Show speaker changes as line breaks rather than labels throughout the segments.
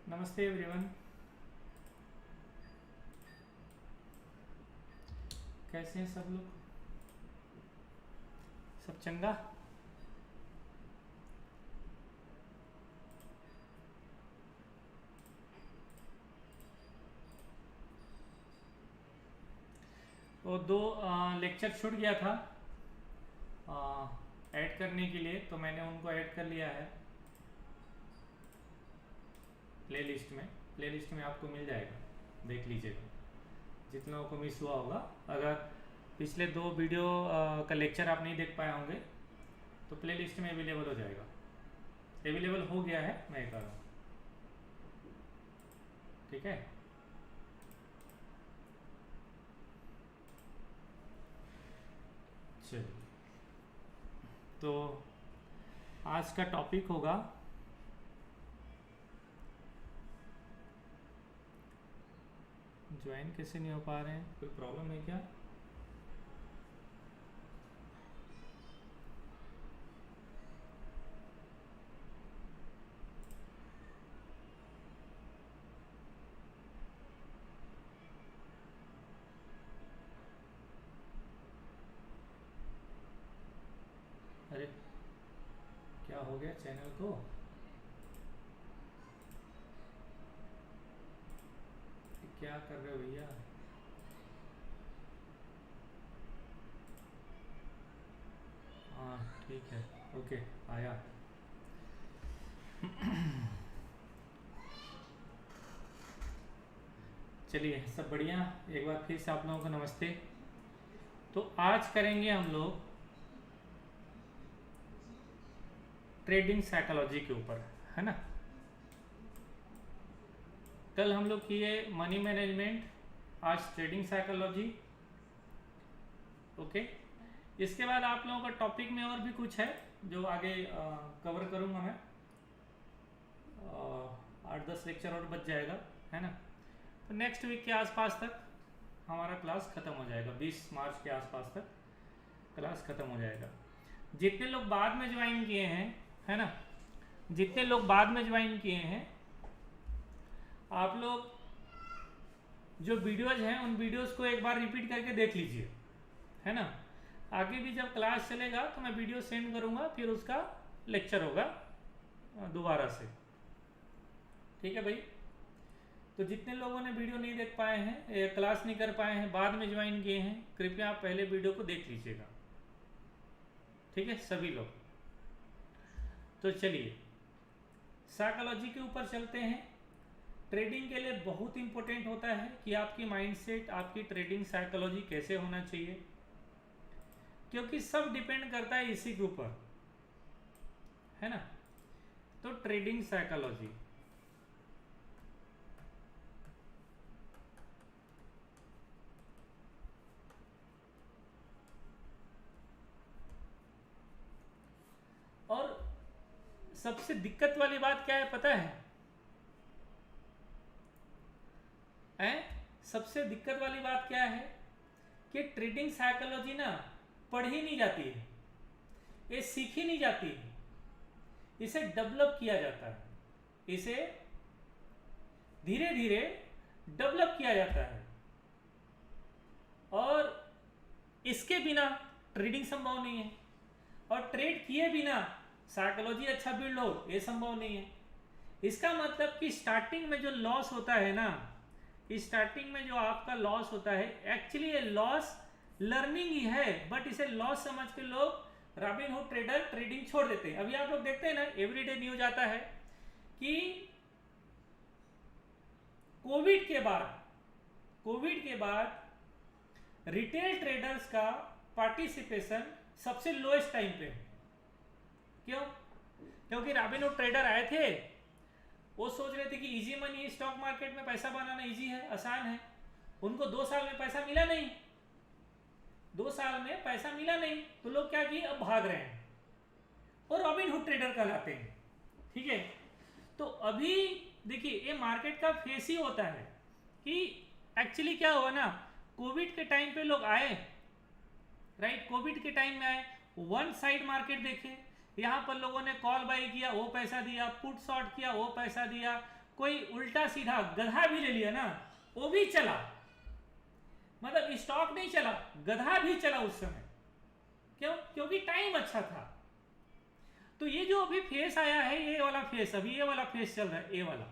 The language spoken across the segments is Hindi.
नमस्ते एवरीवन। कैसे हैं सब लोग? सब चंगा? वो दो लेक्चर छूट गया था ऐड करने के लिए, तो मैंने उनको ऐड कर लिया है प्लेलिस्ट में आपको मिल जाएगा, देख लीजिएगा जितने लोगों को मिस हुआ होगा। अगर पिछले दो वीडियो का लेक्चर आप नहीं देख पाए होंगे तो प्लेलिस्ट में अवेलेबल हो जाएगा। अवेलेबल हो गया है, मैं ये कह रहा हूँ। ठीक है, चलिए। तो आज का टॉपिक होगा ज्वाइन कैसे नहीं हो पा रहे हैं, कोई प्रॉब्लम है क्या? अरे क्या हो गया चैनल को? क्या कर रहे हो भैया? हाँ ठीक है, ओके आया। चलिए, सब बढ़िया। एक बार फिर से आप लोगों को नमस्ते। तो आज करेंगे हम लोग ट्रेडिंग साइकोलॉजी के ऊपर, है ना। कल हम लोग किए मनी मैनेजमेंट, आज ट्रेडिंग साइकोलॉजी। ओके, इसके बाद आप लोगों का टॉपिक में और भी कुछ है जो आगे कवर करूंगा मैं। 8-10 लेक्चर और बच जाएगा, है ना। तो नेक्स्ट वीक के आसपास तक हमारा क्लास ख़त्म हो जाएगा। 20 मार्च के आसपास तक क्लास ख़त्म हो जाएगा। जितने लोग बाद में ज्वाइन किए हैं, है ना, जितने लोग बाद में ज्वाइन किए हैं, आप लोग जो वीडियोज हैं उन वीडियोज को एक बार रिपीट करके देख लीजिए, है ना। आगे भी जब क्लास चलेगा तो मैं वीडियो सेंड करूंगा, फिर उसका लेक्चर होगा दोबारा से। ठीक है भाई। तो जितने लोगों ने वीडियो नहीं देख पाए हैं, क्लास नहीं कर पाए हैं, बाद में ज्वाइन किए हैं, कृपया आप पहले वीडियो को देख लीजिएगा। ठीक है सभी लोग। तो चलिए साइकोलॉजी के ऊपर चलते हैं। ट्रेडिंग के लिए बहुत इंपॉर्टेंट होता है कि आपकी माइंडसेट, आपकी ट्रेडिंग साइकोलॉजी कैसे होना चाहिए, क्योंकि सब डिपेंड करता है इसी के ऊपर, है ना। तो ट्रेडिंग साइकोलॉजी, और सबसे दिक्कत वाली बात क्या है पता है? सबसे दिक्कत वाली बात क्या है कि ट्रेडिंग साइकोलॉजी ना पढ़ी नहीं जाती है, ये सीखी नहीं जाती है, इसे डेवलप किया जाता है, इसे धीरे धीरे डेवलप किया जाता है। और इसके बिना ट्रेडिंग संभव नहीं है, और ट्रेड किए बिना साइकोलॉजी अच्छा बिल्ड हो ये संभव नहीं है। इसका मतलब कि स्टार्टिंग में जो लॉस होता है ना, स्टार्टिंग में जो आपका लॉस होता है, एक्चुअली ये लॉस लर्निंग ही है, बट इसे लॉस समझ के लोग रॉबिनहुड ट्रेडर ट्रेडिंग छोड़ देते हैं। अभी आप लोग देखते हैं ना, एवरीडे न्यूज आता है कि कोविड के बाद रिटेल ट्रेडर्स का पार्टिसिपेशन सबसे लोएस्ट टाइम पे। क्यों? क्योंकि रॉबिनहुड ट्रेडर आए थे, वो सोच रहे थे कि इजी मनी, स्टॉक मार्केट में पैसा बनाना इजी है, आसान है। उनको 2 साल में पैसा मिला नहीं, 2 साल में पैसा मिला नहीं, तो लोग क्या किए, अब भाग रहे हैं और रॉबिनहुड ट्रेडर कहलाते हैं। ठीक है। तो अभी देखिए ये मार्केट का फेस ही होता है कि एक्चुअली क्या हुआ ना, कोविड के टाइम पे लोग आए, राइट, कोविड के टाइम में आए, वन साइड मार्केट देखे, यहां पर लोगों ने कॉल बाई किया, वो पैसा दिया, पुट शॉर्ट किया, वो पैसा दिया, कोई उल्टा सीधा गधा भी ले लिया ना, वो भी चला, मतलब स्टॉक नहीं चला, गधा भी चला उस समय। क्यों? क्योंकि टाइम अच्छा था। तो ये जो अभी फेस आया है, ये वाला फेस, अभी ये वाला फेस चल रहा है, ये वाला,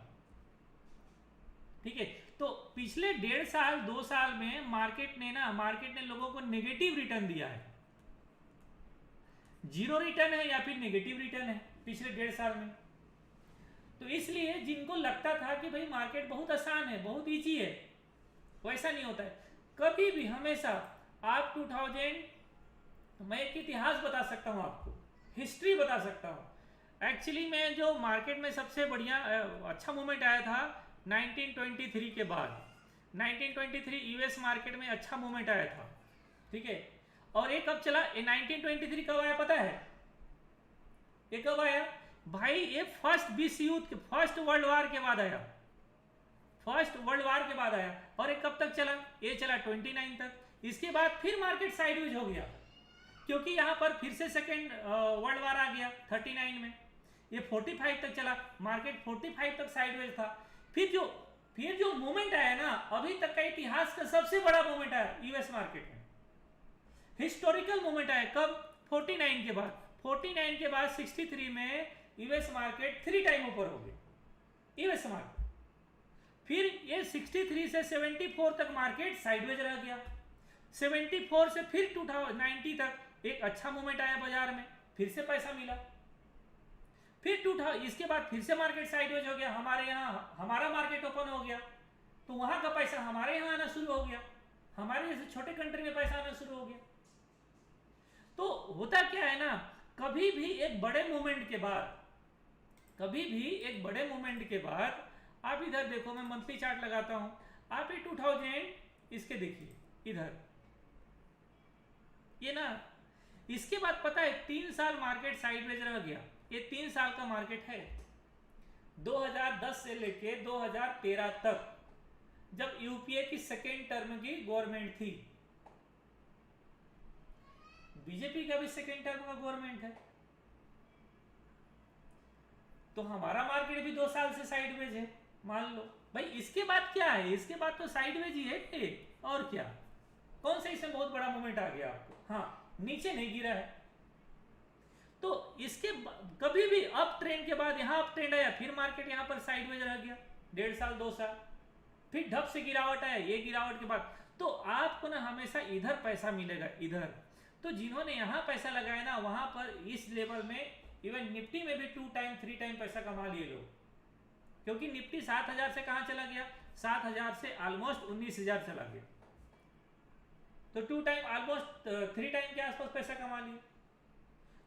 ठीक है। तो पिछले 1.5 साल 2 साल में मार्केट ने लोगों को नेगेटिव रिटर्न दिया है, जीरो रिटर्न है या फिर नेगेटिव रिटर्न है पिछले 1.5 साल में। तो इसलिए जिनको लगता था कि भाई मार्केट बहुत आसान है, बहुत इजी है, वैसा नहीं होता है कभी भी। हमेशा आप 2000, मैं एक इतिहास बता सकता हूं आपको, हिस्ट्री बता सकता हूं। एक्चुअली में जो मार्केट में सबसे बढ़िया अच्छा मूवमेंट आया था 1923 के बाद। 1923 यूएस मार्केट में अच्छा मूवमेंट आया था, ठीक है। और ये कब चला? 1923 कब आया पता है? ये कब आया भाई? ये फर्स्ट विश्व युद्ध, फर्स्ट वर्ल्ड वार के बाद आया, फर्स्ट वर्ल्ड वार के बाद आया। और ये कब तक चला? ये चला 29 तक। इसके बाद फिर मार्केट साइडवेज हो गया, क्योंकि यहां पर फिर से सेकेंड वर्ल्ड वार आ गया 39 में। ये 45 तक चला, मार्केट 45 तक साइडवेज था। फिर जो मूवमेंट आया ना, अभी तक का इतिहास का सबसे बड़ा मूवमेंट आया यूएस मार्केट में, हिस्टोरिकल मूवमेंट आया। कब? 49 के बाद। 49 के बाद 63 में यूएस मार्केट 3 टाइम ऊपर हो गई यूएस मार्केट। फिर ये 63 से 74 तक मार्केट साइडवेज रह गया। 74 से फिर 2090 तक एक अच्छा मूवमेंट आया बाजार में, फिर से पैसा मिला। फिर इसके बाद फिर से मार्केट साइडवेज हो गया। हमारे यहाँ हमारा मार्केट ओपन हो गया, तो वहां का पैसा हमारे यहाँ आना शुरू हो गया, हमारे जैसे छोटे कंट्री में पैसा आना शुरू हो गया। तो होता क्या है ना, कभी भी एक बड़े मूवमेंट के बाद आप इधर देखो, मैं मंथली चार्ट लगाता हूं, आप ये 2000 इसके देखिए इधर, ये ना, इसके बाद पता है 3 साल मार्केट साइडवेज रह गया। ये 3 साल का मार्केट है, 2010 से लेके 2013 तक, जब यूपीए की सेकेंड टर्म की गवर्नमेंट थी। बीजेपी का भी सेकेंड टर्म का गवर्नमेंट है, तो हमारा मार्केट भी 2 साल से साइडवेज है, मान लो भाई। इसके बाद क्या है? इसके बाद तो साइडवेज ही है, और क्या? कौन सा इसमें बहुत बड़ा मूवमेंट आ गया आपको? हाँ, नीचे नहीं गिरा है। तो इसके कभी भी अप ट्रेंड के बाद यहां अप ट्रेंड आया, फिर मार्केट यहां पर साइडवेज रह गया 1.5 साल 2 साल, फिर ढप से गिरावट आया। ये गिरावट के बाद तो आपको ना हमेशा इधर पैसा मिलेगा, इधर। तो जिन्होंने यहां पैसा लगाया ना, वहां पर इस लेवल में, इवन निफ्टी में भी 2 टाइम 3 टाइम पैसा कमा लिए लोग, क्योंकि निफ्टी 7000 से कहां चला गया? 7000 से ऑलमोस्ट 19000 चला गया। तो 2 टाइम ऑलमोस्ट 3 टाइम के आसपास पैसा कमा लिए।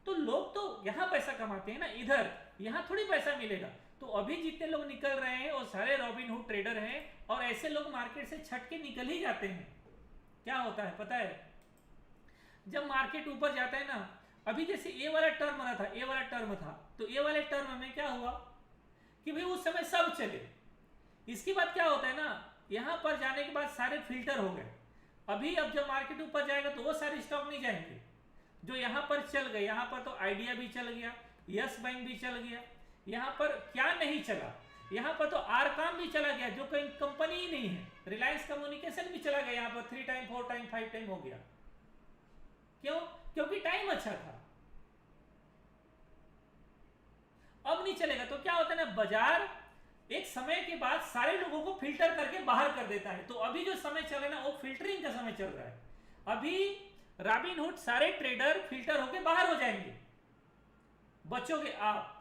तो लोग तो यहां पैसा कमाते हैं ना, इधर यहां थोड़ी पैसा मिलेगा। तो अभी जितने लोग निकल रहे हैं वो सारे रॉबिनहुड ट्रेडर हैं, और ऐसे लोग मार्केट से छट के निकल ही जाते हैं। क्या होता है पता है? जब मार्केट ऊपर जाता है ना, अभी जैसे ये वाला टर्म बना था, ये वाला टर्म था, तो ये वाले टर्म में क्या हुआ कि भाई उस समय सब चले। इसके बाद क्या होता है ना, यहां पर जाने के बाद सारे फिल्टर हो गए। अभी अब जब मार्केट ऊपर जाएगा तो वो सारे स्टॉक नहीं जाएंगे जो यहां पर चल गए। यहां पर तो आइडिया भी चल गया, यस बैंक भी चल गया। यहां पर क्या नहीं चला? यहां पर तो आरकाम भी चला गया, जो कोई कंपनी ही नहीं है। रिलायंस कम्युनिकेशन भी चला गया, यहां पर 3 टाइम 4 टाइम 5 टाइम हो गया। क्यों? क्योंकि टाइम अच्छा था। अब नहीं चलेगा तो क्या होता है ना, बाजार एक समय के बाद सारे लोगों को फिल्टर करके बाहर कर देता है। तो अभी जो समय चल रहा है ना, वो फिल्टरिंग का समय चल रहा है। अभी रॉबिनहुड सारे ट्रेडर फिल्टर होके बाहर हो जाएंगे, बचोगे आप।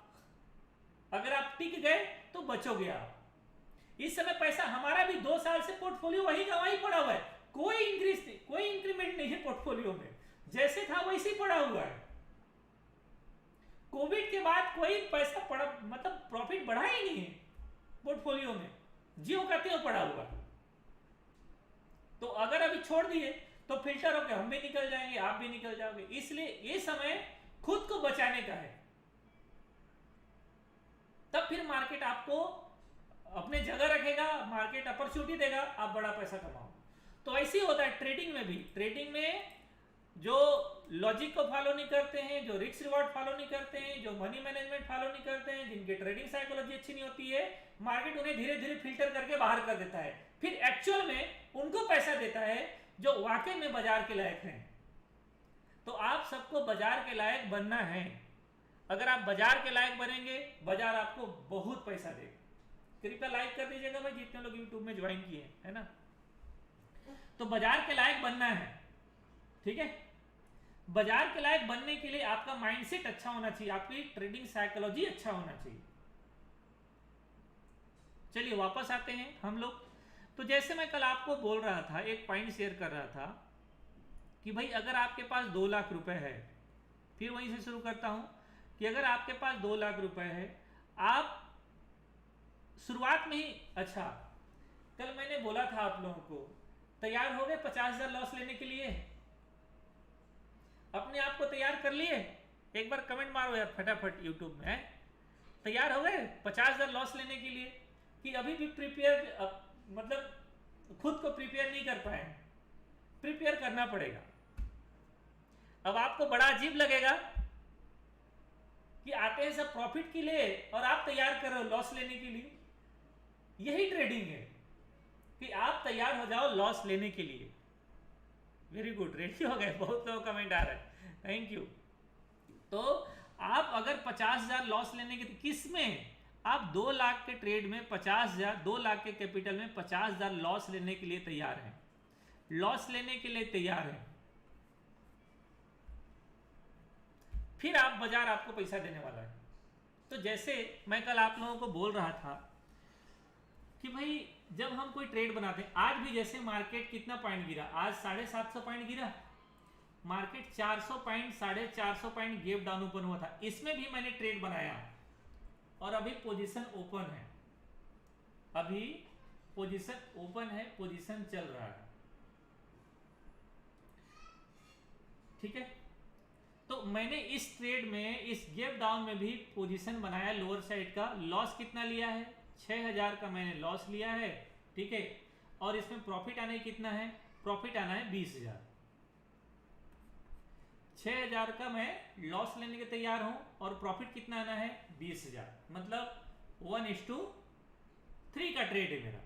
अगर आप टिक गए तो बचोगे आप। इस समय पैसा हमारा भी 2 साल से पोर्टफोलियो वही का वही पड़ा हुआ है, कोई इंक्रीज नहीं, कोई इंक्रीमेंट नहीं है पोर्टफोलियो में, जैसे था वैसे ही पड़ा हुआ है। कोविड के बाद कोई पैसा पड़ा, मतलब प्रॉफिट बढ़ा ही नहीं है पोर्टफोलियो में, जियो का त्यों पड़ा हुआ। तो अगर अभी छोड़ दिए तो फिल्टर होकर हम भी निकल जाएंगे, आप भी निकल जाओगे। इसलिए ये समय खुद को बचाने का है, तब फिर मार्केट आपको अपने जगह रखेगा, मार्केट अपॉर्चुनिटी देगा, आप बड़ा पैसा कमाओ। तो ऐसे ही होता है ट्रेडिंग में भी। ट्रेडिंग में जो लॉजिक को फॉलो नहीं करते हैं, जो रिस्क रिवॉर्ड फॉलो नहीं करते हैं, जो मनी मैनेजमेंट फॉलो नहीं करते हैं, जिनकी ट्रेडिंग साइकोलॉजी अच्छी नहीं होती है, मार्केट उन्हें धीरे धीरे फिल्टर करके बाहर कर देता है, फिर एक्चुअल में उनको पैसा देता है जो वाकई में बाजार के लायक हैं। तो आप सबको बाजार के लायक बनना है। अगर आप बाजार के लायक बनेंगे, बाजार आपको बहुत पैसा देगा। कृपया लाइक कर दीजिएगा भाई, जितने लोग यूट्यूब में ज्वाइन किए हैं, है ना। तो बाजार के लायक बनना है, ठीक है। बाजार के लायक बनने के लिए आपका माइंडसेट अच्छा होना चाहिए, आपकी ट्रेडिंग साइकोलॉजी अच्छा होना चाहिए। चलिए वापस आते हैं हम लोग। तो जैसे मैं कल आपको बोल रहा था, एक पॉइंट शेयर कर रहा था कि भाई अगर आपके पास 2 लाख रुपए है, फिर वहीं से शुरू करता हूं कि अगर आपके पास 2 लाख रुपए है, आप शुरुआत में ही, अच्छा कल मैंने बोला था आप लोगों को, तैयार हो गए 50,000 लॉस लेने के लिए? अपने आप को तैयार कर लिए? एक बार कमेंट मारो यार फटाफट यूट्यूब में, तैयार हो गए 50,000 लॉस लेने के लिए कि अभी भी प्रिपेयर, मतलब खुद को प्रिपेयर नहीं कर पाए? प्रिपेयर करना पड़ेगा। अब आपको बड़ा अजीब लगेगा कि आते हैं सब प्रॉफिट के लिए और आप तैयार कर रहे हो लॉस लेने के लिए। यही ट्रेडिंग है कि आप तैयार हो जाओ लॉस लेने के लिए। वेरी गुड, रेडी हो गए, बहुत लोग कमेंट आ रहा है, थैंक यू। तो आप अगर 50,000 लॉस लेने के, किस में आप 2 लाख के ट्रेड में 50,000, 2 लाख के कैपिटल में 50,000 लॉस लेने के लिए तैयार हैं, लॉस लेने के लिए तैयार हैं, फिर आप बाजार आपको पैसा देने वाला है। तो जैसे मैं कल आप लोगों को बोल रहा था कि भाई जब हम कोई ट्रेड बनाते हैं, आज भी जैसे मार्केट कितना पॉइंट गिरा, आज 750 पॉइंट गिरा, market 400 point 450 point gap down open हुआ था, इसमें भी मैंने ट्रेड बनाया और अभी पोजीशन ओपन है, अभी पोजीशन ओपन है, पोजीशन चल रहा है, ठीक है। तो मैंने इस ट्रेड में, इस गैप डाउन में भी पोजीशन बनाया लोअर साइड का, लॉस कितना लिया है? 6,000 का मैंने लॉस लिया है, ठीक है। और इसमें प्रॉफिट आने कितना है? प्रॉफिट आना है 20,000। 6,000 का मैं लॉस लेने के तैयार हूं और प्रॉफिट कितना आना है? 20,000। मतलब 1:3 का ट्रेड है मेरा,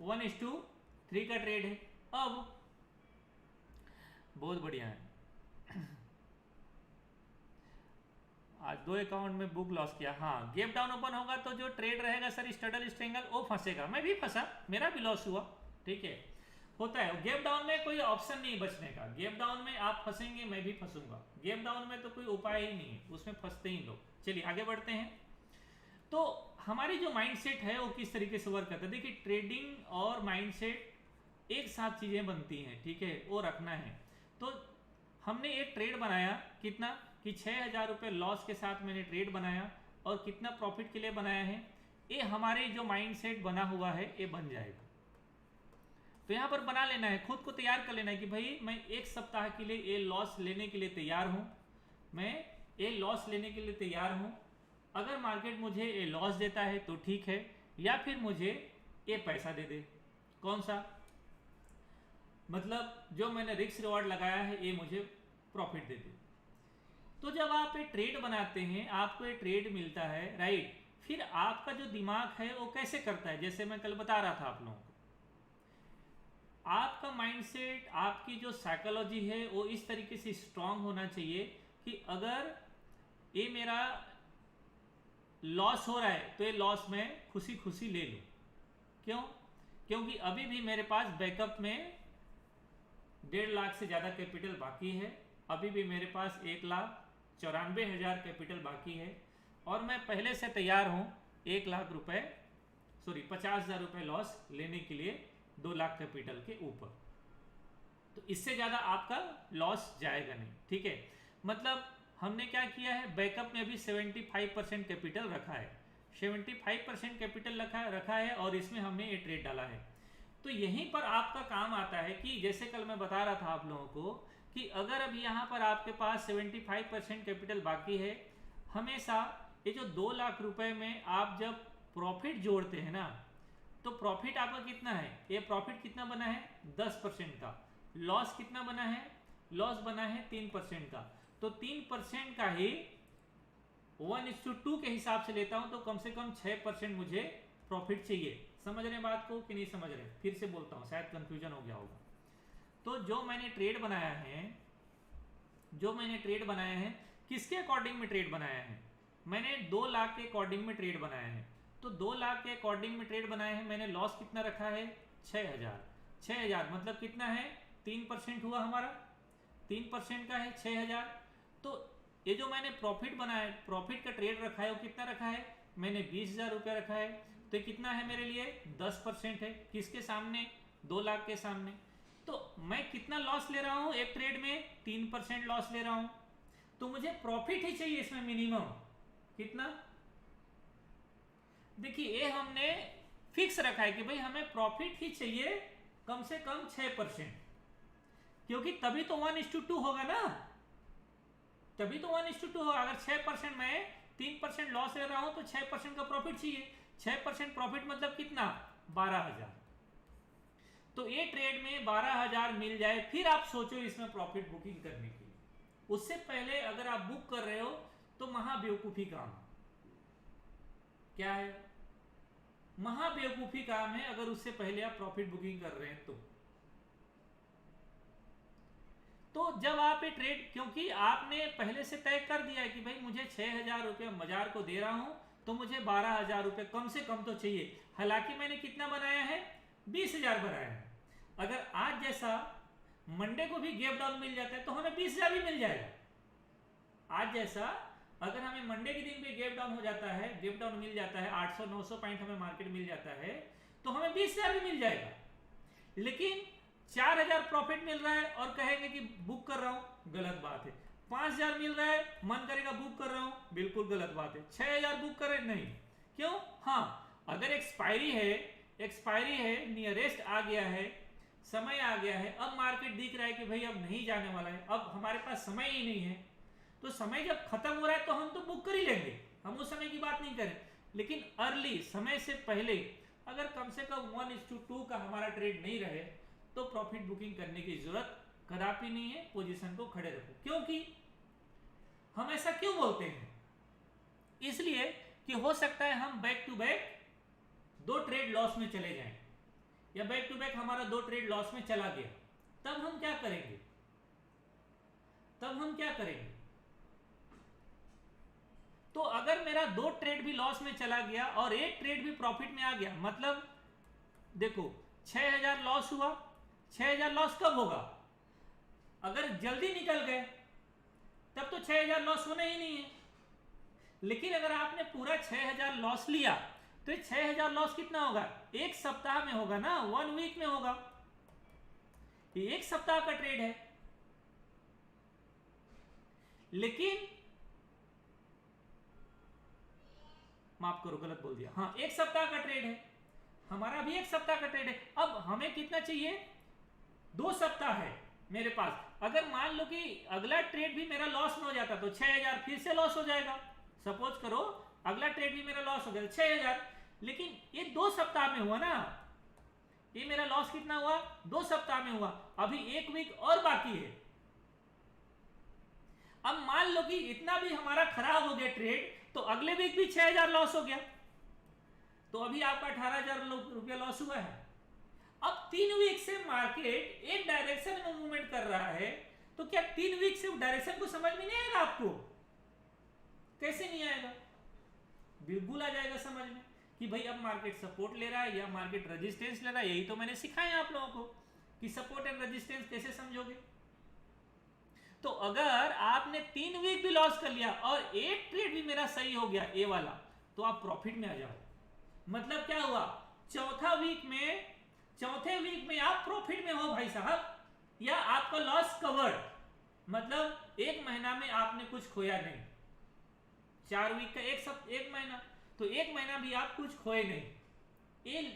1:3 का ट्रेड है। अब बहुत बढ़िया है, आज 2 अकाउंट में बुक लॉस किया। हाँ, गैप डाउन ओपन होगा तो जो ट्रेड रहेगा सर स्ट्रगल स्ट्रेंगल, वो फंसेगा। मैं भी फंसा, मेरा भी लॉस हुआ, ठीक है, होता है। गैप डाउन में कोई ऑप्शन नहीं बचने का, गैप डाउन में आप फंसेंगे, मैं भी फंसूंगा। गैप डाउन में तो कोई उपाय ही नहीं है, उसमें फंसते ही लोग। चलिए आगे बढ़ते हैं। तो हमारी जो माइंडसेट है वो किस तरीके से वर्क करता है? देखिए, ट्रेडिंग और माइंडसेट एक साथ चीजें बनती हैं, ठीक है, वो रखना है। तो हमने एक ट्रेड बनाया, कितना कि 6,000 रुपये लॉस के साथ मैंने ट्रेड बनाया, और कितना प्रॉफिट के लिए बनाया है, ये हमारे जो माइंडसेट बना हुआ है ये बन जाएगा। तो यहाँ पर बना लेना है, खुद को तैयार कर लेना है कि भाई मैं 1 सप्ताह के लिए ये लॉस लेने के लिए तैयार हूँ, मैं ये लॉस लेने के लिए तैयार हूँ। अगर मार्केट मुझे ये लॉस देता है तो ठीक है, या फिर मुझे ये पैसा दे दे। कौन सा? मतलब जो मैंने रिस्क रिवॉर्ड लगाया है ये मुझे प्रॉफिट दे दे। तो जब आप ये ट्रेड बनाते हैं, आपको ये ट्रेड मिलता है, राइट, फिर आपका जो दिमाग है वो कैसे करता है? जैसे मैं कल बता रहा था आप लोगों को, आपका माइंडसेट, आपकी जो साइकोलॉजी है वो इस तरीके से स्ट्रांग होना चाहिए कि अगर ये मेरा लॉस हो रहा है तो ये लॉस मैं खुशी खुशी ले लूं। क्यों? क्योंकि अभी भी मेरे पास बैकअप में 1.5 लाख से ज़्यादा कैपिटल बाकी है, अभी भी मेरे पास 1,94,000 कैपिटल बाकी है, और मैं पहले से तैयार हूँ 1 लाख रुपए, सॉरी 50,000 रुपये लॉस लेने के लिए 2 लाख कैपिटल के ऊपर। तो इससे ज़्यादा आपका लॉस जाएगा नहीं, ठीक है। मतलब हमने क्या किया है, बैकअप में भी 75% कैपिटल रखा है, 75% कैपिटल रखा है, और इसमें हमने ये ट्रेड डाला है। तो यहीं पर आपका काम आता है कि जैसे कल मैं बता रहा था आप लोगों को कि अगर अभी यहाँ पर आपके पास 75% कैपिटल बाकी है, हमेशा ये जो 2 लाख रुपए में आप जब प्रॉफिट जोड़ते हैं ना, तो प्रॉफिट आपका कितना है? ये प्रॉफिट कितना बना है? 10% का। लॉस कितना बना है? लॉस बना है 3% का, तो 3% का ही 1:2 के हिसाब से लेता हूं तो कम से कम 6% मुझे प्रॉफिट चाहिए। समझ रहे हैं बात को कि नहीं समझ रहे? फिर से बोलता हूं, शायद कंफ्यूजन हो गया होगा। तो जो मैंने ट्रेड बनाया है किसके अकॉर्डिंग में ट्रेड बनाया है? मैंने 2 लाख के अकॉर्डिंग में ट्रेड बनाया है। तो 2 लाख के अकॉर्डिंग में ट्रेड बनाया है, मैंने लॉस कितना रखा है? 6000। 6000 मतलब कितना है? 3% हुआ हमारा, 3% का है 6000। तो ये जो मैंने प्रॉफिट बनाया, प्रॉफिट का ट्रेड रखा है, वो कितना रखा है? मैंने 20,000 रुपया रखा है। तो कितना है मेरे लिए? 10% है। किसके सामने? 2 लाख के सामने। तो मैं कितना लॉस ले रहा हूं एक ट्रेड में? 3% लॉस ले रहा हूं। तो मुझे प्रॉफिट ही चाहिए इसमें मिनिमम कितना? देखिए ये हमने फिक्स रखा है कि भाई हमें प्रॉफिट ही चाहिए कम से कम 6%, क्योंकि तभी तो 1:2 होगा ना, तभी तो 1:2 होगा। अगर 6% मैं 3% लॉस ले रहा हूं तो 6% का प्रॉफिट चाहिए। 6% प्रॉफिट मतलब कितना? 12,000। तो ये ट्रेड में 12,000 मिल जाए, फिर आप सोचो इसमें प्रॉफिट बुकिंग करने के लिए। उससे पहले अगर आप बुक कर रहे हो तो महाबेवकूफी काम। क्या है? महाबेवकूफी काम है अगर उससे पहले आप प्रॉफिट बुकिंग कर रहे हैं तो जब आप ये ट्रेड, क्योंकि आपने पहले से तय कर दिया है कि भाई मुझे 6,000 रुपये बाजार को दे रहा हूं तो मुझे 12,000 रुपये कम से कम तो चाहिए। हालांकि मैंने कितना बनाया है? 20,000 बनाया है। अगर आज जैसा मंडे को भी गैप डाउन मिल जाता है तो हमें 20,000 भी मिल जाएगा। आज जैसा अगर हमें मंडे के दिन भी गैप डाउन हो जाता है, गैप डाउन मिल जाता है, 800-900 पॉइंट हमें मार्केट मिल जाता है तो हमें 20,000 भी मिल जाएगा। लेकिन 4,000 प्रॉफिट मिल रहा है और कहेंगे कि बुक कर रहा हूं, गलत बात है। 5,000 मिल रहा है, मन करेगा बुक कर रहा हूं, बिल्कुल गलत बात है। 6,000 बुक करें, नहीं। क्यों? हाँ, अगर एक्सपायरी है, नियरेस्ट आ गया है, समय आ गया है, अब मार्केट दिख रहा है कि भाई अब नहीं जाने वाला है, अब हमारे पास समय ही नहीं है, तो समय जब खत्म हो रहा है तो हम तो बुक कर ही लेंगे, हम उस समय की बात नहीं करें। लेकिन अर्ली, समय से पहले अगर कम से कम 1:2 का हमारा ट्रेड नहीं रहे तो प्रॉफिट बुकिंग करने की जरूरत कदापि नहीं है। पोजीशन को खड़े रखो। क्योंकि हम ऐसा क्यों बोलते हैं? इसलिए कि हो सकता है हम back to back 2 trade loss में चले जाएं, या बैक टू बैक हमारा 2 ट्रेड लॉस में चला गया, तब हम क्या करेंगे? तो अगर मेरा 2 ट्रेड भी लॉस में चला गया और 1 ट्रेड भी प्रॉफिट में आ गया, मतलब देखो 6,000 लॉस हुआ। 6,000 लॉस कब होगा? अगर जल्दी निकल गए तब तो 6,000 लॉस होना ही नहीं है। लेकिन अगर आपने पूरा 6,000 लॉस लिया तो 6,000 लॉस कितना होगा? 1 सप्ताह में होगा ना, 1 वीक में होगा। ये 1 सप्ताह का ट्रेड है। लेकिन माफ करो, गलत बोल दिया। हाँ, 1 सप्ताह का ट्रेड है, हमारा भी 1 सप्ताह का ट्रेड है। अब हमें कितना चाहिए? 2 सप्ताह है मेरे पास। अगर मान लो कि अगला ट्रेड भी मेरा लॉस में हो जाता तो 6,000 फिर से लॉस हो जाएगा। सपोज करो अगला ट्रेड भी मेरा लॉस हो गया 6,000, लेकिन ये 2 सप्ताह में हुआ ना, ये मेरा लॉस कितना हुआ? 2 सप्ताह में हुआ। अभी 1 वीक और बाकी है। अब मान लो कि इतना भी हमारा खराब हो गया ट्रेड, तो अगले वीक भी 6,000 लॉस हो गया, तो अभी आपका 18,000 रुपया लॉस हुआ है। अब 3 वीक से मार्केट एक डायरेक्शन में मूवमेंट कर रहा है, तो क्या 3 वीक से डायरेक्शन को समझ में नहीं आएगा आपको? कैसे नहीं आएगा? बिल्कुल आ जाएगा समझ में कि भाई अब मार्केट सपोर्ट ले रहा है या मार्केट रेजिस्टेंस ले रहा है। यही तो मैंने सिखाया आप लोगों को कि सपोर्ट एंड रेजिस्टेंस कैसे समझोगे। तो अगर आपने 3 वीक भी लॉस कर लिया और 1 ट्रेड भी मेरा सही हो गया, ए वाला, तो आप प्रॉफिट में आ जाओ। मतलब क्या हुआ? चौथे वीक में आप प्रॉफिट में हो भाई साहब, या आपका लॉस कवर्ड, मतलब 1 महीना में आपने कुछ खोया नहीं। 4 वीक का 1 महीना, तो 1 महीना भी आप कुछ खोए नहीं।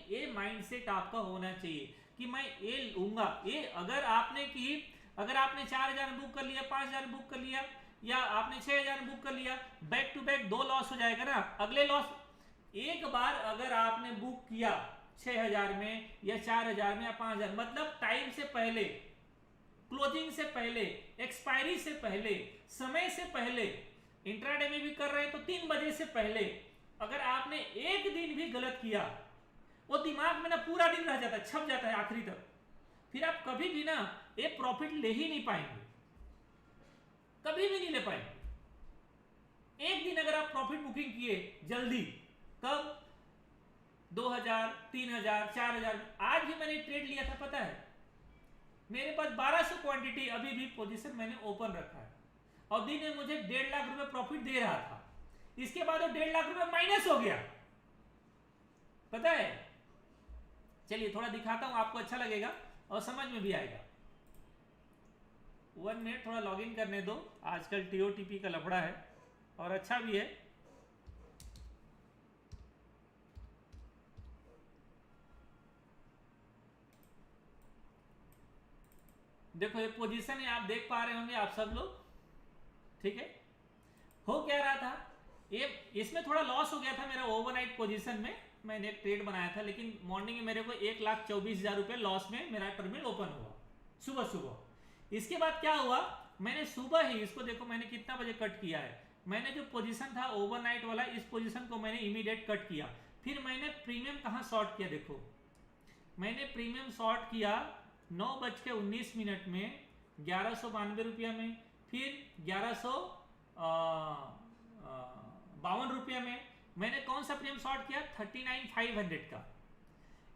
ये माइंडसेट आपका होना चाहिए कि मैं ये लूंगा। ये अगर आपने 4,000 बुक कर लिया, 5,000 बुक कर लिया, या आपने 6,000 बुक कर लिया, बैक टू बैक 2 लॉस हो जाएगा ना। अगले लॉस, एक बार अगर आपने बुक किया 6,000 में या 4,000 में या 5,000, मतलब टाइम से पहले, क्लोजिंग से पहले, एक्सपायरी से पहले, समय से पहले, इंट्राडे में भी कर रहे हैं तो 3 बजे से पहले अगर आपने एक दिन भी गलत किया, वो दिमाग में ना पूरा दिन रह जाता है, छप जाता है आखिरी तक, फिर आप कभी भी ना ये प्रॉफिट ले ही नहीं पाएंगे, कभी भी नहीं ले पाएंगे। एक दिन अगर आप प्रॉफिट बुकिंग किए जल्दी, कब 2000, 3000, 4000, आज भी मैंने ट्रेड लिया था, पता है मेरे पास 1200 क्वांटिटी अभी भी पोजीशन मैंने ओपन रखा है और दिन में मुझे 1.5 लाख रुपए प्रॉफिट दे रहा था, इसके बाद वो 1.5 लाख रुपए माइनस हो गया, पता है। चलिए थोड़ा दिखाता हूं, आपको अच्छा लगेगा और समझ में भी आएगा। 1 मिनट थोड़ा लॉगिन करने दो, आजकल टीओटीपी का लफड़ा है और अच्छा भी है। देखो ये पोजीशन है, आप देख पा रहे होंगे आप सब लोग, ठीक है। हो क्या रहा था, ये इसमें थोड़ा लॉस हो गया था मेरा ओवरनाइट पोजीशन में, मैंने एक ट्रेड बनाया था, लेकिन मॉर्निंग में मेरे को 1,24,000 रुपए लॉस में मेरा टर्मिनल ओपन हुआ सुबह सुबह। इसके बाद क्या हुआ, मैंने सुबह ही इसको देखो मैंने कितना बजे कट किया है, मैंने जो पोजीशन था ओवरनाइट वाला, इस पोजीशन को मैंने इमीडिएट कट किया। फिर मैंने प्रीमियम कहाँ शॉर्ट किया, देखो मैंने प्रीमियम शॉर्ट किया 9:19 में 1192 रुपया में, फिर 1152 रुपया में। मैंने कौन सा प्रीमियम शॉर्ट किया, 39,500 का।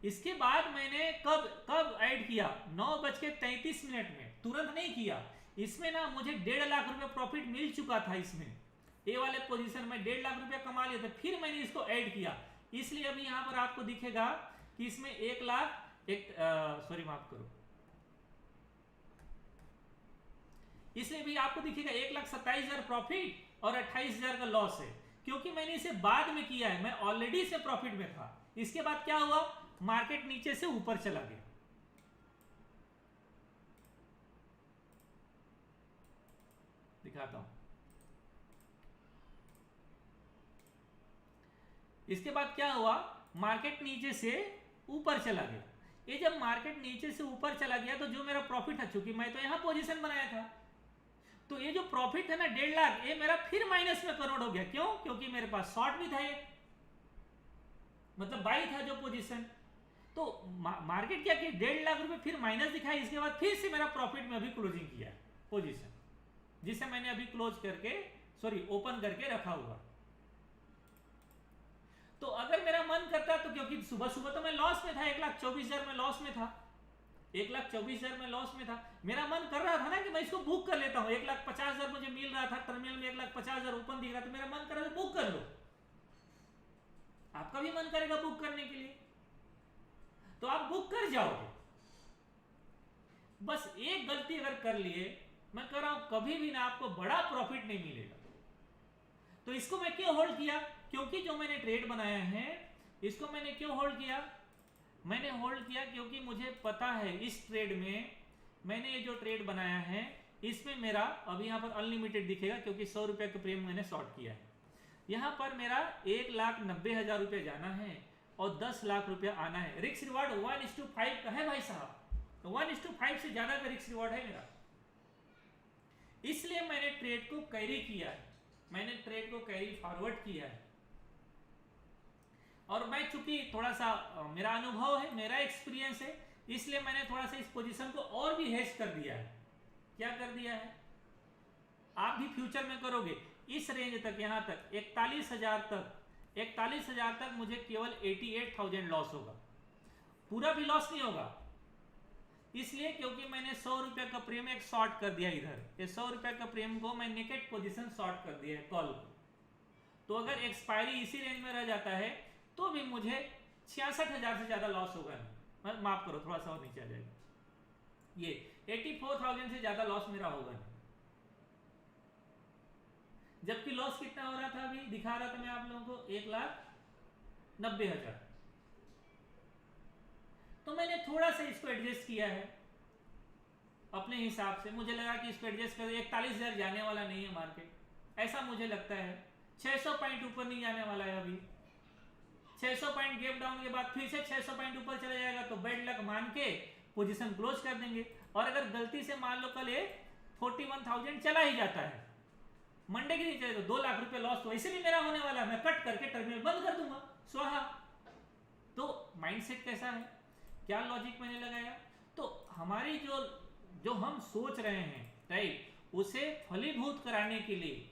इसके बाद मैंने कब ऐड किया, 9:33 में, तुरंत नहीं किया। इसमें ना मुझे 1.5 लाख रुपया प्रॉफिट मिल चुका था, इसमें ए वाले पोजीशन में 1.5 लाख रुपया कमा लिया था, फिर मैंने इसको ऐड किया। इसलिए अभी यहां पर आपको दिखेगा कि इसमें 1 लाख सॉरी माफ करो, इसलिए भी आपको दिखेगा 1,27,000 प्रॉफिट और 28,000 का लॉस है, क्योंकि मैंने इसे बाद में किया है, मैं ऑलरेडी से प्रॉफिट में था। इसके बाद क्या हुआ, मार्केट नीचे से ऊपर चला गया। दिखाता हूं, इसके बाद क्या हुआ, मार्केट नीचे से ऊपर चला गया। ये जब मार्केट नीचे से ऊपर चला गया तो जो मेरा प्रॉफिट है, चूंकि मैं तो यहां पोजीशन बनाया था, तो ये जो प्रॉफिट है ना 1.5 लाख, ये मेरा फिर माइनस में कन्वर्ट हो गया। क्यों, क्योंकि मेरे पास शॉर्ट भी था, एक मतलब बाई था जो पोजीशन, तो मार्केट क्या किया, 1.5 लाख रुपए फिर माइनस दिखाई। इसके बाद फिर से मेरा प्रॉफिट में अभी क्लोजिंग किया पोजीशन, जिसे मैंने अभी क्लोज करके ओपन करके रखा हुआ। तो अगर मेरा मन करता तो, क्योंकि सुबह सुबह तो मैं लॉस में था, 1,24,000 में लॉस में था, 1,24,000 में लॉस में था, मेरा मन कर रहा था ना कि मैं इसको बुक कर लेता हूं। 1,50,000 मुझे मिल रहा था टर्मिनल में, 1,50,000 ओपन दिख रहा था, मेरा मन कर रहा था बुक कर लो। आपका भी मन करेगा बुक करने के लिए, तो आप बुक कर जाओगे। बस एक गलती अगर कर लिए, मैं कह रहा हूं कभी भी ना आपको बड़ा प्रॉफिट नहीं मिलेगा। तो इसको मैं क्यों होल्ड किया, क्योंकि जो मैंने ट्रेड बनाया है, इसको मैंने क्यों होल्ड किया, मैंने होल्ड किया क्योंकि मुझे पता है इस ट्रेड में, मैंने ये जो ट्रेड बनाया है इसमें मेरा अभी यहाँ पर अनलिमिटेड दिखेगा, क्योंकि 100 रुपये का प्रीमियम मैंने शॉर्ट किया है। यहाँ पर मेरा 1,90,000 रुपये जाना है और 10 लाख रुपया आना है। रिस्क रिवार्ड 1:5 का है भाई साहब, तो 1:5 से ज्यादा का रिस्क रिवार्ड है मेरा, इसलिए मैंने ट्रेड को कैरी किया है, मैंने ट्रेड को कैरी फॉरवर्ड किया है। और मैं चूंकि थोड़ा सा मेरा अनुभव है, मेरा एक्सपीरियंस है, इसलिए मैंने थोड़ा सा इस पोजीशन को और भी हेज कर दिया है। क्या कर दिया है, आप भी फ्यूचर में करोगे इस रेंज तक, यहां तक 41,000 तक, 41,000 तक मुझे केवल 88,000 लॉस होगा, पूरा भी लॉस नहीं होगा। इसलिए क्योंकि मैंने 100 रुपए का प्रीमियम एक शॉर्ट कर दिया इधर, ये 100 रुपए का प्रीमियम को मैं नेकेड पोजीशन शॉर्ट कर दिया है कॉल को। तो अगर एक्सपायरी इसी रेंज में रह जाता है तो भी मुझे 66,000 से ज्यादा लॉस होगा नहीं, माफ करो थोड़ा सा और नीचे आ जाएगा, ये 84,000 से ज्यादा लॉस मेरा होगा नहीं। जबकि लॉस कितना हो रहा था, अभी दिखा रहा था मैं आप लोगों को 1,90,000। तो मैंने थोड़ा सा इसको एडजस्ट किया है अपने हिसाब से, मुझे लगा कि इसको एडजस्ट कर, 41,000 जाने वाला नहीं है मार्केट, ऐसा मुझे लगता है। 600 पॉइंट ऊपर नहीं जाने वाला है अभी, 600 पॉइंट गैप डाउन के बाद फिर से 600 पॉइंट ऊपर चला जाएगा तो बेड लक मान के पोजीशन क्लोज कर देंगे। और अगर गलती से मान लो कल ये 41,000 चला ही जाता है, मंडे के दिन चले तो 2 लाख रुपए लॉस तो वैसे भी मेरा होने वाला है, मैं कट करके टर्मिनल बंद कर दूंगा, स्वाहा। तो माइंडसेट कैसा है, क्या लॉजिक मैंने लगाया, तो हमारी जो हम सोच रहे हैं राइट, उसे फलीभूत कराने के लिए,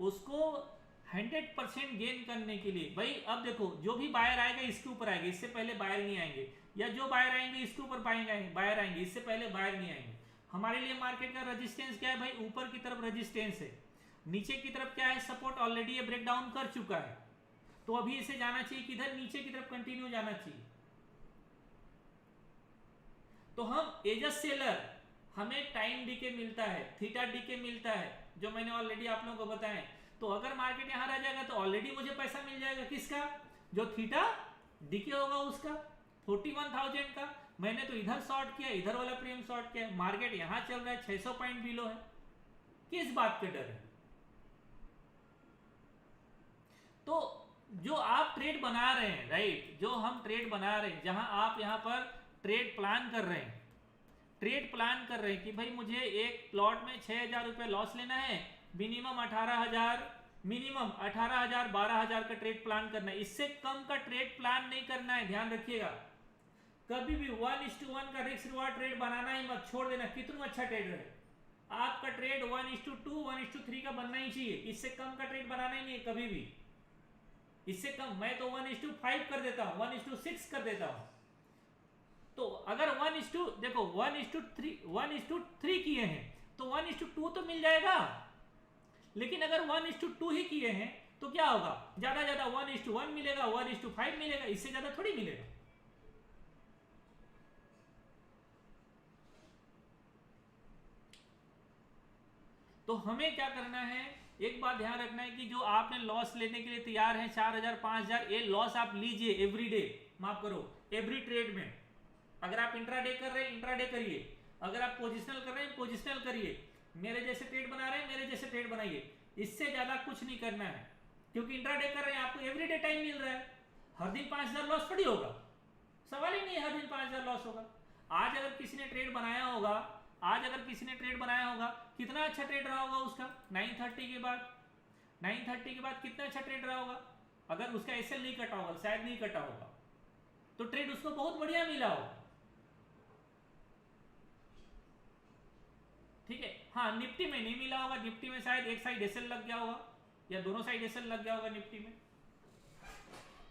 उसको 100% गेन करने के लिए, भाई अब देखो जो भी बायर आएगा इसके ऊपर आएगा, इससे पहले बायर नहीं आएंगे, या जो बायर आएंगे इसके ऊपर बायर आएंगे, इससे पहले बायर नहीं आएंगे। हमारे लिए मार्केट का रेजिस्टेंस क्या है भाई, ऊपर की तरफ रेजिस्टेंस है, नीचे की तरफ क्या है सपोर्ट, ऑलरेडी ये ब्रेक डाउन कर चुका है, तो अभी इसे जाना चाहिए किधर, नीचे की तरफ कंटिन्यू जाना चाहिए। तो हम एज अ सेलर हमें टाइम डीके मिलता है, थीटा डीके मिलता है, जो मैंने ऑलरेडी आप लोगों को बताया। तो अगर मार्केट यहां रह जाएगा तो ऑलरेडी मुझे पैसा मिल जाएगा, किसका, जो थीटा डीके होगा उसका, 41,000 का। मैंने तो इधर शॉर्ट किया, इधर वाला प्रीमियम शॉर्ट किया, मार्केट यहां चल रहा है 600 पॉइंट बिलो है, किस बात के डर है। तो जो आप ट्रेड बना रहे हैं राइट, जो हम ट्रेड बना रहे हैं, जहां आप यहां पर ट्रेड प्लान कर रहे हैं, ट्रेड प्लान कर रहे हैं कि भाई मुझे एक प्लॉट में 6,000 रुपए लॉस लेना है, मिनिमम 18,000, मिनिमम 18,000 12,000 का ट्रेड प्लान करना है, इससे कम का ट्रेड प्लान नहीं करना है। ध्यान रखिएगा, कभी भी 1:1 का रिस्क रिवार्ड ट्रेड बनाना ही मत, छोड़ देना, कितना अच्छा ट्रेड रहे आपका ट्रेड 1:2 1:3 का बनना ही चाहिए, इससे कम का ट्रेड बनाना ही नहीं है कभी भी, इससे कम मैं तो 1:5 कर देता हूं, 1:6 कर देता हूं। तो अगर 1:3 किए हैं तो 1:2 तो मिल जाएगा, लेकिन अगर 1:2 ही किए हैं तो क्या होगा, ज्यादा 1:1 मिलेगा, 1:5 मिलेगा, इससे ज्यादा थोड़ी मिलेगा। तो हमें क्या करना है, एक बात ध्यान रखना है कि जो आपने लॉस लेने के लिए तैयार है 4,000 5,000, ये लॉस आप लीजिए एवरी डे, माफ करो एवरी ट्रेड में। अगर आप इंट्राडे कर रहे हैं इंट्राडे करिए, अगर आप पोजिशनल कर रहे हैं पोजिशनल करिए, मेरे जैसे ट्रेड बना रहे हैं मेरे जैसे ट्रेड बनाइए, इससे ज्यादा कुछ नहीं करना है, क्योंकि इंट्राडे कर रहे हैं आपको एवरीडे टाइम मिल रहा है, हर दिन 5,000 लॉस थोड़ी होगा, सवाल ही नहीं है हर दिन 5,000 लॉस होगा। आज अगर किसी ने ट्रेड बनाया होगा, आज अगर किसी ने ट्रेड बनाया होगा, कितना अच्छा ट्रेड रहा होगा उसका 9:30 के बाद, 9:30 के बाद कितना अच्छा ट्रेड रहा होगा, अगर उसका एसएल नहीं कटा होगा, शायद नहीं कटा होगा, तो ट्रेड उसको बहुत बढ़िया मिला होगा, ठीक है। हाँ निफ्टी में नहीं मिला होगा, निफ्टी में शायद एक साइड एसएल लग गया होगा, या दोनों साइड एसएल लग गया होगा निफ्टी में,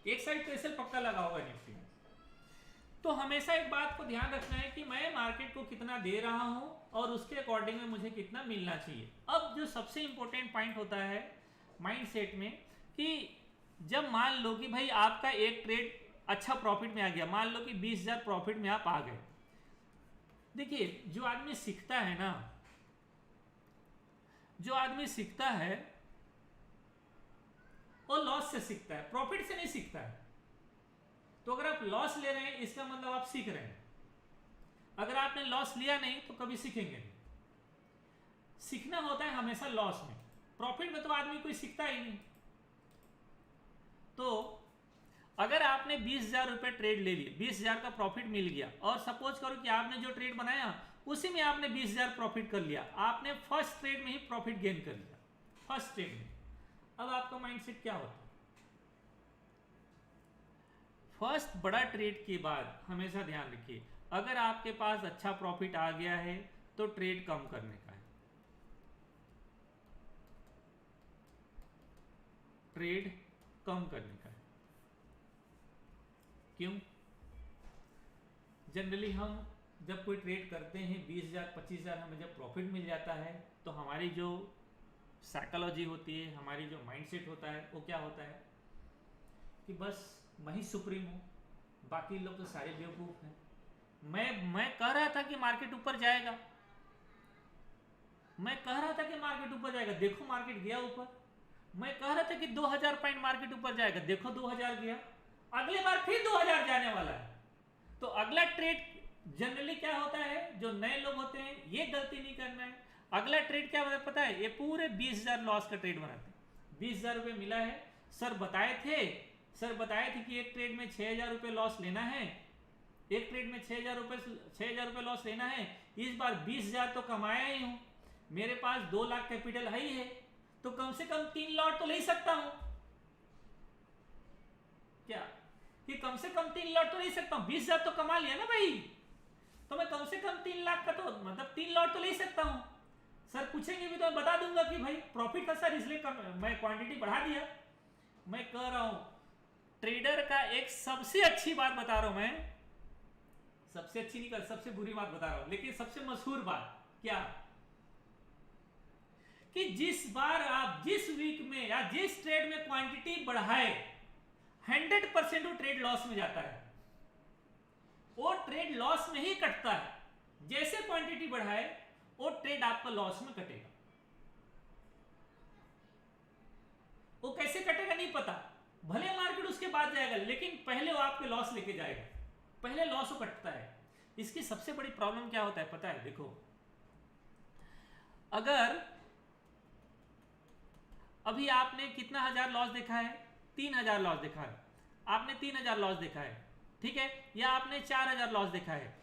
एक साइड तो एसएल पक्का लगा होगा निफ्टी में। तो हमेशा एक बात को ध्यान रखना है कि मैं मार्केट को कितना दे रहा हूं और उसके अकॉर्डिंग में मुझे कितना मिलना चाहिए। अब जो सबसे इंपॉर्टेंट पॉइंट होता है माइंडसेट में, कि जब मान लो कि भाई आपका एक ट्रेड अच्छा प्रॉफिट में आ गया, मान लो कि 20,000 प्रॉफिट में आप आ गए। देखिए जो आदमी सीखता है ना, जो आदमी सीखता है वो लॉस से सीखता है, प्रॉफिट से नहीं सीखता है। तो अगर आप लॉस ले रहे हैं इसका मतलब आप सीख रहे हैं, अगर आपने लॉस लिया नहीं तो कभी सीखेंगे नहीं। सीखना होता है हमेशा लॉस में, प्रॉफिट में तो आदमी कोई सीखता ही नहीं। तो अगर आपने 20,000 रुपए ट्रेड ले लिए, 20,000 का प्रॉफिट मिल गया, और सपोज करो कि आपने जो ट्रेड बनाया उसी में आपने 20,000 प्रॉफिट कर लिया, आपने फर्स्ट ट्रेड में ही प्रॉफिट गेन कर लिया, फर्स्ट ट्रेड में। अब आपका माइंडसेट क्या होता है, फर्स्ट बड़ा ट्रेड के बाद हमेशा ध्यान रखिए, अगर आपके पास अच्छा प्रॉफिट आ गया है तो ट्रेड कम करने का है, ट्रेड कम करने का है। क्यों? जनरली हम जब कोई ट्रेड करते हैं 20,000 25,000 हमें जब प्रॉफिट मिल जाता है तो हमारी जो साइकोलॉजी होती है, हमारी जो माइंडसेट होता है वो क्या होता है कि बस मैं ही सुप्रीम हूँ, बाकी लोग तो सारे बेवकूफ हैं। मैं कह रहा था कि मार्केट ऊपर जाएगा, मैं कह रहा था कि मार्केट ऊपर जाएगा, देखो मार्केट गया ऊपर। मैं कह रहा था कि 2,000 पॉइंट मार्केट ऊपर जाएगा, देखो 2,000 गया, अगले बार फिर 2,000 जाने वाला है। तो अगला ट्रेड जनरली क्या होता है, जो नए लोग होते हैं ये गलती नहीं करना है। अगला ट्रेड क्या होता है पता है, ये पूरे 20,000 लॉस का ट्रेड बनाते हैं। 20,000 रुपये मिला है, सर बताए थे कि एक ट्रेड में 6,000 रुपये लॉस लेना है, एक ट्रेड में 6,000 रुपये लॉस लेना है, इस बार 20,000 तो कमाया ही हूं, मेरे पास 2 लाख कैपिटल है ही है, तो कम से कम 3 लॉट तो ले सकता हूं क्या, कि कम से कम 3 लॉट तो ले सकता हूं। 20,000 तो कमा लिया ना भाई, तो मैं कम से कम 3 लाख का तो मतलब 3 लॉट तो ले सकता हूं। सर पूछेंगे भी तो मैं बता दूंगा कि भाई प्रॉफिट का सर इसलिए मैं क्वांटिटी बढ़ा दिया। मैं कह रहा हूं ट्रेडर का एक सबसे अच्छी बात बता रहा हूं मैं, सबसे अच्छी नहीं कर, सबसे बुरी बात बता रहा हूं, लेकिन सबसे मशहूर बात क्या, कि जिस बार आप जिस वीक में या जिस ट्रेड में क्वांटिटी बढ़ाए 100% वो ट्रेड लॉस में जाता है, वो ट्रेड लॉस में ही कटता है। जैसे क्वांटिटी बढ़ाए वो ट्रेड आपका लॉस में कटेगा। वो कैसे कटेगा नहीं पता, भले मार्केट उसके बाद जाएगा, लेकिन पहले वो आपके लॉस लेके जाएगा, पहले लॉस वो कटता है। इसकी सबसे बड़ी प्रॉब्लम क्या होता है पता है, देखो अगर अभी आपने कितना हजार लॉस देखा है, 3,000 लॉस देखा है, आपने 3,000 लॉस देखा है, ठीक है, या आपने 4,000 लॉस देखा है,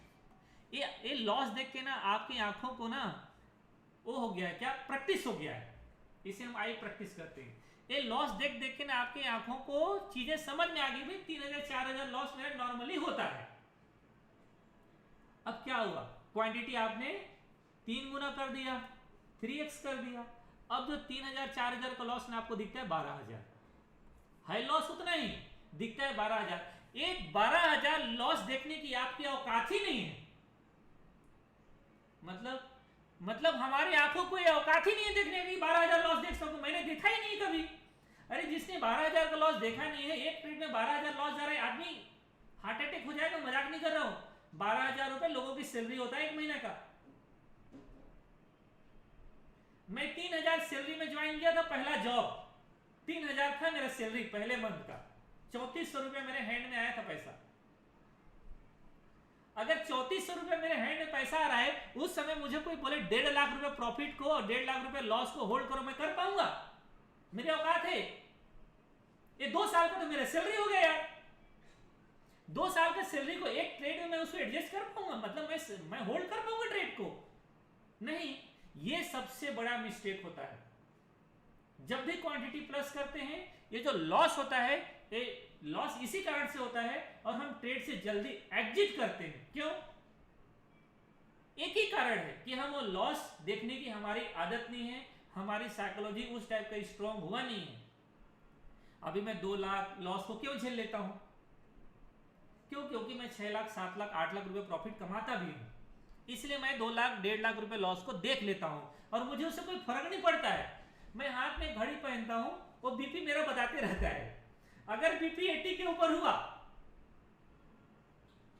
ये लॉस देख के ना आपकी आंखों को ना वो हो गया है क्या, प्रैक्टिस हो गया है, इसे हम आई प्रैक्टिस करते हैं। ये लॉस देख देख के ना आपकी आंखों को चीजें समझ में आ गई, भाई 3,000 4,000 लॉस मेरा नॉर्मली होता है। अब क्या हुआ, क्वांटिटी आपने 3 गुना कर दिया, 3x कर दिया, अब जो 3,000 4,000 का लॉस ना आपको दिखता है 12,000, हाई लॉस उतना ही दिखता है 12,000। एक 12,000 लॉस देखने की आपकी औकात ही नहीं है, मतलब हमारी आंखों को ये औकात ही नहीं है देखने की 12,000 लॉस देख सकूं, मैंने देखा ही नहीं कभी। अरे जिसने 12,000 का लॉस देखा नहीं है, एक ट्रेड में 12,000 लॉस जा रहा है, आदमी हार्ट अटैक हो जाएगा, मजाक नहीं कर रहा हूं। 12,000 रुपए लोगों की सैलरी होता है एक महीने का। मैं 3,000 सैलरी में ज्वाइन किया था, पहला जॉब 3,000 था मेरा सैलरी पहले मंथ का, 3,400 रुपए मेरे हैंड में आया था पैसा। अगर 3,400 रुपए मेरे हैंड में पैसा आ रहा है, उस समय मुझे कोई बोले 1.5 लाख रुपए प्रॉफिट को और 1.5 लाख रुपए लॉस को होल्ड करो, मैं कर पाऊंगा? मेरी औकात है? ये 2 साल का तो मेरा सैलरी हो गया यार। 2 साल के सैलरी को एक ट्रेड में मैं उसको एडजस्ट कर पाऊंगा, मतलब मैं होल्ड कर पाऊंगा ट्रेड को? नहीं। ये सबसे बड़ा मिस्टेक होता है। जब भी क्वांटिटी प्लस करते हैं, ये जो लॉस होता है, ये लॉस इसी कारण से होता है और हम ट्रेड से जल्दी एग्जिट करते हैं। क्यों? एक ही कारण है कि हम वो लॉस देखने की हमारी आदत नहीं है, हमारी साइकोलॉजी उस टाइप का स्ट्रांग हुआ नहीं है। अभी मैं 2 लाख लॉस को क्यों झेल लेता हूं? क्यों? क्योंकि मैं 6 लाख 7 लाख 8 लाख रुपए प्रॉफिट कमाता भी हूं, इसलिए मैं 2 लाख 1.5 लाख रुपए लॉस को देख लेता हूं और मुझे उससे कोई फर्क नहीं पड़ता है। मैं हाथ में घड़ी पहनता हूं, वो बीपी मेरा बताते रहता है। अगर बीपी 80 के ऊपर हुआ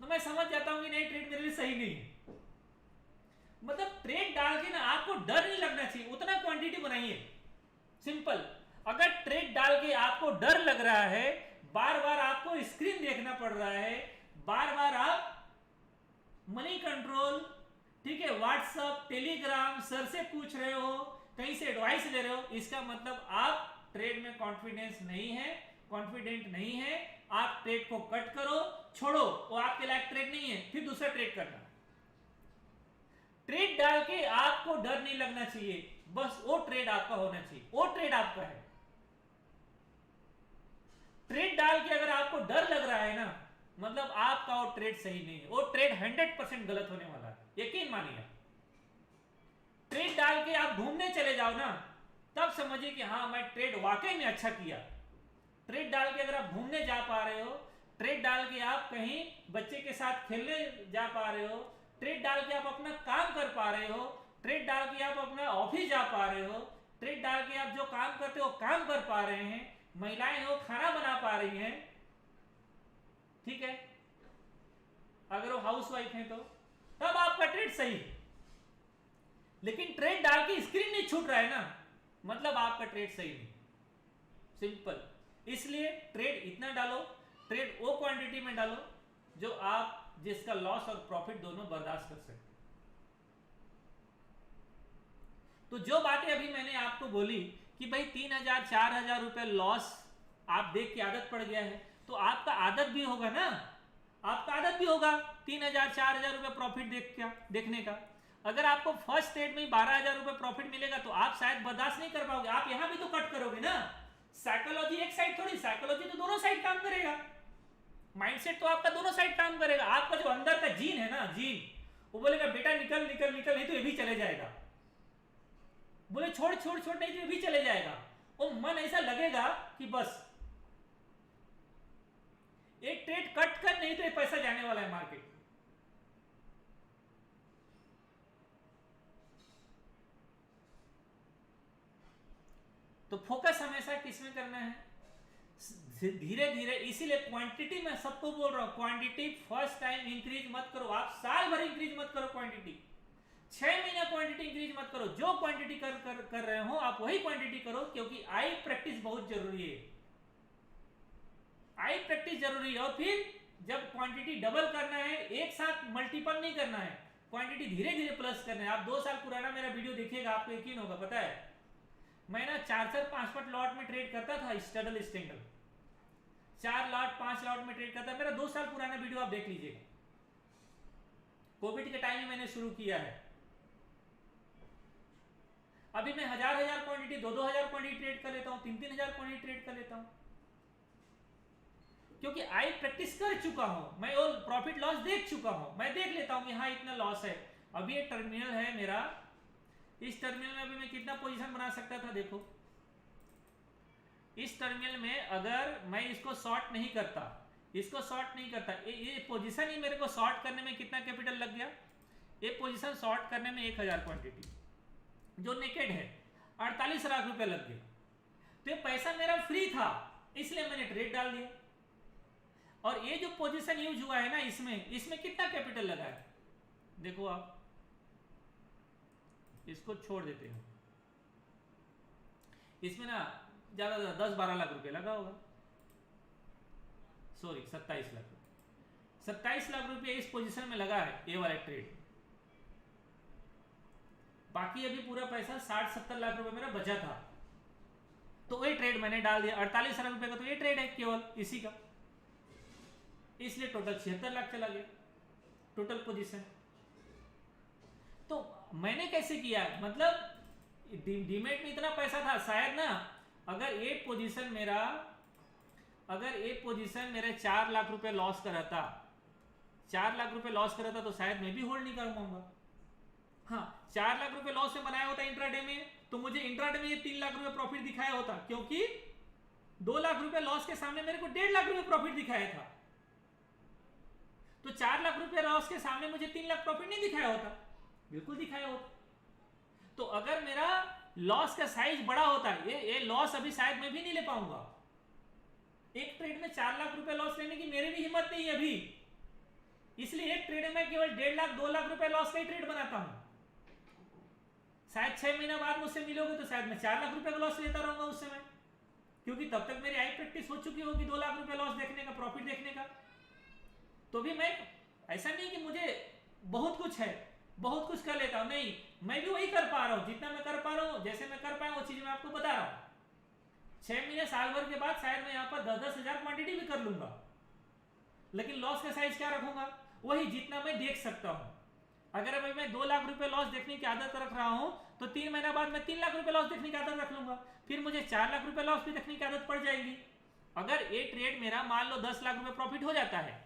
तो मैं समझ जाता हूं कि नहीं, ट्रेड मेरे लिए सही नहीं है। मतलब ट्रेड डाल के ना आपको डर नहीं लगना चाहिए, उतना क्वांटिटी बनाइए, सिंपल। अगर ट्रेड डाल के आपको डर लग रहा है, बार बार आपको स्क्रीन देखना पड़ रहा है, बार बार आप मनी कंट्रोल, ठीक है, व्हाट्सएप टेलीग्राम सर से पूछ रहे हो, कहीं से एडवाइस ले रहे हो, इसका मतलब आप ट्रेड में कॉन्फिडेंस नहीं है, कॉन्फिडेंट नहीं है। आप ट्रेड को कट करो, छोड़ो, वो आपके लायक ट्रेड नहीं है, फिर दूसरा ट्रेड करना। ट्रेड डाल के आपको डर नहीं लगना चाहिए, बस वो ट्रेड आपका होना चाहिए, वो ट्रेड आपका है। ट्रेड डाल के अगर आपको डर लग रहा है ना, मतलब आपका वो ट्रेड सही नहीं है, वो ट्रेड 100% गलत होने वाला है, यकीन मानिए। ट्रेड डाल के आप घूमने चले जाओ ना, तब समझिए कि हाँ मैं ट्रेड वाकई में अच्छा किया। ट्रेड डाल के अगर आप घूमने जा पा रहे हो, ट्रेड डाल के आप कहीं बच्चे के साथ खेलने जा पा रहे हो, ट्रेड डाल के आप अपना काम कर पा रहे हो, ट्रेड डाल के आप अपना ऑफिस जा पा रहे हो, ट्रेड डाल के आप जो काम करते हो काम कर पा रहे हैं, महिलाएं हो खाना बना पा रही हैं, ठीक है, अगर वो हाउसवाइफ है तो तब आपका ट्रेड सही है। लेकिन ट्रेड डाल के स्क्रीन नहीं छूट रहा है ना, मतलब आपका ट्रेड सही नहीं, सिंपल। इसलिए ट्रेड इतना डालो, ट्रेड वो क्वांटिटी में डालो जो आप जिसका लॉस और प्रॉफिट दोनों बर्दाश्त कर सकते। तो जो बातें अभी मैंने आपको बोली कि भाई 3,000 4,000 रुपए लॉस आप देख के आदत पड़ गया है, तो आपका आदत भी होगा ना, आपका आदत भी होगा 3,000 4,000 रुपए प्रॉफिट देखने का। अगर आपको फर्स्ट ट्रेड में 12,000 रुपए प्रॉफिट मिलेगा तो आप शायद बर्दाश्त नहीं कर पाओगे, आप यहां भी तो कट करोगे ना। साइकोलॉजी एक साइड थोड़ी, साइकोलॉजी तो दोनों साइड काम करेगा, माइंडसेट तो आपका दोनों साइड काम करेगा। आपका जो अंदर का जीन है ना, जीन वो बोलेगा बेटा निकल निकल निकल, नहीं तो ये भी चले जाएगा, बोले छोड़ छोड़ छोड़, नहीं तो ये भी चले जाएगा। वो मन ऐसा लगेगा कि बस एक ट्रेड कट कर, नहीं तो ये पैसा जाने वाला है मार्केट। तो फोकस हमेशा किसमें करना है, धीरे धीरे। इसीलिए क्वांटिटी में सबको बोल रहा हूं, क्वांटिटी फर्स्ट टाइम इंक्रीज मत करो, आप साल भर इंक्रीज मत करो क्वांटिटी, 6 महीना क्वांटिटी इंक्रीज मत करो। जो क्वांटिटी कर रहे हो आप वही क्वांटिटी करो, क्योंकि आई प्रैक्टिस बहुत जरूरी है, आई प्रैक्टिस जरूरी है। और फिर जब क्वांटिटी डबल करना है, एक साथ मल्टीपल नहीं करना है, क्वांटिटी धीरे धीरे प्लस करना है। आप 2 साल पुराना मेरा वीडियो देखिएगा, आपको यकीन होगा। पता है मैं ना 4-4 5-5 लॉट में ट्रेड करता था, स्टडल स्टैंडल 4 लॉट 5 लॉट में ट्रेड करता। मेरा 2 साल पुराना वीडियो आप देख लीजिएगा, कोविड के टाइम में मैंने शुरू किया है। अभी मैं 1000 क्वांटिटी 2-2000 क्वांटिटी ट्रेड कर लेता हूं, 3-3000 क्वांटिटी ट्रेड कर लेता हूं, क्योंकि आई प्रैक्टिस कर चुका हूं मैं, और प्रॉफिट लॉस देख चुका हूं। मैं देख लेता हूं कि हाँ इतना लॉस है। अभी एक टर्मिनल है मेरा, इस टर्मिनल में अभी मैं कितना पोजीशन बना सकता था, देखो इस टर्मिनल में अगर मैं इसको शॉर्ट नहीं करता, इसको शॉर्ट नहीं करता, ये पोजीशन ही मेरे को शॉर्ट करने में कितना कैपिटल लग गया, ये पोजीशन शॉर्ट करने में 1000 क्वांटिटी जो नेकेड है 48 लाख रुपए लग गए। तो ये पैसा मेरा फ्री था, इसलिए मैंने ट्रेड डाल दिया। और ये जो पोजीशन यूज हुआ है ना, इसमें कितना कैपिटल लगा है, देखो आप इसको छोड़ देते हैं, इसमें ना ज्यादा 10-12 लाख रुपए लगा होगा, सॉरी 27 लाख रुपए, 27 लाख रुपए इस पोजीशन में लगा है, ये वाला ट्रेड। बाकी अभी पूरा पैसा 60-70 लाख रुपए मेरा बचा था, तो वही ट्रेड मैंने डाल दिया। 48 लाख रुपए का तो ये ट्रेड है केवल इसी का, इसलिए टोटल 76 लाख चला गया टोटल पोजीशन। तो मैंने कैसे किया, मतलब डीमेट में इतना पैसा था, शायद ना अगर ये पोजीशन मेरे 4 लाख रुपए लॉस कर रहा था, 4 लाख रुपए लॉस कर रहा था, तो शायद मैं भी होल्ड नहीं कर पाऊंगा। हाँ 4 लाख रुपए लॉस में बनाया होता इंट्राडे में, तो मुझे इंट्राडे में ये 3 लाख रुपए प्रॉफिट दिखाया होता, क्योंकि 2 लाख रुपए लॉस के सामने मेरे को 1.5 लाख रुपए प्रॉफिट दिखाया था। तो 4 लाख रुपए लॉस के सामने मुझे 3 लाख प्रॉफिट नहीं दिखाया होता, बिल्कुल दिखाया होता। तो अगर मेरा लॉस का साइज बड़ा होता है, ये लॉस अभी शायद मैं भी नहीं ले पाऊंगा। एक ट्रेड में 4 लाख रुपए लॉस लेने की मेरी भी हिम्मत नहीं है अभी, इसलिए एक ट्रेड में केवल 1.5 लाख 2 लाख रुपए लॉस का ही ट्रेड बनाता हूं। शायद 6 महीना बाद मुझसे मिलोगे तो शायद मैं 4 लाख रुपए का लॉस लेता रहूंगा उस समय, क्योंकि तब तक मेरी आई प्रैक्टिस हो चुकी होगी 2 लाख रुपए लॉस देखने का, प्रॉफिट देखने का। तो भी मैं ऐसा नहीं कि मुझे बहुत कुछ है, बहुत कुछ कर लेता हूं, नहीं, मैं भी वही कर पा रहा हूं जितना मैं कर पा रहा हूं, जैसे मैं कर पाया वो चीज मैं आपको बता रहा हूं। 6 महीने साल भर के बाद शायद मैं यहाँ पर 10-10 हजार क्वांटिटी भी कर लूंगा, लेकिन लॉस का साइज क्या रखूंगा, वही जितना मैं देख सकता हूं। अगर अभी मैं 2 लाख रुपए लॉस देखने की आदत रख रहा हूं, तो 3 महीना बाद मैं 3 लाख रुपए लॉस देखने की आदत रख लूंगा, फिर मुझे 4 लाख रुपए लॉस भी देखने की आदत पड़ जाएगी। अगर ये ट्रेड मेरा मान लो 10 लाख रुपए प्रॉफिट हो जाता है,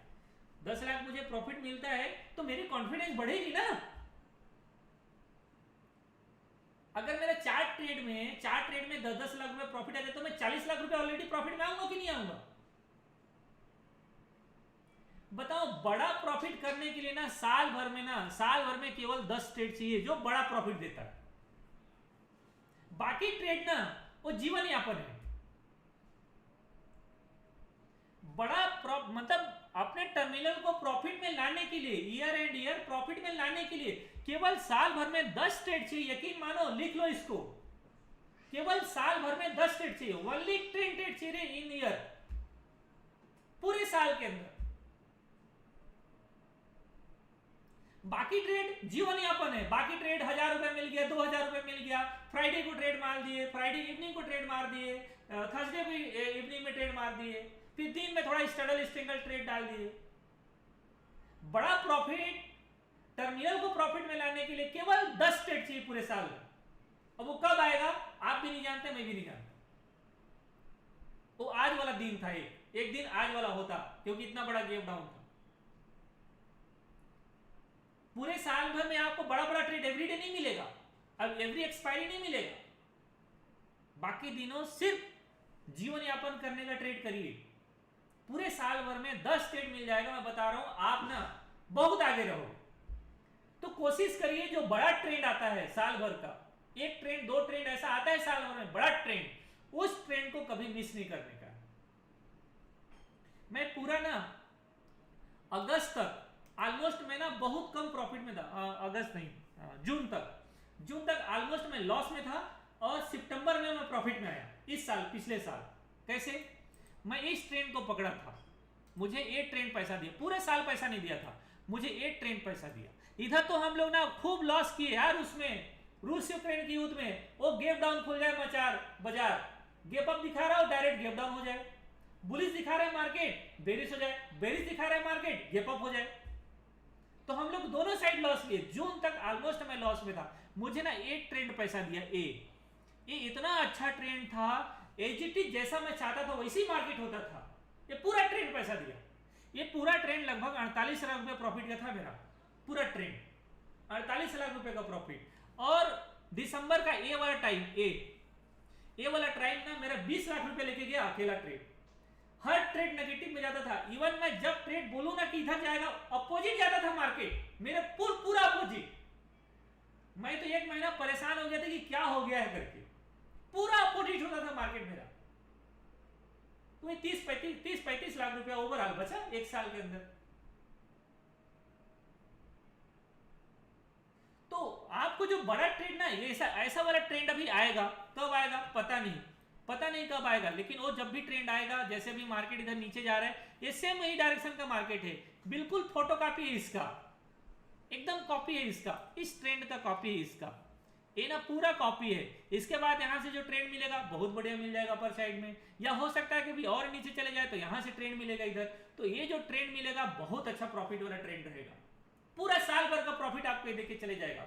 10 लाख मुझे प्रॉफिट मिलता है, तो मेरी कॉन्फिडेंस बढ़ेगी ना। अगर मेरा 4 ट्रेड में 10-10 लाख रुपए प्रॉफिट आ जाए, तो मैं 40 लाख रुपए ऑलरेडी प्रॉफिट में आऊंगा कि नहीं आऊंगा, बताओ। बड़ा प्रॉफिट करने के लिए ना साल भर में केवल 10 ट्रेड चाहिए जो बड़ा प्रॉफिट देता है। बाकी ट्रेड ना वो जीवन यापन है। बड़ा मतलब अपने टर्मिनल को प्रॉफिट में लाने के लिए, ईयर एंड ईयर प्रॉफिट में लाने के लिए केवल साल भर में 10 ट्रेड चाहिए। यकीन मानो, लिख लो इसको, केवल साल भर में 10 ट्रेड चाहिए, ओनली 10 ट्रेड चाहिए इन ईयर, पूरे साल के अंदर। बाकी ट्रेड जीवन यापन है, बाकी ट्रेड 1000 रुपए मिल गया, 2000 रुपए मिल गया, फ्राइडे को ट्रेड मार दिए, फ्राइडे इवनिंग को ट्रेड मार दिए, थर्सडे को इवनिंग में ट्रेड मार दिए, फिर दिन में थोड़ा स्टडल स्टिंगल ट्रेड डाल दिए। बड़ा प्रॉफिट टर्मिनल को प्रॉफिट में लाने के लिए केवल 10 ट्रेड चाहिए पूरे साल में। अब वो कब आएगा आप भी नहीं जानते, मैं भी नहीं जानता। वो आज वाला दिन था, एक दिन आज वाला होता, क्योंकि इतना बड़ा गैप डाउन था। पूरे साल भर में आपको बड़ा बड़ा ट्रेड एवरीडे नहीं मिलेगा, अब एवरी एक्सपायरी नहीं मिलेगा। बाकी दिनों सिर्फ जीवन यापन करने का ट्रेड करिए। पूरे साल भर में 10 ट्रेड मिल जाएगा, मैं बता रहा हूं, आप ना बहुत आगे रहोगे। तो कोशिश करिए जो बड़ा ट्रेंड आता है साल भर का, एक ट्रेंड 2 ट्रेंड ऐसा आता है साल भर में बड़ा ट्रेंड, उस ट्रेंड को कभी मिस नहीं करने का। मैं पूरा ना अगस्त तक ऑलमोस्ट मैं ना बहुत कम प्रॉफिट में था, अगस्त नहीं जून तक ऑलमोस्ट मैं लॉस में था, और सितंबर में मैं प्रॉफिट में आया इस साल, पिछले साल। कैसे? मैं इस ट्रेंड को पकड़ा था, मुझे 8 ट्रेंड पैसा दिया, पूरे साल पैसा नहीं दिया था, मुझे 8 ट्रेंड पैसा दिया। इधर तो हम लोग ना खूब लॉस किए यार, उसमें रूस यूक्रेन की युद्ध में, वो गैप डाउन खुल जाए बाजार, गैप अप दिखा रहा हो डायरेक्ट गैप डाउन हो जाए, बुलिश दिखा रहा है मार्केट बेरिश हो जाए, बेरिश दिखा रहा है मार्केट गैप अप हो जाए। तो हम लोग दोनों साइड लॉस लिए। जून तक ऑलमोस्ट मैं लॉस में था, मुझे ना 8 ट्रेंड पैसा दिया। ये इतना अच्छा ट्रेंड था, एजीटी जैसा मैं चाहता था वैसी मार्केट होता था। ये पूरा ट्रेंड पैसा दिया, ये पूरा ट्रेंड लगभग 48 लाख रुपए प्रॉफिट का था मेरा, पूरा ट्रेंड 48 लाख रुपए का प्रॉफिट। और दिसंबर का ये वाला टाइम, ये वाला टाइम ना मेरा 20 लाख रुपए लेके गया अकेला ट्रेड। हर ट्रेड नेगेटिव में जाता था। इवन मैं जब ट्रेड बोलूं ना कि इधर जाएगा, अपोजिट जाता था मार्केट, मेरे पूरा अपोजिट। मैं तो 1 महीना परेशान हो गया था कि क्या हो गया है करके, पूरा अपोजिट होता था मार्केट मेरा। तो 30-35 लाख रुपया ओवरऑल बचा एक साल के अंदर। तो आपको जो बड़ा ट्रेंड ना, ऐसा वाला ट्रेंड अभी आएगा, कब आएगा पता नहीं कब आएगा, लेकिन वो जब भी ट्रेंड आएगा, जैसे भी मार्केट इधर नीचे जा रहा है, ये सेम वही डायरेक्शन का मार्केट है, बिल्कुल फोटोकॉपी है इसका, एकदम कॉपी है इसका, इस ट्रेंड का कॉपी है इसका, ये ना पूरा कॉपी है। इसके बाद यहां से जो ट्रेंड मिलेगा बहुत बढ़िया मिल जाएगा अपर साइड में, या हो सकता है कि भी और नीचे चले जाए तो यहां से ट्रेंड मिलेगा इधर। तो ये जो ट्रेंड मिलेगा बहुत अच्छा प्रॉफिट वाला ट्रेंड रहेगा, पूरा साल भर का प्रॉफिट आपको ये देके चले जाएगा।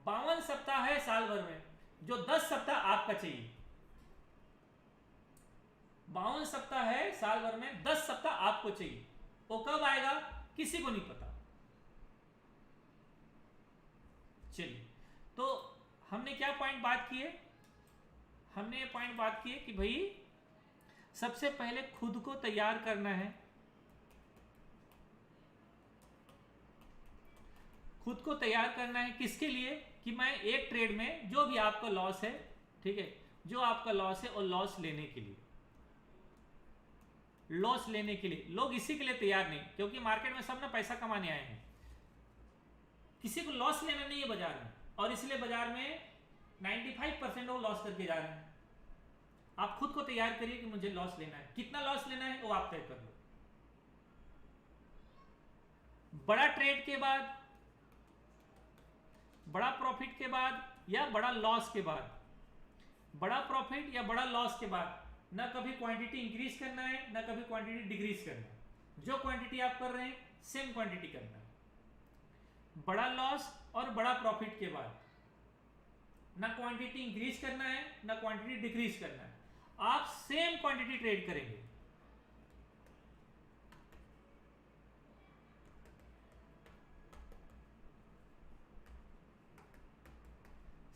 52 सप्ताह है साल भर में, जो 10 सप्ताह आपका चाहिए। 52 सप्ताह है साल भर में, 10 सप्ताह आपको चाहिए। वो कब आएगा किसी को नहीं पता। चलिए, तो हमने क्या पॉइंट बात किए? हमने ये पॉइंट बात किए कि भाई सबसे पहले खुद को तैयार करना है, खुद को तैयार करना है किसके लिए? कि मैं एक ट्रेड में जो भी आपका लॉस है, ठीक है, जो आपका लॉस है और लॉस लेने के लिए, लोग इसी के लिए तैयार नहीं, क्योंकि मार्केट में सब ना पैसा कमाने आए हैं, किसी को लॉस लेना नहीं है बाजार में, और इसलिए बाजार में 95% लोग लॉस करके जा रहे हैं। आप खुद को तैयार करिए कि मुझे लॉस लेना है, कितना लॉस लेना है वो आप तय कर लो। बड़ा ट्रेड के बाद, बड़ा प्रॉफिट के बाद, या बड़ा लॉस के बाद, बड़ा प्रॉफिट या बड़ा लॉस के बाद ना कभी क्वांटिटी इंक्रीज करना है, ना कभी क्वांटिटी डिक्रीज करना है। जो क्वांटिटी आप कर रहे हैं सेम क्वांटिटी करना है। बड़ा लॉस और बड़ा प्रॉफिट के बाद ना क्वांटिटी इंक्रीज करना है, ना क्वांटिटी डिक्रीज करना है, आप सेम क्वांटिटी ट्रेड करेंगे।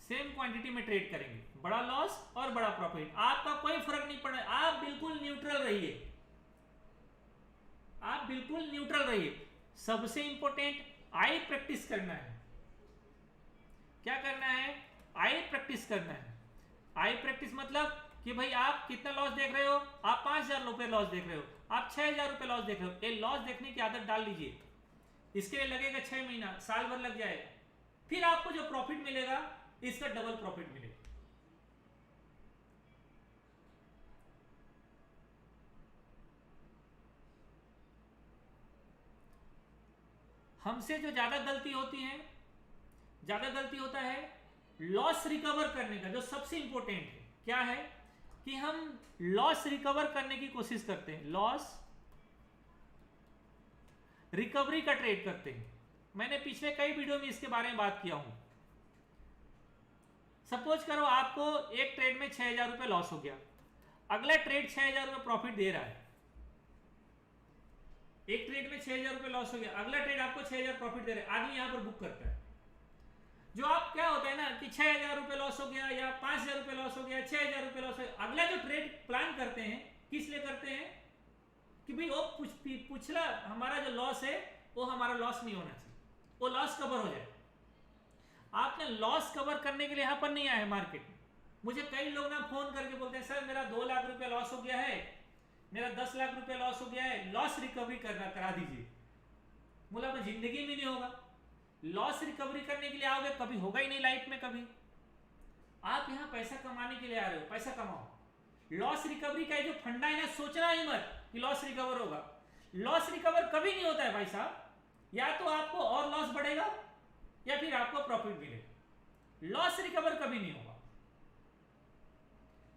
सेम क्वांटिटी में ट्रेड करेंगे, बड़ा लॉस और बड़ा प्रॉफिट, आपका कोई फर्क नहीं पड़ रहा है। आप बिल्कुल न्यूट्रल रहिए, आप बिल्कुल न्यूट्रल रहिए। सबसे इंपॉर्टेंट आई प्रैक्टिस करना है। क्या करना है? आई प्रैक्टिस करना है। आई प्रैक्टिस मतलब कि भाई आप कितना लॉस देख रहे हो, आप 5,000 रुपए लॉस देख रहे हो, आप 6,000 रुपए लॉस देख रहे हो, ये लॉस देखने की आदत डाल लीजिए। इसके लिए लगेगा 6 महीना, साल भर लग जाएगा, फिर आपको जो प्रॉफिट मिलेगा इसका डबल प्रॉफिट मिलेगा। हमसे जो ज्यादा गलती होती है, ज्यादा गलती होता है लॉस रिकवर करने का। जो सबसे इंपॉर्टेंट है क्या है कि हम लॉस रिकवर करने की कोशिश करते हैं, लॉस रिकवरी का ट्रेड करते हैं। मैंने पिछले कई वीडियो में इसके बारे में बात किया हूं। सपोज करो आपको एक ट्रेड में 6,000 रुपये लॉस हो गया, अगला ट्रेड 6,000 रुपये प्रॉफिट दे रहा है। एक ट्रेड में 6,000 रुपये लॉस हो गया, अगला ट्रेड आपको 6,000 प्रॉफिट दे रहा है, आदमी यहां पर बुक करता है। जो आप क्या होता है ना कि 6,000 रुपये लॉस हो गया या 5,000 रुपये लॉस हो गया, 6,000 रुपये लॉस हो गया, अगला जो ट्रेड प्लान करते हैं किस लिए करते हैं कि भाई वो पिछला हमारा जो लॉस है वो हमारा लॉस नहीं होना चाहिए, वो लॉस कवर हो जाए। आपने लॉस कवर करने के लिए यहां पर नहीं आए मार्केट में। मुझे कई लोग ना फोन करके बोलते हैं सर मेरा 2 लाख रुपया लॉस हो गया है, मेरा 10 लाख रुपया लॉस हो गया है, लॉस रिकवरी करा दीजिए। बोला मैं जिंदगी में नहीं होगा, लॉस रिकवरी करने के लिए आओगे कभी होगा ही नहीं लाइफ में कभी। आप यहां पैसा कमाने के लिए आ रहे हो, पैसा कमाओ। लॉस रिकवरी का जो फंडा है ना, सोचना ही मत कि लॉस रिकवर होगा। लॉस रिकवर कभी नहीं होता है भाई साहब। या तो आपको और लॉस बढ़ेगा या फिर आपको प्रॉफिट मिलेगा, लॉस रिकवर कभी नहीं होगा।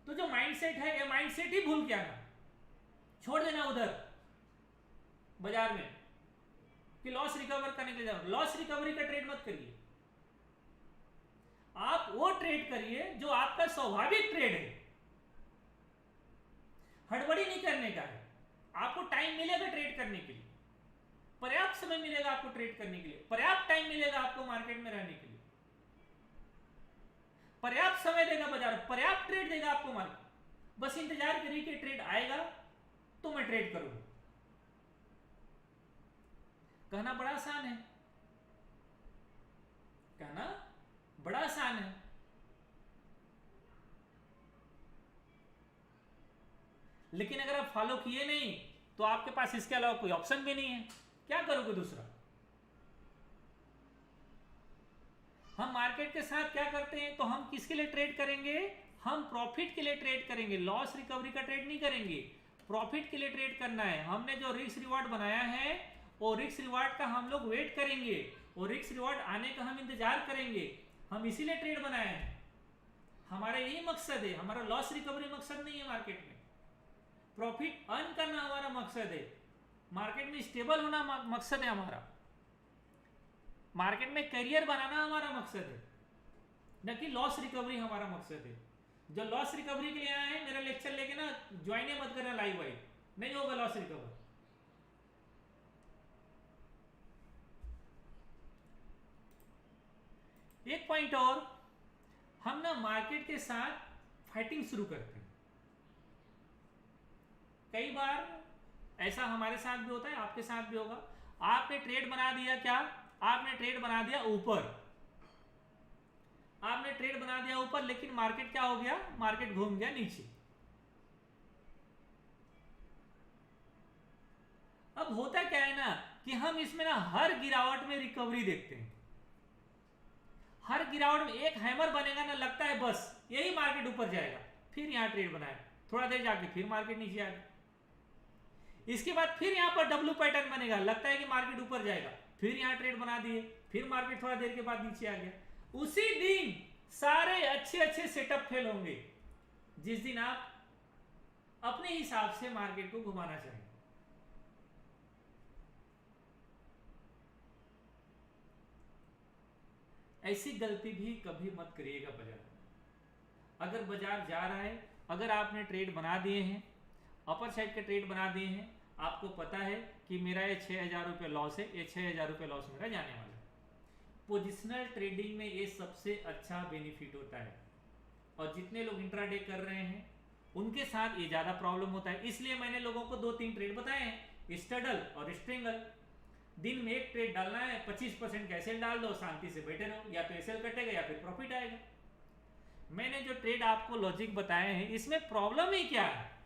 तो जो माइंडसेट है ये माइंडसेट ही भूल के आना, छोड़ देना उधर बाजार में कि लॉस रिकवर करने के लिए जाओ। लॉस रिकवरी का ट्रेड मत करिए, आप वो ट्रेड करिए जो आपका स्वाभाविक ट्रेड है। हड़बड़ी नहीं करने का है, आपको टाइम मिलेगा ट्रेड करने के लिए, पर्याप्त समय मिलेगा आपको ट्रेड करने के लिए, पर्याप्त टाइम मिलेगा आपको मार्केट में रहने के लिए, पर्याप्त समय देगा बाजार, पर्याप्त ट्रेड देगा आपको मार्केट। बस इंतजार करिए कि ट्रेड आएगा तो मैं ट्रेड करूंगा। कहना बड़ा आसान है, कहना बड़ा आसान है, लेकिन अगर आप फॉलो किए नहीं तो आपके पास इसके अलावा कोई ऑप्शन भी नहीं है। क्या करोगे दूसरा? हम मार्केट के साथ क्या करते हैं, तो हम किसके लिए ट्रेड करेंगे? हम प्रॉफिट के लिए ट्रेड करेंगे, लॉस रिकवरी का ट्रेड नहीं करेंगे। प्रॉफिट के लिए ट्रेड करना है। हमने जो रिस्क रिवार्ड बनाया है वो रिस्क रिवार्ड का हम लोग वेट करेंगे, और रिस्क रिवार्ड आने का हम इंतजार करेंगे। हम इसीलिए ट्रेड बनाए हैं, हमारा यही मकसद है। हमारा लॉस रिकवरी मकसद नहीं है, मार्केट में प्रॉफिट अर्न करना हमारा मकसद है, मार्केट में स्टेबल होना मकसद है हमारा, मार्केट में करियर बनाना हमारा मकसद है, न कि लॉस रिकवरी हमारा मकसद है। जो लॉस रिकवरी के लिए आए हैं मेरा लेक्चर लेके ना ज्वाइन मत करना, लाइव वाइव नहीं होगा लॉस रिकवर। एक पॉइंट और, हम ना मार्केट के साथ फाइटिंग शुरू करते हैं। कई बार ऐसा हमारे साथ भी होता है, आपके साथ भी होगा। आपने ट्रेड बना दिया, क्या आपने ट्रेड बना दिया ऊपर, आपने ट्रेड बना दिया ऊपर, लेकिन मार्केट क्या हो गया, मार्केट घूम गया नीचे। अब होता क्या है ना कि हम इसमें ना हर गिरावट में रिकवरी देखते हैं, हर गिरावट में एक हैमर बनेगा ना, लगता है बस यही मार्केट ऊपर जाएगा, फिर यहां ट्रेड बनाए, थोड़ा देर जाके फिर मार्केट नीचे आ गया। इसके बाद फिर यहां पर डब्ल्यू पैटर्न बनेगा, लगता है कि मार्केट ऊपर जाएगा, फिर यहां ट्रेड बना दिए, फिर मार्केट थोड़ा देर के बाद नीचे आ गया। उसी दिन सारे अच्छे अच्छे सेटअप फेल होंगे जिस दिन आप अपने हिसाब से मार्केट को घुमाना चाहेंगे। ऐसी गलती भी कभी मत करिएगा बाजार में। अगर बाजार जा रहा है, अगर आपने ट्रेड बना दिए हैं, अपर साइड के ट्रेड बना दिए हैं, आपको पता है कि मेरा ये 6,000 रुपये लॉस है, ये 6,000 रुपये लॉस मेरा जाने वाला है। पोजिशनल ट्रेडिंग में ये सबसे अच्छा बेनिफिट होता है, और जितने लोग इंट्राडे कर रहे हैं उनके साथ ये ज़्यादा प्रॉब्लम होता है। इसलिए मैंने लोगों को 2-3 ट्रेड बताए हैं, स्ट्रडल और स्ट्रिंगल। दिन में एक ट्रेड डालना है, 25% का एसएल डाल दो, शांति से बैठे रहो, या तो एसएल कटेगा या फिर प्रॉफिट आएगा। मैंने जो ट्रेड आपको लॉजिक बताए हैं, इसमें प्रॉब्लम ही क्या है?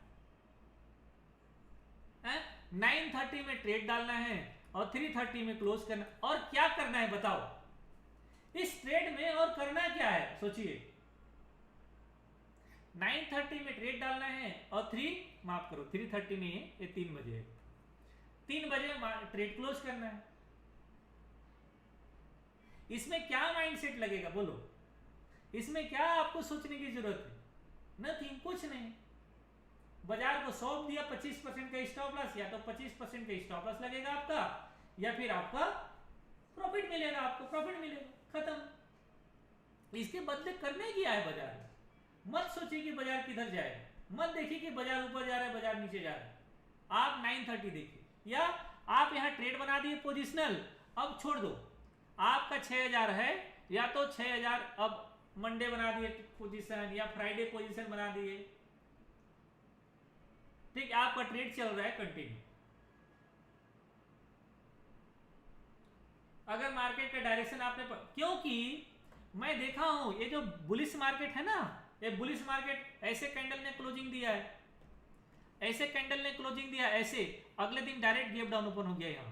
9:30 में ट्रेड डालना है और 3:30 में क्लोज करना, और क्या करना है बताओ इस ट्रेड में? और करना क्या है सोचिए। 9:30 में ट्रेड डालना है और 3:30 नहीं है, ये 3 बजे है, 3 बजे ट्रेड क्लोज करना है। इसमें क्या माइंडसेट लगेगा बोलो? इसमें क्या आपको सोचने की जरूरत है? नथिंग, कुछ नहीं। बाजार को सौंप दिया 25% का स्टॉप लॉस, या तो 25% का स्टॉप लॉस लगेगा आपका, या फिर आपका प्रॉफिट मिलेगा, आपको प्रॉफिट मिलेगा, खत्म। इसके बदले करने क्या है बाजार में, मत सोचिए कि बाजार किधर जाए, मत देखिए कि बाजार ऊपर जा रहा है बाजार नीचे जा रहा है। आप 930 देखिए, या आप यहाँ ट्रेड बना दिए पोजिशनल, अब छोड़ दो, आपका 6000 है, या तो 6000 अब मंडे बना दिए पोजीशन या फ्राइडे पोजीशन बना दिए, ठीक, आपका ट्रेड चल रहा है कंटिन्यू। अगर मार्केट का डायरेक्शन आपने क्योंकि मैं देखा हूं ये जो बुलिश मार्केट है ना, ये बुलिश मार्केट ऐसे कैंडल ने क्लोजिंग दिया है, ऐसे कैंडल ने क्लोजिंग दिया, ऐसे अगले दिन डायरेक्ट गैप डाउन ओपन हो गया यहां,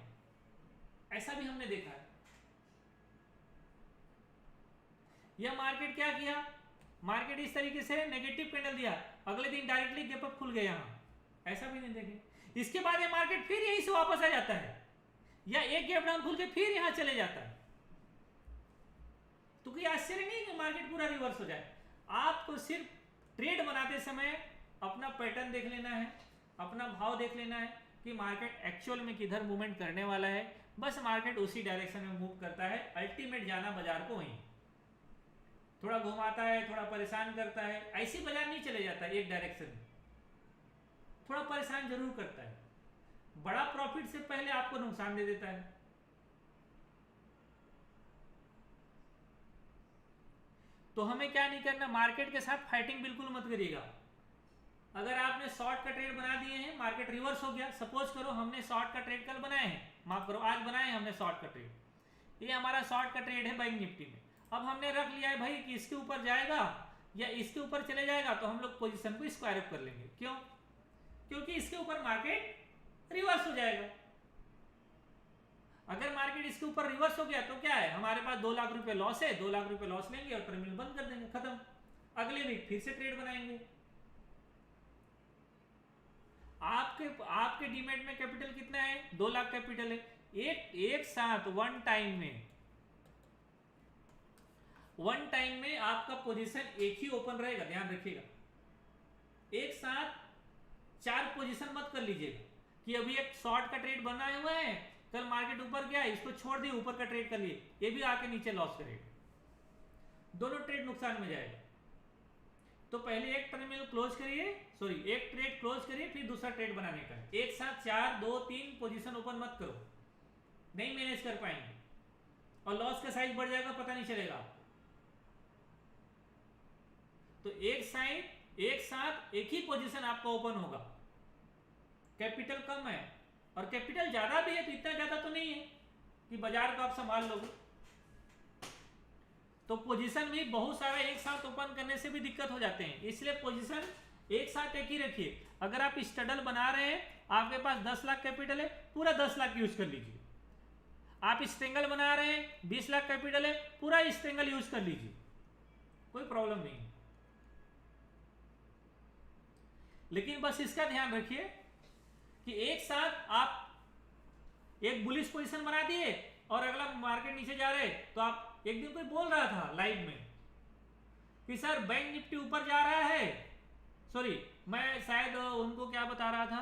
ऐसा भी हमने देखा है। यह मार्केट क्या किया, मार्केट इस तरीके से नेगेटिव कैंडल दिया, अगले दिन डायरेक्टली गैप अप खुल गया यहां, ऐसा भी नहीं देखे। इसके बाद ये मार्केट फिर यहीं से वापस आ जाता है, या एक गैप डाउन खुल के फिर यहां चले जाता है। तो कोई आश्चर्य नहीं कि मार्केट पूरा रिवर्स हो जाए। आपको सिर्फ ट्रेड बनाते समय अपना पैटर्न देख लेना है, अपना भाव देख लेना है कि मार्केट एक्चुअल में किधर मूवमेंट करने वाला है, बस मार्केट उसी डायरेक्शन में मूव करता है, अल्टीमेट जाना बाजार को वहीं, थोड़ा घुमाता है, थोड़ा परेशान करता है, ऐसी बाजार नहीं चले जाता है एक डायरेक्शन में, थोड़ा परेशान जरूर करता है, बड़ा प्रॉफिट से पहले आपको नुकसान दे देता है। तो हमें क्या नहीं करना, मार्केट के साथ फाइटिंग बिल्कुल मत करिएगा। अगर आपने शॉर्ट का ट्रेड बना दिए हैं, मार्केट रिवर्स हो गया, सपोज करो हमने शॉर्ट का ट्रेड कल बनाए हैं, माफ करो आज बनाए हैं हमने शॉर्ट का ट्रेड, ये हमारा शॉर्ट का ट्रेड है बैंक निफ्टी में, अब हमने रख लिया है भाई कि इसके ऊपर जाएगा या इसके ऊपर चले जाएगा, तो हम लोग पोजीशन को स्क्वायर अप कर लेंगे। क्यों? क्योंकि इसके ऊपर मार्केट रिवर्स हो जाएगा। अगर मार्केट इसके ऊपर रिवर्स हो गया तो क्या है, हमारे पास 2 लाख रुपए लॉस है, 2 लाख रुपए लॉस लेंगे और टर्मिनल बंद कर देंगे, खत्म। अगले वीक फिर से ट्रेड बनाएंगे। आपके डीमेट में कैपिटल कितना है, 2 लाख कैपिटल है, एक साथ वन टाइम में आपका पोजीशन एक ही ओपन रहेगा, ध्यान रखिएगा। एक साथ 4 पोजीशन मत कर लीजिएगा कि अभी एक शॉर्ट का ट्रेड बना हुआ है, कल मार्केट ऊपर गया, इसको छोड़ दिए, ऊपर का ट्रेड कर लिए, ये भी आके नीचे लॉस करेगा, दोनों ट्रेड नुकसान में जाएगा। तो पहले एक टर्मिनल क्लोज करिए, एक ट्रेड क्लोज करिए, फिर दूसरा ट्रेड बनाने का। एक साथ 4, 2, 3 पोजीशन ओपन मत करो, नहीं मैनेज कर पाएंगे और लॉस का साइज बढ़ जाएगा, पता नहीं चलेगा आपको। तो एक साथ एक ही पोजीशन आपका ओपन होगा। कैपिटल कम है और कैपिटल ज्यादा भी है, तो इतना ज्यादा तो नहीं है कि बाजार को आप संभाल लोगे। तो पोजीशन भी बहुत सारा एक साथ ओपन करने से भी दिक्कत हो जाते हैं, इसलिए पोजीशन एक साथ एक ही रखिए। अगर आप स्टडल बना रहे हैं, आपके पास 10 लाख कैपिटल है, पूरा 10 लाख यूज कर लीजिए। आप स्ट्रेंगल बना रहे हैं, 20 लाख कैपिटल है, पूरा स्ट्रेंगल यूज कर लीजिए, कोई प्रॉब्लम नहीं है। लेकिन बस इसका ध्यान रखिए कि एक साथ आप एक बुलिश पोजीशन बना दिए और अगला मार्केट नीचे जा रहे, तो आप एक दिन कोई बोल रहा था लाइव में कि सर बैंक निफ्टी ऊपर जा रहा है, मैं शायद उनको क्या बता रहा था,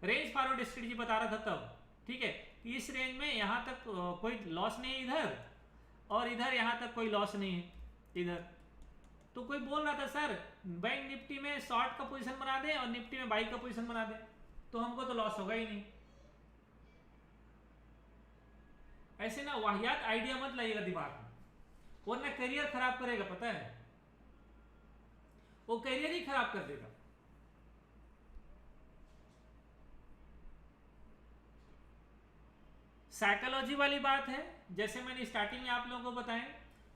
रेंज फॉरवर्ड स्ट्रेटजी बता रहा था तब, ठीक है, इस रेंज में यहां तक कोई लॉस नहीं है इधर, और इधर यहां तक कोई लॉस नहीं है इधर। तो कोई बोल रहा था सर बैंक निफ्टी में शॉर्ट का पोजीशन बना दें और निफ्टी में बाई का पोजीशन बना दें, तो हमको तो लॉस होगा ही नहीं। ऐसे ना वाहियात आइडिया मत लाइएगा दिमाग में, वरना करियर खराब करेगा, पता है, वो करियर ही खराब कर देगा। साइकोलॉजी वाली बात है, जैसे मैंने स्टार्टिंग में आप लोगों को बताया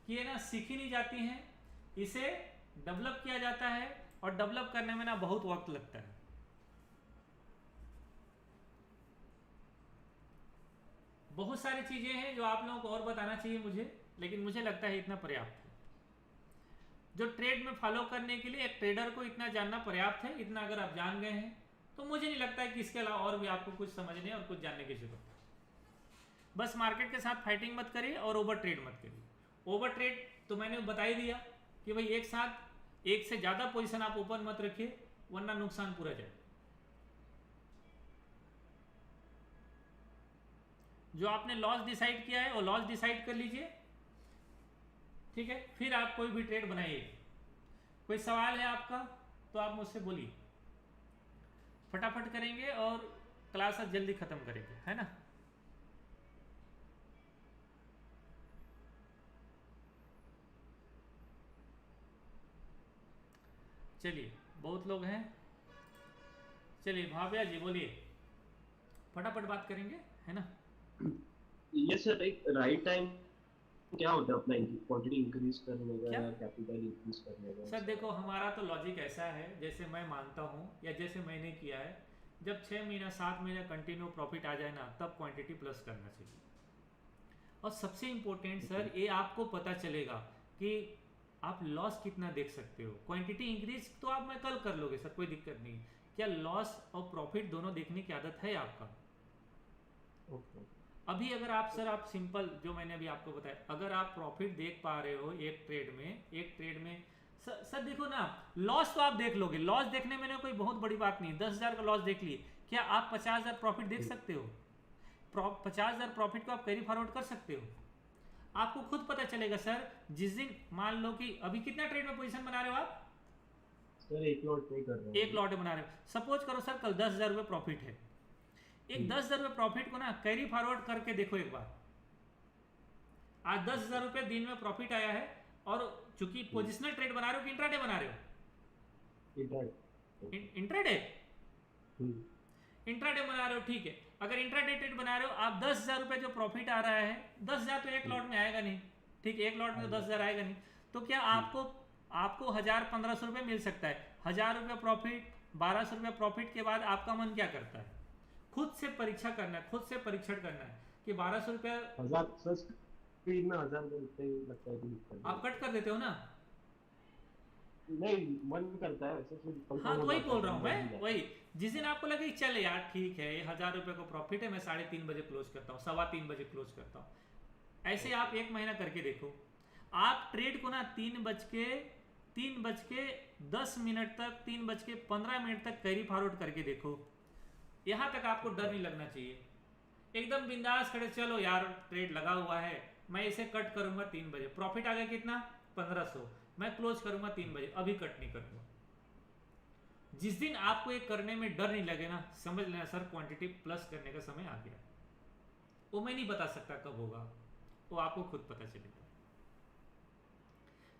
कि ये ना सीखी नहीं जाती हैं, इसे डेवलप किया जाता है, और डेवलप करने में ना बहुत वक्त लगता है। बहुत सारी चीजें हैं जो आप लोगों को और बताना चाहिए मुझे, लेकिन मुझे लगता है इतना पर्याप्त है। जो ट्रेड में फॉलो करने के लिए एक ट्रेडर को इतना जानना पर्याप्त है, इतना अगर आप जान गए हैं तो मुझे नहीं लगता है कि इसके अलावा और भी आपको कुछ समझने और कुछ जानने की जरूरत है। बस मार्केट के साथ फाइटिंग मत करिए और ओवर ट्रेड मत करिए। ओवर ट्रेड तो मैंने बता ही दिया कि भाई एक साथ एक से ज़्यादा पोजीशन आप ओपन मत रखिए, वरना नुकसान पूरा जाए। जो आपने लॉस डिसाइड किया है वो लॉस डिसाइड कर लीजिए, ठीक है। फिर आप कोई भी ट्रेड बनाइए। कोई सवाल है आपका तो आप मुझसे बोलिए, फटाफट करेंगे और क्लास आज जल्दी खत्म करेंगे, है ना। चलिए बहुत लोग हैं, चलिए भाव्या जी बोलिए, फटाफट बात करेंगे, है ना।
ये सर एक राइट टाइम क्या होता है अपना क्वांटिटी इंक्रीज करने का
क्या
या कैपिटल इंक्रीज करने का
सर,
ऐसा?
देखो हमारा तो लॉजिक ऐसा है, जैसे मैं मानता हूँ या जैसे मैंने किया है, जब 6 महीना 7 महीना कंटिन्यू प्रॉफिट आ जाए ना, तब क्वांटिटी प्लस करना चाहिए। और सबसे इम्पोर्टेंट
ओके।
सर, ये आपको पता चलेगा कि आप लॉस कितना देख सकते हो। क्वांटिटी इंक्रीज तो आप मैं कल कर लोगे सर, कोई दिक्कत नहीं। क्या लॉस और प्रॉफिट दोनों देखने की आदत है आपका?
ओके।
अभी अगर आप सर, आप सिंपल जो मैंने अभी आपको बताया, अगर आप प्रॉफिट देख पा रहे हो एक ट्रेड में सर देखो ना, लॉस तो आप देख लोगे, लॉस देखने में ना कोई बहुत बड़ी बात नहीं। 10,000 का लॉस देख लिए, क्या आप 50,000 प्रॉफिट देख सकते हो? 50,000 प्रॉफिट को आप कैरी फॉरवर्ड कर सकते हो? आपको खुद पता चलेगा सर, जिस दिन मान लो कि अभी कितना ट्रेड में पोजीशन बना रहे हो आप?
सर एक लॉट पे कर रहे हैं
एक
अभी।
लॉट में बना रहे हो। सपोज करो सर कल 10,000 रुपये प्रॉफिट है, एक
हम्म।
10,000 रुपये प्रॉफिट को ना कैरी फॉरवर्ड करके देखो एक बार। आज दस
ओके।
हजार रुपये दिन में प्रॉफिट आया है, और चूंकि
हम्म।
पोजिशनल ट्रेड बना रहे हो कि इंट्राडे बना रहे हो?
इंटरेस्ट। ओके।
इंट्राडे,
हम्म।
इंट्राडे बना रहे हो, ठीक है। अगर इंट्राडे ट्रेड बना रहे हो आप, 10,000 रुपये जो प्रॉफिट आ रहा है, 10,000 तो एक लॉट
हम्म।
में आएगा नहीं, ठीक है, एक लॉट में तो
आएगा।
10,000 आएगा नहीं। तो क्या
हम्म।
आपको आपको 1,000 1,500 रुपये मिल सकता है? 1,000 रुपये प्रॉफिट, 1,200 रुपये प्रॉफिट के बाद आपका मन क्या करता है? खुद से परीक्षा करना है, खुद से परीक्षण करना है कि 1,200 रुपये
1000 सर स्पीड में 1000 में इतना ही लगता है कि हिट कर
आप
देगा।
कट कर देते हो ना।
नहीं, मन करता है वैसे, फिर
हाँ
कंट्रोल
तो
हो
वही
जाता है,
बोल
फिर
रहा हूँ
बढ़ भी
मैं,
जाता
वही।
है।
जिस दिन आपको लगे कि चल यार ठीक है, ये 1,000 रुपये को प्रॉफिट है, मैं 3:30 बजे क्लोज करता हूँ, 3:15 बजे क्लोज करता हूँ। ऐसे
ओके।
आप एक महीना करके देखो। आप ट्रेड को ना 3:10 तक, 3:15 तक कैरी फॉरवर्ड करके देखो। यहाँ तक आपको डर नहीं लगना चाहिए, एकदम बिंदास खड़े, चलो यार ट्रेड लगा हुआ है, मैं इसे कट करूंगा 3 बजे, प्रॉफिट आ गया कितना? 1,500, मैं क्लोज करूंगा 3 बजे, अभी कट नहीं करूंगा। जिस दिन आपको ये करने में डर नहीं लगे ना, समझ लेना सर क्वांटिटी प्लस करने का समय आ गया। वो मैं नहीं बता सकता कब होगा, वो आपको खुद पता चलेगा।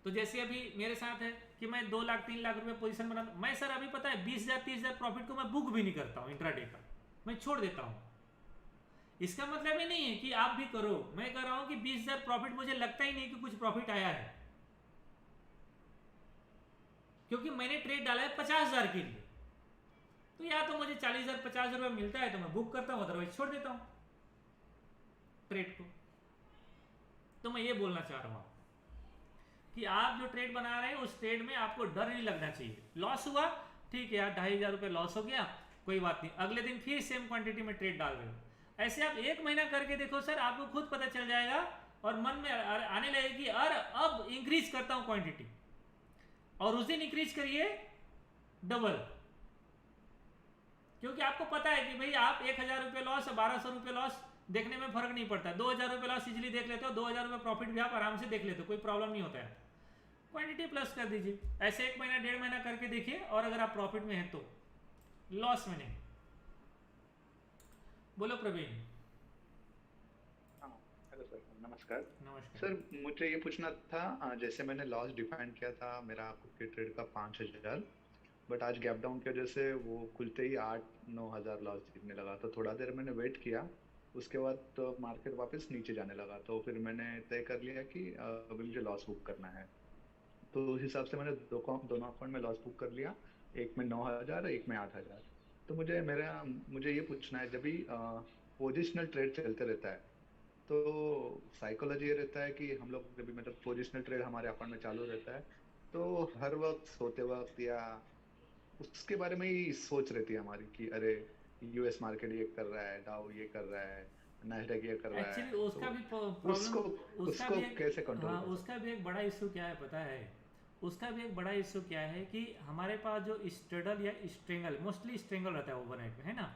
तो जैसे अभी मेरे साथ है कि मैं 2 लाख 3 लाख रुपए पोजीशन बना, मैं सर अभी पता है 20,000 30,000 प्रॉफिट को मैं बुक भी नहीं करता हूँ इंट्राडे का, मैं छोड़ देता हूँ। इसका मतलब ये नहीं है कि आप भी करो, मैं कह रहा हूँ कि 20,000 प्रॉफिट मुझे लगता ही नहीं कि कुछ प्रॉफिट आया है, क्योंकि मैंने ट्रेड डाला है 50,000 के लिए। तो या तो मुझे 40,000 50,000 रुपये मिलता है तो मैं बुक करता हूँ, अदरवाइज छोड़ देता हूँ ट्रेड को। तो मैं ये बोलना चाह रहा हूँ कि आप जो ट्रेड बना रहे हैं उस ट्रेड में आपको डर नहीं लगना चाहिए। लॉस हुआ, ठीक है यार, 2,500 रुपये लॉस हो गया, कोई बात नहीं, अगले दिन फिर सेम क्वांटिटी में ट्रेड डाल रहे हो। ऐसे आप एक महीना करके देखो सर, आपको खुद पता चल जाएगा और मन में आने लगेगी, अरे अब इंक्रीज करता हूँ क्वांटिटी, और उस दिन इंक्रीज करिए डबल। क्योंकि आपको पता है कि भाई आप 1,000 रुपये लॉस और 1,200 रुपये लॉस देखने में फर्क नहीं पड़ता। 2,000 रुपये लॉस इजिली देख लेते हो, 2,000 रुपये प्रॉफिट भी आप आराम से देख लेते हो, कोई प्रॉब्लम नहीं होता है। क्वांटिटी प्लस कर दीजिए, ऐसे एक महीना 1.5 महीना करके देखिए, और अगर आप प्रॉफिट में हैं तो, लॉस में नहीं। बोलो प्रवीण।
हाँ, हेलो सर, नमस्कार।
नमस्कार।
सर मुझे ये पूछना था, जैसे मैंने लॉस डिफाइन किया था मेरा आपके ट्रेड का 5,000, बट आज गैप डाउन की वजह से वो खुलते ही 8-9 हज़ार लॉस दिखने लगा, तो थोड़ा देर मैंने वेट किया। उसके बाद तो मार्केट वापस नीचे जाने लगा, तो फिर मैंने तय कर लिया कि अभी मुझे लॉस बुक करना है। तो उस हिसाब से मैंने दोनों अकाउंट में लॉस बुक कर लिया, एक में 9,000 एक में 8,000। तो मुझे ये पूछना है, जब भी पोजिशनल ट्रेड चलते रहता है तो साइकोलॉजी ये रहता है कि हम लोग जब भी मतलब पोजिशनल ट्रेड हमारे अकाउंट में चालू रहता है, तो हर वक्त सोते वक्त या उसके बारे में ही सोच रहती है हमारी कि अरे यूएस मार्केट ये कर रहा है, डाउ ये कर रहा है, नैस्डैक ये कर रहा
एक्चुअली
है,
उसका
तो
भी प्रॉब्लम,
उसको
उसका
उसको
भी एक,
कैसे कंट्रोल
हाँ
कर
उसका
सकते
भी एक बड़ा इशू क्या है पता है? उसका भी एक बड़ा इशू क्या है कि हमारे पास जो स्ट्रेडल या स्ट्रेंगल, मोस्टली स्ट्रेंगल रहता है ओवरनाइट में, है ना,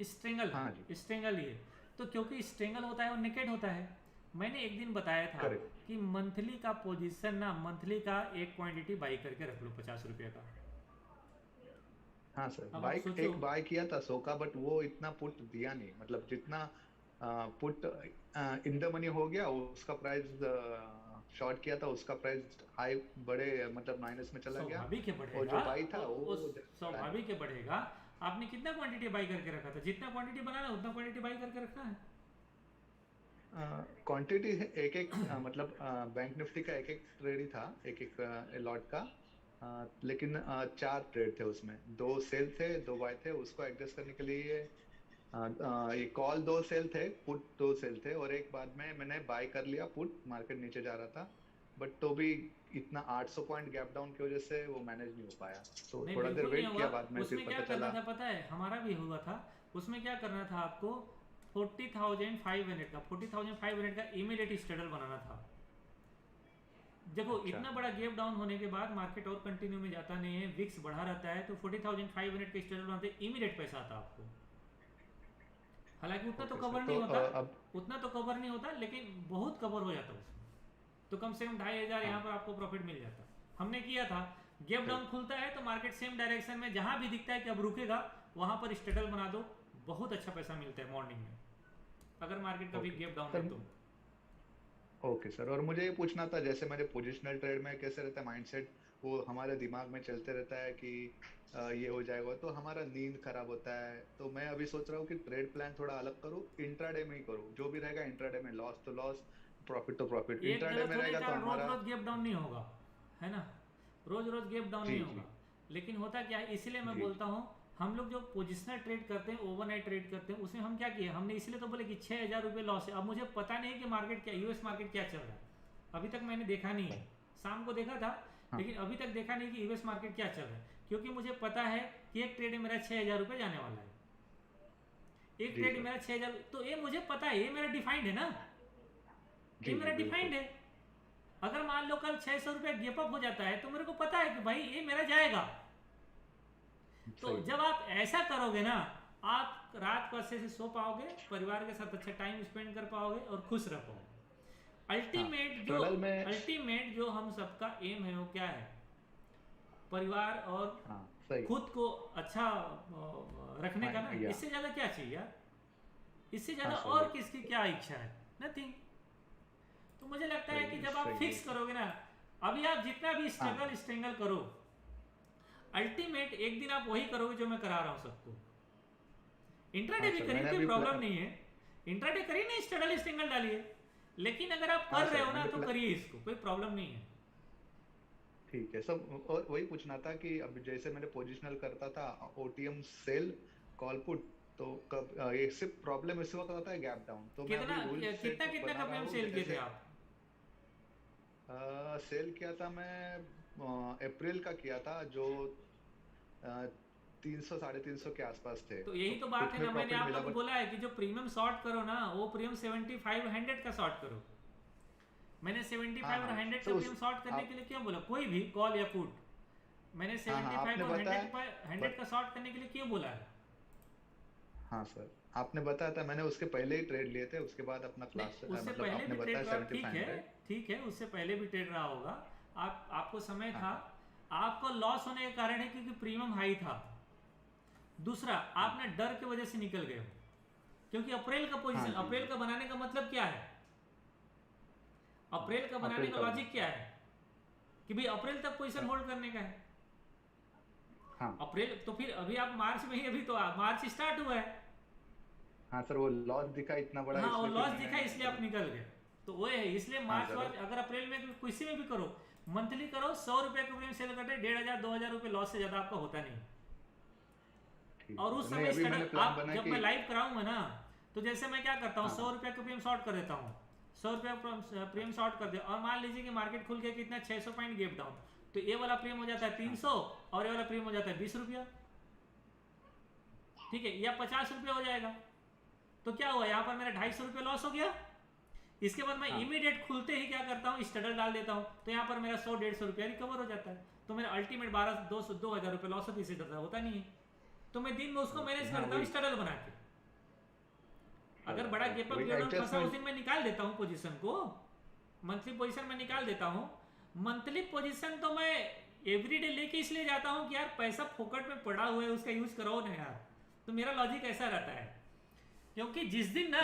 स्ट्रेंगल,
हैं? हाँ जी।
स्ट्रेंगल ही है। तो क्योंकि स्ट्रेंगल होता है और नेकेड होता है। मैंने एक दिन बताया था
करेक्ट।
कि मंथली का पोजीशन ना, मंथली का एक क्वांटिटी बाई करके रख लो 50 रुपये का।
हाँ सर,
अब आप
बाइक
सोचो,
एक बाय किया था 100 का, बट वो इतना पुट दिया नहीं, मतलब जितना पुट इन द मनी हो गया उसका प्राइस, शॉर्ट किया था उसका प्राइस हाई बढ़े, मतलब माइनस में चला गया।
स्वाभाविक है
और जो
बढ़ेगा,
बाई था वो बढ़ा नहीं।
स्वाभाविक है बढ़ेगा। आपने कितना क्वांटिटी बाई करके रखा था? जितना क्वांटिटी बनाना उतना क्वांटिटी बाई करके रखना है।
क्वांटिटी एक एक मतलब बैंक निफ्टी का एक एक ट्रेड ही था, एक एक लॉट का। लेकिन 4 ट्रेड थे उसमें, 2 सेल थे 2 बाय थे, उसको एडजस्ट करने के लिए ये कॉल 2 सेल थे, पुट 2 सेल थे, और एक बाद में मैंने बाय कर लिया पुट, मार्केट नीचे जा रहा था। बट तो भी इतना 800 पॉइंट गैप डाउन की वजह से वो मैनेज नहीं हो पाया, तो
नहीं
थोड़ा देर
बिल्कुल नहीं
वेट
होगा।
किया, बाद में फिर
उसमें क्या
पता
करना
चला।
था पता है, हमारा भी हुआ था। उसमें क्या करना था आपको, 40,500 का 40,500 का इमीडिएट स्टेडल बनाना था। देखो
अच्छा।
इतना बड़ा गैप डाउन होने के बाद मार्केट और कंटिन्यू में जाता नहीं है, विक्स बढ़ा रहता है, तो 40,500 के स्टेडल बनाते इमीडिएट पैसा आता आपको। हालांकि उतना तो
ओके सर,
कवर
तो
नहीं होता,
अब
उतना तो कवर नहीं होता, लेकिन बहुत कवर हो जाता उसमें। तो कम से कम 2,500 यहाँ
हाँ
पर आपको प्रॉफिट मिल जाता। हमने किया था, गैप डाउन खुलता है तो मार्केट सेम डायरेक्शन में जहां भी दिखता है कि अब रुकेगा, वहां पर स्टेडल बना दो, बहुत अच्छा पैसा मिलता है मॉर्निंग में, अगर मार्केट कभी
ओके
गैप डाउन है
सर।
तो।
ओके सर, और मुझे ये पूछना था, जैसे मेरे पोजिशनल ट्रेड में कैसे रहता है माइंडसेट, वो हमारे दिमाग में चलते रहता है कि ये हो जाएगा, तो हमारा नींद खराब होता है। तो मैं अभी सोच रहा हूँ कि ट्रेड प्लान थोड़ा अलग करूँ, इंट्राडे में ही करूँ, जो भी रहेगा इंट्राडे में, लॉस तो लॉस, प्रॉफिट तो प्रॉफिट
एक
इंट्राडे
जगह
में
थोड़े
रहेगा, तो
का रोज
हमारा।
रोज गैप डाउन नहीं होगा, है ना, रोज रोज गैप डाउन
जी
नहीं
जी
होगा। लेकिन होता क्या है, इसलिए मैं
जी
बोलता हूँ, हम लोग जो पोजिशनल ट्रेड करते हैं, ओवरनाइट ट्रेड करते हैं, उसमें हम क्या किए, हमने इसलिए तो बोले कि 6,000 रुपये लॉस है। अब मुझे पता नहीं है कि मार्केट क्या, यूएस मार्केट क्या चल रहा है, अभी तक मैंने देखा नहीं है। शाम को देखा था,
हाँ
लेकिन अभी तक देखा नहीं कि यूएस मार्केट क्या चल रहा है, क्योंकि मुझे पता है कि एक ट्रेड में मेरा 6,000 रुपये जाने वाला है, एक
जी
ट्रेड में
सर।
मेरा 6,000, तो ये मुझे पता है, ये मेरा डिफाइंड है ना, ये
जी
मेरा
जी
डिफाइंड
बिल्कुल
है। अगर मान लो कल 600 रुपये गेप अप हो जाता है, तो मेरे को पता है कि भाई ये मेरा जाएगा। तो
सही।
जब आप ऐसा करोगे ना, आप रात को अच्छे से सो पाओगे, परिवार के साथ अच्छा टाइम स्पेंड कर पाओगे और खुश रह पाओगे।
हाँ स्ट्रगल में।
अल्टीमेट जो हम सबका एम है वो क्या है, परिवार और
हाँ सही।
खुद को अच्छा रखने का ना,
या
इससे ज्यादा क्या चाहिए यार, इससे
हाँ
ज्यादा
सही
और
है।
किसकी क्या इच्छा है, नथिंग। तो मुझे लगता है कि
सही
जब आप
सही
फिक्स
है।
करोगे ना, अभी आप जितना भी
हाँ
स्ट्रगल करो, अल्टीमेट एक दिन आप वही करोगे जो मैं करा रहा हूं सबको। इंट्राडे
हाँ
भी
सर,
करिए,
मैंने
कोई
अभी
प्रॉब्लम नहीं है, इंट्राडे करिए ना, स्ट्रगल डालिए, लेकिन अगर आप
हाँ
कर रहे
सर
हो ना
मैंने
तो करिए इसको, कोई प्रॉब्लम नहीं है।
ठीक है सब। और वही पूछना था कि अब जैसे मैंने पोजिशनल करता था ओटीएम सेल कॉल पुट, तो कब ये सिर्फ प्रॉब्लम इस वक्त होता है गैप डाउन, तो मैं
कितना
अभी रूल
कितना
सेट
कितना
बना
का
रहा
पीएम
हूँ,
सेल किए थे
जैसे
आप?
सेल किया था मैं अप्रैल का किया था, जो 300 350 के आसपास थे,
तो यही
तो
तो बात
पुट
है
में
ना, मैंने
प्रॉफिट
आप
मिला,
लोग को
बट
बोला है कि जो प्रीमियम शॉर्ट करो ना, वो प्रीमियम 75-100 का शॉर्ट करो। मैंने 75
हाँ
और
हाँ
100
तो
का
उस
प्रीमियम शॉर्ट करने के
आप
लिए क्यों बोला, कोई भी कॉल या पुट, मैंने
हाँ हाँ
75
आपने
और
बताया,
100 पर 100
बट
का शॉर्ट करने के लिए क्यों बोला है?
हाँ सर आपने बताया था, मैंने उसके पहले ही ट्रेड लिए थे, उसके बाद अपना क्लास
नहीं, उससे
मतलब
पहले
आपने
भी
बताया
ट्रेड रहा,
7500।
ठीक है, उससे पहले भी ट्रेड रहा होगा। आपको समय
हाँ
था, आपको लॉस होने का कारण है क्योंकि प्रीमियम हाई था। दूसरा,
हाँ
आपने डर की वजह से निकल गए हो, क्योंकि अप्रैल का
हाँ
पोजीशन,
जी
अप्रैल
जी।
का बनाने का मतलब क्या है, अप्रैल का बनाने
अप्रैल
का
का
लॉजिक क्या है, कि भाई अप्रैल तक पोजीशन होल्ड करने का है।
हाँ
अप्रैल तो फिर अभी आप मार्च में ही, अभी तो मार्च स्टार्ट हुआ है।
हाँ सर, वो लॉस दिखा इतना बड़ा,
हाँ, और
इसलिए फिर
लॉस दिखा
मैंने
इसलिए आप निकल गए, तो वो है। इसलिए
हाँ
मार्च
सर।
वार्च अगर अप्रैल में किसी में भी करो, मंथली करो, 100 रुपए के प्रीमियम सेल करते, 1,500-2,000 रुपए लॉस से ज्यादा आपका होता नहीं।
ठीक
और
है
उस
सर, नहीं
समय
अभी मैंने
स्टडल,
प्लान
आप
बना
जब
कि
मैं लाइव कराऊंगा ना, तो जैसे मैं क्या करता हूँ,
हाँ
100 रुपए का प्रीमियम शॉर्ट कर देता हूँ, 100 रुपये प्रीमियम शॉर्ट कर दिया, और मान लीजिए कि मार्केट खुल के कितना 600 पॉइंट गेप डाउन, तो ये वाला प्रीमियम हो जाता है
हाँ
300 और ये वाला प्रीमियम हो जाता है 20 रुपया, ठीक है, या 50 रुपये हो जाएगा। तो क्या हुआ, यहाँ पर मेरा 250 रुपये लॉस हो गया। इसके बाद मैं
हाँ
इमीडिएट खुलते ही क्या करता हूँ, स्टडल डाल देता हूँ, तो यहाँ पर मेरा 100-150 रुपया रिकवर हो जाता है। तो मेरा अल्टीमेट 2,000 रुपये लॉस होता है, इससे ज़्यादा होता नहीं है। तो मैं दिन में उसको मैनेज
हाँ
करता हूँ
वही।
स्टडल बना के। अगर बड़ा गैप अप
वही
डाउन फंसा उस
एडजस्टमेंट।
दिन मैं निकाल देता हूँ पोजीशन को, मंथली पोजीशन में निकाल देता हूँ। मंथली पोजीशन तो मैं एवरीडे लेके इसलिए जाता हूँ कि यार पैसा फोकट में पड़ा हुआ है, उसका यूज करो ना यार। तो मेरा लॉजिक ऐसा रहता है, क्योंकि जिस दिन ना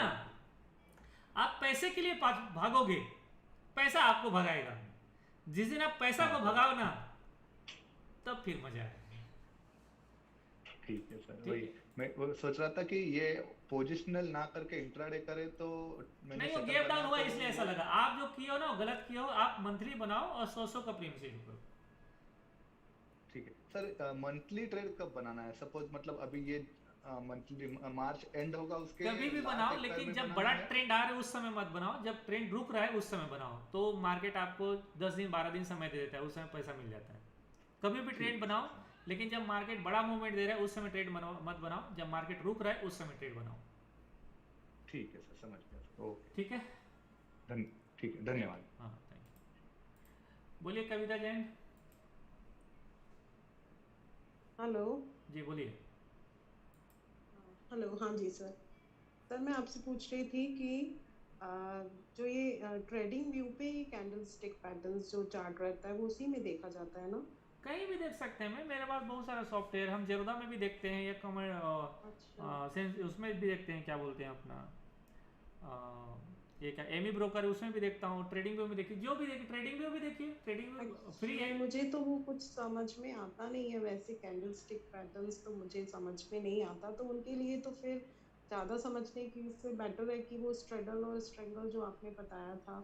आप पैसे के लिए भागोगे, पैसा आपको भगाएगा। जिस दिन आप पैसा को भगाओ ना, तब फिर मजा आएगा।
ठीक है सर,
ठीक
वही
है।
मैं वो सोच रहा था कि ये पोजिशनल ना करके इंट्राडे करे तो मैंने
नहीं, वो
सेटअप
गैप डाउन
बनाया
हुआ
तो
इसलिए ऐसा
वो
लगा। आप जो किए हो ना वो गलत किए हो। आप मंथली बनाओ और 100 का प्रीमियम से करो।
ठीक है सर। मंथली ट्रेड कब बनाना है? सपोज मतलब अभी ये मंथली मार्च एंड होगा, उसके
कभी भी
लास्ट
बनाओ,
एक पैर
लेकिन
में
जब
बनाना
बड़ा
है।
ट्रेंड आ रहा है उस समय मत बनाओ। जब ट्रेंड रुक रहा है उस समय बनाओ। तो मार्केट आपको 10 दिन 12 दिन समय दे देता है, उस समय पैसा मिल जाता है। कभी भी ट्रेड
ठीक है
बनाओ,
सर,
लेकिन जब मार्केट बड़ा मूवमेंट दे रहा है उस समय ट्रेड मत बनाओ। जब मार्केट रुक रहा है उस समय ट्रेड बनाओ।
ठीक है सर, समझ गया सर। ओके,
ठीक है।
धन ठीक है,
थैंक
धन्यवाद।
यू। हाँ, थैंक यू। बोलिए कविता जैन
हेलो।
जी, बोलिए।
हेलो, हाँ जी सर। सर मैं आपसे पूछ रही थी कि आ, जो ये ट्रेडिंग व्यू पे कैंडल स्टिक पैटर्न्स जो चार्ट रहता है वो उसी में देखा जाता है ना?
कहीं भी देख सकते हैं। मैं मेरे पास बहुत सारा सॉफ्टवेयर, हम जेरोदा में भी देखते हैं, या
अच्छा।
उसमें भी देखते हैं, क्या बोलते हैं अपना, ये क्या एमी ब्रोकर है, उसमें भी देखता हूँ। ट्रेडिंग व्यू में देखिए, जो भी देखिए ट्रेडिंग व्यू भी देखिए। ट्रेडिंग व्यू फ्री है।
एक्चुअली मुझे तो वो कुछ समझ में आता नहीं है, वैसे कैंडल स्टिक पैटर्न्स तो मुझे समझ में नहीं आता। तो उनके लिए तो फिर ज़्यादा समझने की इससे बेटर है कि वो स्ट्रेडल और स्ट्रेंगल जो आपने बताया था,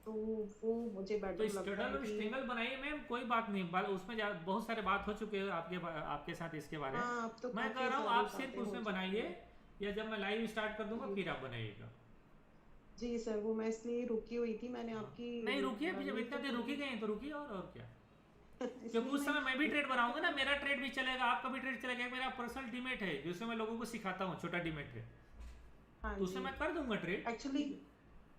तो वो मुझे
तो
बेटर लगता
स्ट्रगल
है
और
कि
स्ट्रिंगल बनाइए मैम, कोई बात नहीं। उसमें बहुत सारे बात हो चुके हैं आपके साथ इसके बारे में।
हाँ, अब तो
मैं कह
काफ़ी
रहा हूँ
सारी
आप सिर्फ
बातें हो
उसमें
चुकी
बनाइए,
हैं।
या जब मैं लाइव स्टार्ट कर दूंगा
जी
फिर आप बनाइएगा।
जी सर, वो मैं इसलिए रुकी हुई थी, मैंने
हाँ,
आपकी
नहीं रुकिए, अभी जब
लर्निंग
इतना
तो
देर रुकी
पूरी
गए हैं तो रुकिए, और क्या। क्योंकि
इसलिए
उस समय मैं भी ट्रेड
मैं
बनाऊंगा ना, मेरा ट्रेड भी चलेगा, आपका भी ट्रेड चलेगा। मेरा पर्सनल डीमेट है जिसमें मैं लोगों को सिखाता हूँ, छोटा डीमेट है,
हाँ
तो उससे
जी।
मैं कर दूंगा ट्रेड।
एक्चुअली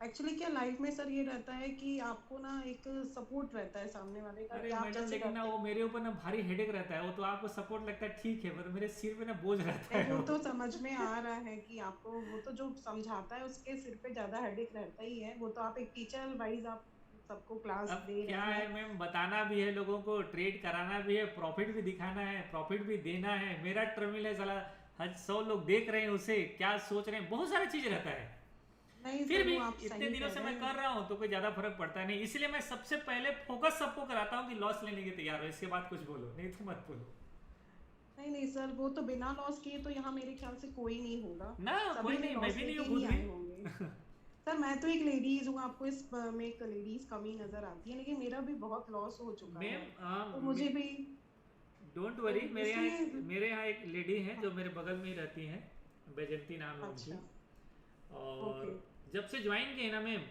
एक्चुअली क्या लाइफ में सर ये रहता है कि आपको ना एक सपोर्ट रहता है सामने वाले का,
अरे
कि आप
मैडम,
जैसे
लेकिन ना
रहते
वो
हैं।
मेरे ऊपर ना भारी हेडेक रहता है। वो तो आपको सपोर्ट लगता है, ठीक है, पर मेरे सिर पे ना बोझ रहता
नहीं,
है
वो
वो।
तो समझ में आ रहा है कि आपको वो तो जो समझाता है उसके सिर पे ज्यादा हेडेक रहता ही है। वो तो आप एक टीचर वाइज आप सबको क्लास
अब
दे
क्या
रहे
है
हैं।
मैम, बताना भी है लोगों को, ट्रेड कराना भी है, प्रॉफिट भी दिखाना है, प्रॉफिट भी देना है। मेरा टर्मिनल है साला, 100 लोग देख रहे हैं उसे, क्या सोच रहे हैं, बहुत सारा चीज रहता है।
नहीं
फिर
सर,
भी
वो आप
इतने
सही
दिनों
कह
से
रहे
मैं
हैं।
कर रहा हूँ तो कोई ज्यादा फर्क पड़ता नहीं। इसलिए मैं सबसे पहले फोकस सबको कराता हूँ कि लॉस लेने के तैयार हो, इसके बाद कुछ बोलो, नहीं तो मत बोलो।
नहीं नहीं सर, वो तो बिना लॉस किए तो यहाँ मेरे ख्याल से कोई नहीं होगा।
ना कोई
सभी ने
नहीं, मैं
लॉस
भी नहीं
लेके
हूँ
ही
खुद
आए
भी।
होंगे। सर मैं तो एक लेडीज हूँ, आपको इस में एक लेडीज कमी नजर आती है, लेकिन मेरा भी बहुत लॉस हो चुका है। तो
मैम
मुझे भी
डोंट
तो
वरी,
इसलिए
मेरे यहाँ एक लेडी हैं जो
हाँ,
मेरे बगल में ही रहती हैं, बैजंती नाम है उनकी।
अच्छा। ओके।
और जब से ज्वाइन किए ना मैम,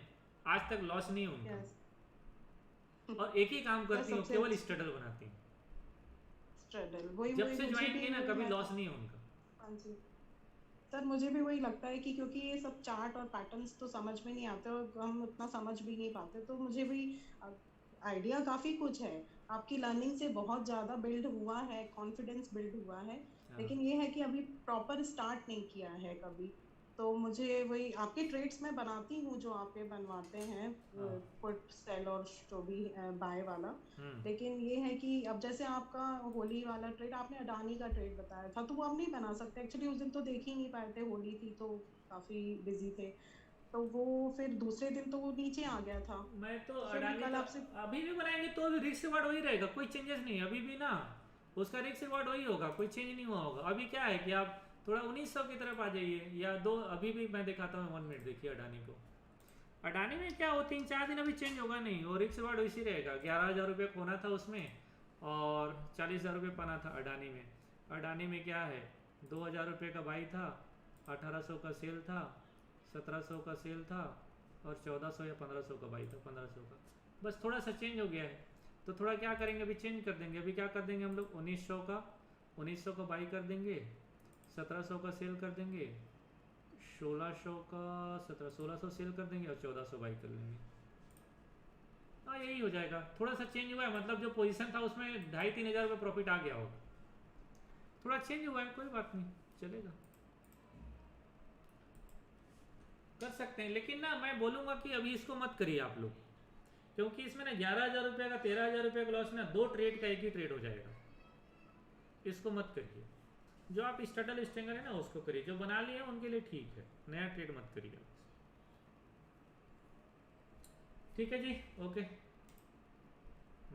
आज तक लॉस नहीं है उनका।
यस।
और एक ही काम
सर
करती हूँ,
सबसे
केवल स्ट्रगल बनाती हूँ।
स्ट्रगल वही
जब
वही
से
मुझे
ज्वाइन
भी
किए ना,
वो
कभी
मैं
लॉस नहीं है उनका।
हाँ जी। सर मुझे भी वही लगता है कि क्योंकि ये सब चार्ट और पैटर्न्स तो समझ में नहीं आते और हम उतना समझ भी नहीं पाते, तो मुझे भी आइडिया काफी कुछ है। आपकी लर्निंग से बहुत ज्यादा बिल्ड हुआ है, कॉन्फिडेंस बिल्ड हुआ है।
हाँ।
लेकिन ये है कि अभी प्रॉपर स्टार्ट नहीं किया है कभी। तो मुझे वही आपके ट्रेड्स में बनाती हूँ जो आप ये बनवाते हैं,
हाँ।
पुट सेल और जो भी बाय वाला।
हम्म।
लेकिन ये है कि अब जैसे आपका होली वाला ट्रेड, आपने अडानी का ट्रेड बताया था, तो वो अब नहीं बना सकते एक्चुअली। उस दिन तो देख ही नहीं पाए थे, होली थी तो काफी बिजी थे। तो वो फिर दूसरे दिन तो वो नीचे आ गया था।
मैं तो
तो फिर मैं
अडानी
कल
का
आपसे
अभी भी बनाएंगे तो भी रिस्क रिवार्ड वही रहेगा, कोई चेंजेस नहीं है अभी भी ना। उसका रिस्क रिवार्ड वही होगा, कोई चेंज नहीं हुआ होगा। अभी क्या है कि आप थोड़ा 1900 की तरफ आ जाइए, या दो अभी भी मैं दिखाता हूँ 1 मिनट, देखिए अडानी को। अडानी में क्या हो, 3-4 दिन अभी चेंज होगा नहीं, और रिस्क रिवार्ड वैसी रहेगा। 11,000 रुपये खोना था उसमें, और 40,000 रुपये पाना था अडानी में। अडानी में क्या है, 2,000 रुपये का बाई था, 1,800 का सेल था, 1,700 का सेल था, और 1,400 या 1,500 का बाई था, 1,500 का। बस थोड़ा सा चेंज हो गया है, तो थोड़ा क्या करेंगे, अभी चेंज कर देंगे। अभी क्या कर देंगे हम लोग, 1900 का बाई कर देंगे, 1,700 का सेल कर देंगे, 1,600 का 1,600 सेल कर देंगे, और 1,400 बाई कर लेंगे। हाँ यही हो जाएगा। थोड़ा सा चेंज हुआ है, मतलब जो पोजीशन था उसमें 2,500-3 हज़ार रुपये प्रॉफिट आ गया होगा। थोड़ा चेंज हुआ है, कोई बात नहीं, चलेगा। कर सकते हैं, लेकिन ना मैं बोलूँगा कि अभी इसको मत करिए आप लोग, क्योंकि इसमें ना 11,000 रुपये का 13,000 रुपये का लॉस ना 2 ट्रेड का एक ही ट्रेड हो जाएगा। इसको मत करिए। जो आप स्टडल स्ट्रिंगर है ना उसको करिए, जो बना लिए उनके लिए ठीक है, नया ट्रेड मत करिए। ठीक है जी, ओके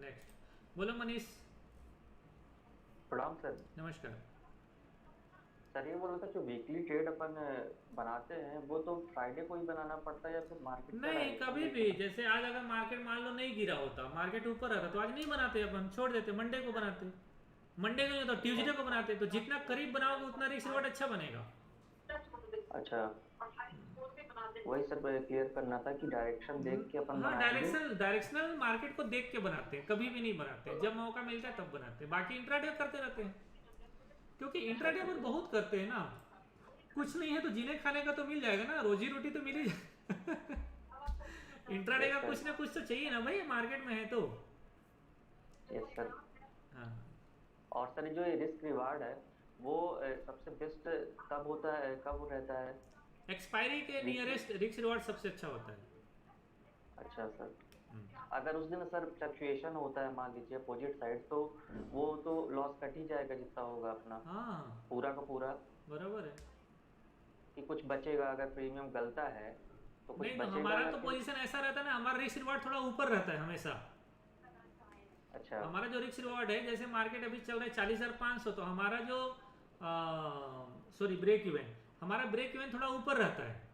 नेक्स्ट बोलो मनीष।
प्रणाम सर।
नमस्कार।
सर ये बोल रहा था जो वीकली ट्रेड अपन बनाते हैं वो तो फ्राइडे को ही बनाना पड़ता है या फिर मार्केट का
नहीं, कभी भी, जैसे आज अगर मार्केट मान लो नहीं गिरा होता, मार्केट ऊपर रहता तो आज नहीं बनाते, अपन छोड़ देते, मंडे को बनाते, मंडे को नहीं तो ट्यूसडे को बनाते। तो जितना करीब बनाओगे उतना रिस्क रिवॉर्ड अच्छा बनेगा।
अच्छा, वही सर क्लियर करना था कि डायरेक्शन देख के अपन
हाँ,
बनाएंगे।
डायरेक्शनल मार्केट को देख के बनाते हैं, कभी भी नहीं बनाते, जब मौका मिलता है तब बनाते हैं। बाकी इंट्राडे करते रहते हैं, क्योंकि इंट्राडे पर बहुत करते हैं ना, कुछ नहीं है तो जीने खाने का तो मिल जाएगा ना, रोजी रोटी तो मिल ही इंट्राडे का कुछ ना कुछ तो चाहिए ना भाई, मार्केट में है तो।
Yes sir.
हाँ,
और सर जो ये रिस्क रिवार्ड है वो सबसे बेस्ट कब होता है, कब रहता है?
एक्सपायरी के नियरेस्ट रिस्क रिवॉर्ड सबसे अच्छा होता है।
अच्छा सर, अगर उस दिन सर फ्लक्चुएशन होता है मान लीजिए अपोजिट साइड, तो वो तो लॉस कट ही जाएगा जितना होगा अपना।
हाँ,
पूरा का पूरा
बराबर है।
कि कुछ बचेगा, अगर प्रीमियम गलता है तो कुछ
नहीं तो
बचेगा।
हमारा तो
लेकिन
पोजीशन ऐसा रहता है ना, हमारा रिस्क रिवॉर्ड थोड़ा ऊपर रहता है हमेशा।
अच्छा
हमारा जो रिस्क रिवॉर्ड है, जैसे मार्केट अभी चल रहा है 40,500, तो हमारा जो सॉरी ब्रेक इवन, हमारा ब्रेक इवन थोड़ा ऊपर रहता है।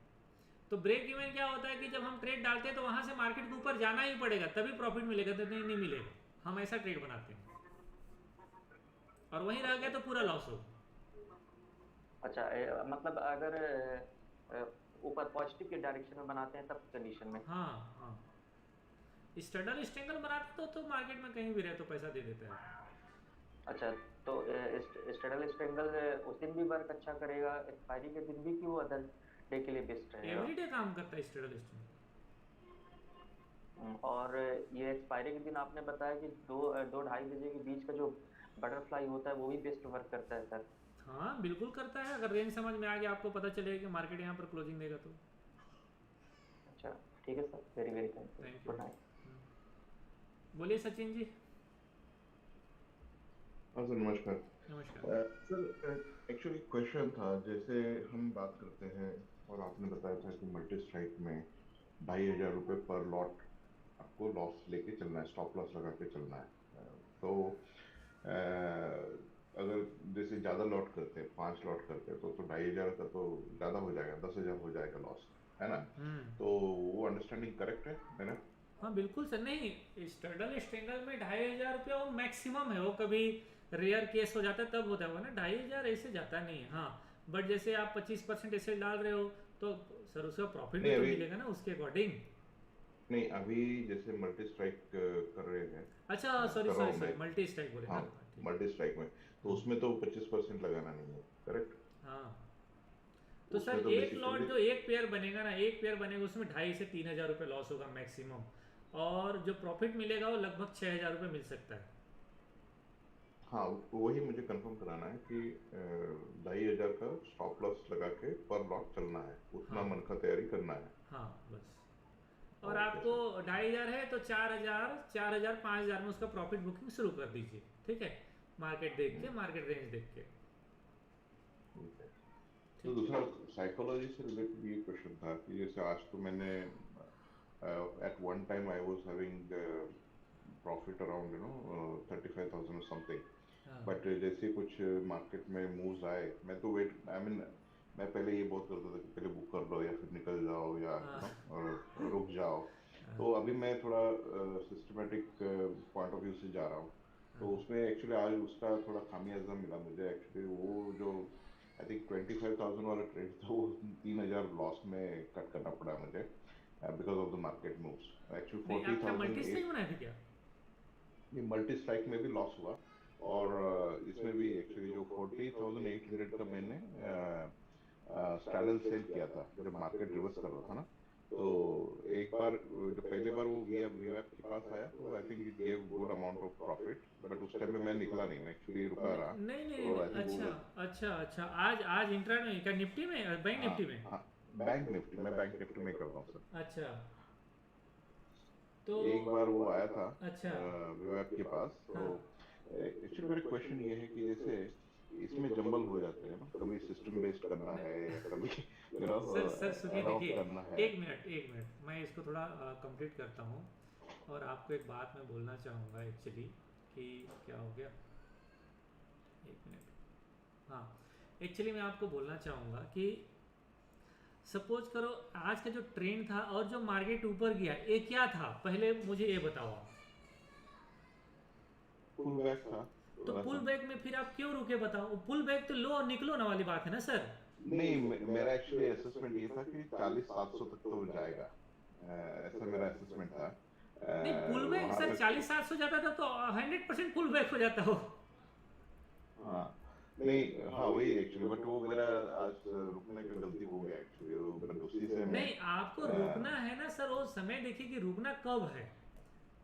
तो ब्रेक इवन क्या होता है कि जब हम ट्रेड डालते हैं तो वहां से मार्केट के ऊपर जाना ही पड़ेगा तभी प्रॉफिट मिलेगा, तो नहीं मिलेगा। हम ऐसा ट्रेड बनाते हैं, और वहीं रह गया तो पूरा लॉस हो।
अच्छा, मतलब अगर ऊपर पॉजिटिव के डायरेक्शन में बनाते हैं तब कंडीशन में।
हाँ हाँ, स्टडल स्ट्रेंगल बनाते तो मार्केट में कहीं भी रहे तो पैसा दे देता है।
अच्छा, तो स्ट्रेडल स्ट्रेंगल उस दिन भी वर्क अच्छा करेगा, एक्सपायरी के दिन भी, कि वो अदर डे के लिए बेस्ट रहेगा?
एवरीडे काम करता है स्टडल स्ट्रेंगल।
और ये एक्सपायरी के दिन आपने बताया कि 2-2:30 बजे के बीच का जो बटरफ्लाई होता है वो भी बेस्ट वर्क करता है सर?
हाँ बिल्कुल करता है, अगर रेंज समझ में आ गया, आपको पता चलेगा कि मार्केट यहाँ पर क्लोजिंग देगा तो।
अच्छा ठीक है sir, very very thank you,
thank you.
Good night.
बोलिए सचिन जी।
हाँ सर, नमस्कार।
नमस्कार।
सर एक्चुअली क्वेश्चन था, जैसे हम बात करते हैं और आपने बताया था कि मल्टी स्ट्राइक में 2,500 रुपये पर लॉट आपको लॉस लेके चलना है, स्टॉप लॉस लगा के चलना है। तो अगर जैसे ज़्यादा लॉट करते हैं, 5 लॉट करते हैं, तो 2,500 का तो ज़्यादा हो जाएगा, 10,000 हो जाएगा लॉस, है ना? तो वो अंडरस्टैंडिंग करेक्ट है मेरा?
हाँ बिल्कुल सर। नहीं, स्टडल स्ट्रेंगल में 2,500 रुपये वो मैक्सिमम है, वो कभी रेयर केस हो जाता है तब होता है वो ना, 2,500 ऐसे जाता नहीं है। हाँ, बट जैसे आप 25% ऐसे डाल रहे हो तो सर उसका प्रॉफिट भी तो मिलेगा ना उसके अकॉर्डिंग।
नहीं, अभी जैसे मल्टी स्ट्राइक कर रहे हैं।
अच्छा सॉरी
कर रहा हूँ
सॉरी
मैं।
मल्टी स्ट्राइक बोले
हाँ,
ना।
मल्टी स्ट्राइक में तो उसमें तो 25% लगाना नहीं है, करेक्ट?
हाँ, तो
उसमें
सर
तो
एक
basically-
लॉट जो एक पेयर बनेगा ना, एक पेयर बनेगा उसमें 2,500 से 3,000 रुपये लॉस होगा मैक्सिमम, और जो प्रॉफिट मिलेगा वो लगभग 6,000 रुपये मिल सकता है।
हाँ, वही मुझे कंफर्म कराना है कि 2,500 का स्टॉप लॉस लगा के पर लॉट चलना है, उतना
हाँ।
मन का तैयारी करना है।
हाँ बस, और
ओके
आपको 2,500 है तो 4,000 4,000 5,000 में उसका प्रॉफिट बुकिंग शुरू कर दीजिए, ठीक है? मार्केट देख के, मार्केट रेंज देख के।
ठीक है। तो दूसरा साइकोलॉजी से रिलेटेड ये क्वेश्चन था कि जैसे आज तो मैंने at one time I was having profit around 35,000 something,
हाँ,
बट जैसे कुछ मार्केट में मूव्स आए, मैं तो वेट आई मीन मैं पहले ये बहुत करता था कि पहले बुक कर लो या फिर निकल जाओ या और रुक जाओ। तो अभी मैं थोड़ा सिस्टमेटिक पॉइंट ऑफ व्यू से जा रहा हूँ, तो उसमें एक्चुअली आज उसका थोड़ा खामियाजा मिला मुझे। एक्चुअली वो जो आई थिंक 25,000 वाला ट्रेड था वो 3,000 लॉस में कट करना पड़ा मुझे because of the market moves. Actually
नहीं आपका मल्टी
40,000
स्ट्राइक बनाया था क्या?
ये मल्टी स्ट्राइक में भी लॉस हुआ, और इसमें भी एक्चुअली जो 40,800 का मैंने स्ट्रैडल सेल किया था जब मार्केट रिवर्स कर रहा था ना, तो एक बार जो पहले बार वो गया वीवैप के पास आया तो I think it gave good amount of profit, but उस टाइम में मैं निकला नहीं, मैं एक्चुअली रुका रहा।
नहीं
तो I think
अच्छा
वो-
अच्छा अच्छा, आज इंट्रा में क्या निफ्टी में, बैंक
हाँ,
निफ्टी में?
हाँ, बैंक निफ्टी, मैं बैंक निफ्टी में कर रहा हूँ सर।
अच्छा, तो
एक बार वो आया था
अच्छा
विवेक के पास, तो
हाँ
एक्चुअली मेरा क्वेश्चन ये है कि जैसे इसमें जंबल हो जाते हैं ना, कभी सिस्टम बेस्ड करना है या कभी
सर सुनिए,
अडॉप्ट
देखिए
करना है।
एक मिनट मैं इसको थोड़ा कंप्लीट करता हूँ। और आपको एक बात मैं बोलना चाहूँगा एक्चुअली कि क्या हो गया, एक मिनट। हाँ, एक्चुअली मैं आपको बोलना चाहूँगा कि सपोज करो आज का जो ट्रेंड था और जो मार्केट ऊपर गया, ये क्या था पहले मुझे ये बताओ आप।
पुल बैक था
तो पुल बैक में फिर आप क्यों रुके बताओ? पुल बैक तो लो और निकलो ना वाली बात है ना सर।
नहीं, मेरा एक्चुअली असेसमेंट ये था कि 40-700 तक तो जाएगा, ऐसा मेरा असेसमेंट था।
नहीं, पुल बैक
वहाँ
सर
तक
40-700 जाता था तो 100% पुल बैक हो जाता हो।
हाँ नहीं, हाँ वही एक्चुअली, बट वो मेरा आज रुकने का गलती हो गया एक्चुअली, बट उसी से मैं
नहीं, आपको रुकना है ना सर, वो समय देखिए कि रुकना कब है,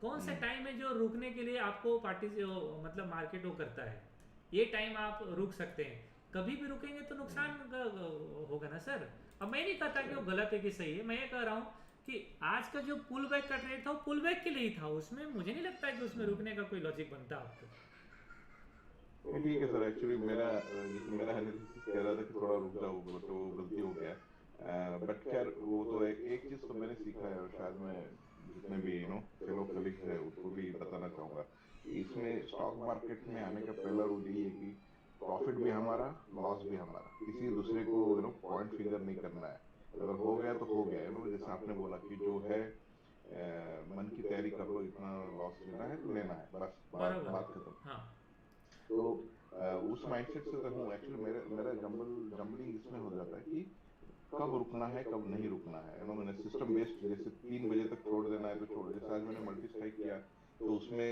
कौन सा टाइम है जो रुकने के लिए आपको मतलब मार्केट वो करता है, ये टाइम आप रुक सकते हैं। कभी भी रुकेंगे तो नुकसान होगा ना सर। अब मैं नहीं कहता कि वो गलत है कि सही है, मैं ये कह रहा हूँ कि आज का जो पुल बैक का ट्रेड था वो पुल बैक के लिए ही था, उसमें मुझे नहीं लगता है कि उसमें रुकने का कोई लॉजिक बनता आपको।
ठीक है सर, एक्चुअली मेरा जैसे मेरा एनालिसिस कह रहा था कि थोड़ा रुक जाओ, बट वो गलती हो गया। बट खैर वो तो एक चीज तो मैंने सीखा है, और शायद मैं जितने भी फेलो कलीग्स है उसको भी बताना चाहूंगा कि इसमें स्टॉक मार्केट में आने का पहला रूल यही है कि प्रॉफिट भी हमारा, लॉस भी हमारा, किसी दूसरे को पॉइंट फिगर नहीं करना है। अगर हो गया तो हो गया, जैसे आपने बोला कि जो है मन की तैयारी कर लो, इतना लॉस लेना है तो लेना है, बस बात खत्म।
हाँ,
तो उस माइंडसेट से तो हूँ एक्चुअली। मेरा जंबलिंग इसमें हो जाता है कि कब रुकना है कब नहीं रुकना है। मैंने सिस्टम बेस्ड, जैसे 3 बजे तक छोड़ देना है तो छोड़, जैसे आज मैंने मल्टी स्ट्राइक किया तो उसमें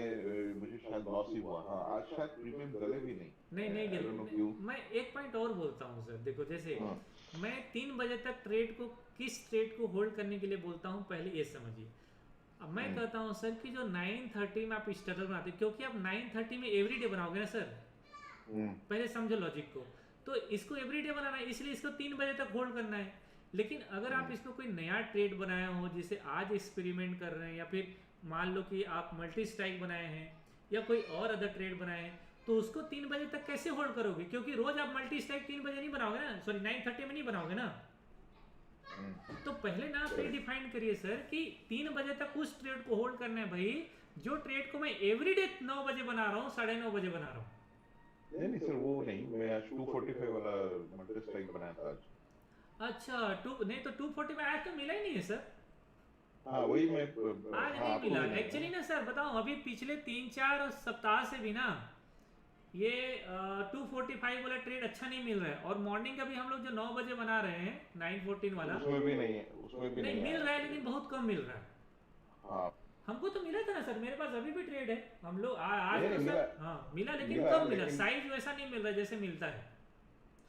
मुझे शायद लॉस ही हुआ। हाँ, आज शायद प्रीमियम गले भी नहीं,
नहीं
I don't know क्यों।
मैं एक पॉइंट और बोलता हूँ सर, देखो जैसे
हाँ,
मैं 3 बजे तक किस ट्रेड को होल्ड करने के लिए बोलता हूँ, पहले ये समझिए। अब मैं कहता हूँ सर कि जो 9:30 में आप स्टेटस बनाते, क्योंकि आप 9:30 में एवरीडे बनाओगे ना सर, पहले समझो लॉजिक को। तो इसको एवरीडे बनाना है, इसलिए इसको 3 बजे तक होल्ड करना है। लेकिन अगर आप इसमें कोई नया ट्रेड बनाया हो, जिसे आज एक्सपेरिमेंट कर रहे हैं, या फिर मान लो कि आप मल्टी स्ट्राइक बनाए हैं या कोई और अदर ट्रेड बनाए हैं, तो उसको 3 बजे तक कैसे होल्ड करोगे? क्योंकि रोज आप मल्टी स्ट्राइक 3 बजे नहीं बनाओगे ना, सॉरी 9:30 में नहीं बनाओगे ना। तो पहले ना आप ये डिफाइन करिए सर कि 3 बजे तक उस ट्रेड को होल्ड करना है भाई, जो ट्रेड को मैं एवरीडे 9 बजे बना रहा हूँ, 9:30 बजे बना रहा हूँ।
नहीं सर, वो नहीं, मैं आज 245 वाला मल्टी स्ट्राइक बनाया था आज।
अच्छा, नहीं तो 240 में आज तो मिला ही नहीं है सर।
हाँ वही मैं
आज नहीं मिला एक्चुअली ना सर, बताऊं अभी पिछले 3-4 सप्ताह से भी ना ये 245 वाला ट्रेड अच्छा नहीं मिल रहा है। और मॉर्निंग का भी हम लोग जो 9 बजे बना रहे हैं 9:14 वाला,
उसमें भी नहीं है, उसमें भी
नहीं मिल रहा है, लेकिन बहुत कम मिल रहा है।
हाँ,
हमको तो मिला था ना सर, मेरे पास अभी भी ट्रेड है, हम लोग आज
नहीं,
तो
मिला,
सर हाँ मिला, लेकिन
मिला,
कम मिला,
लेकिन
साइज वैसा नहीं मिल रहा जैसे मिलता है।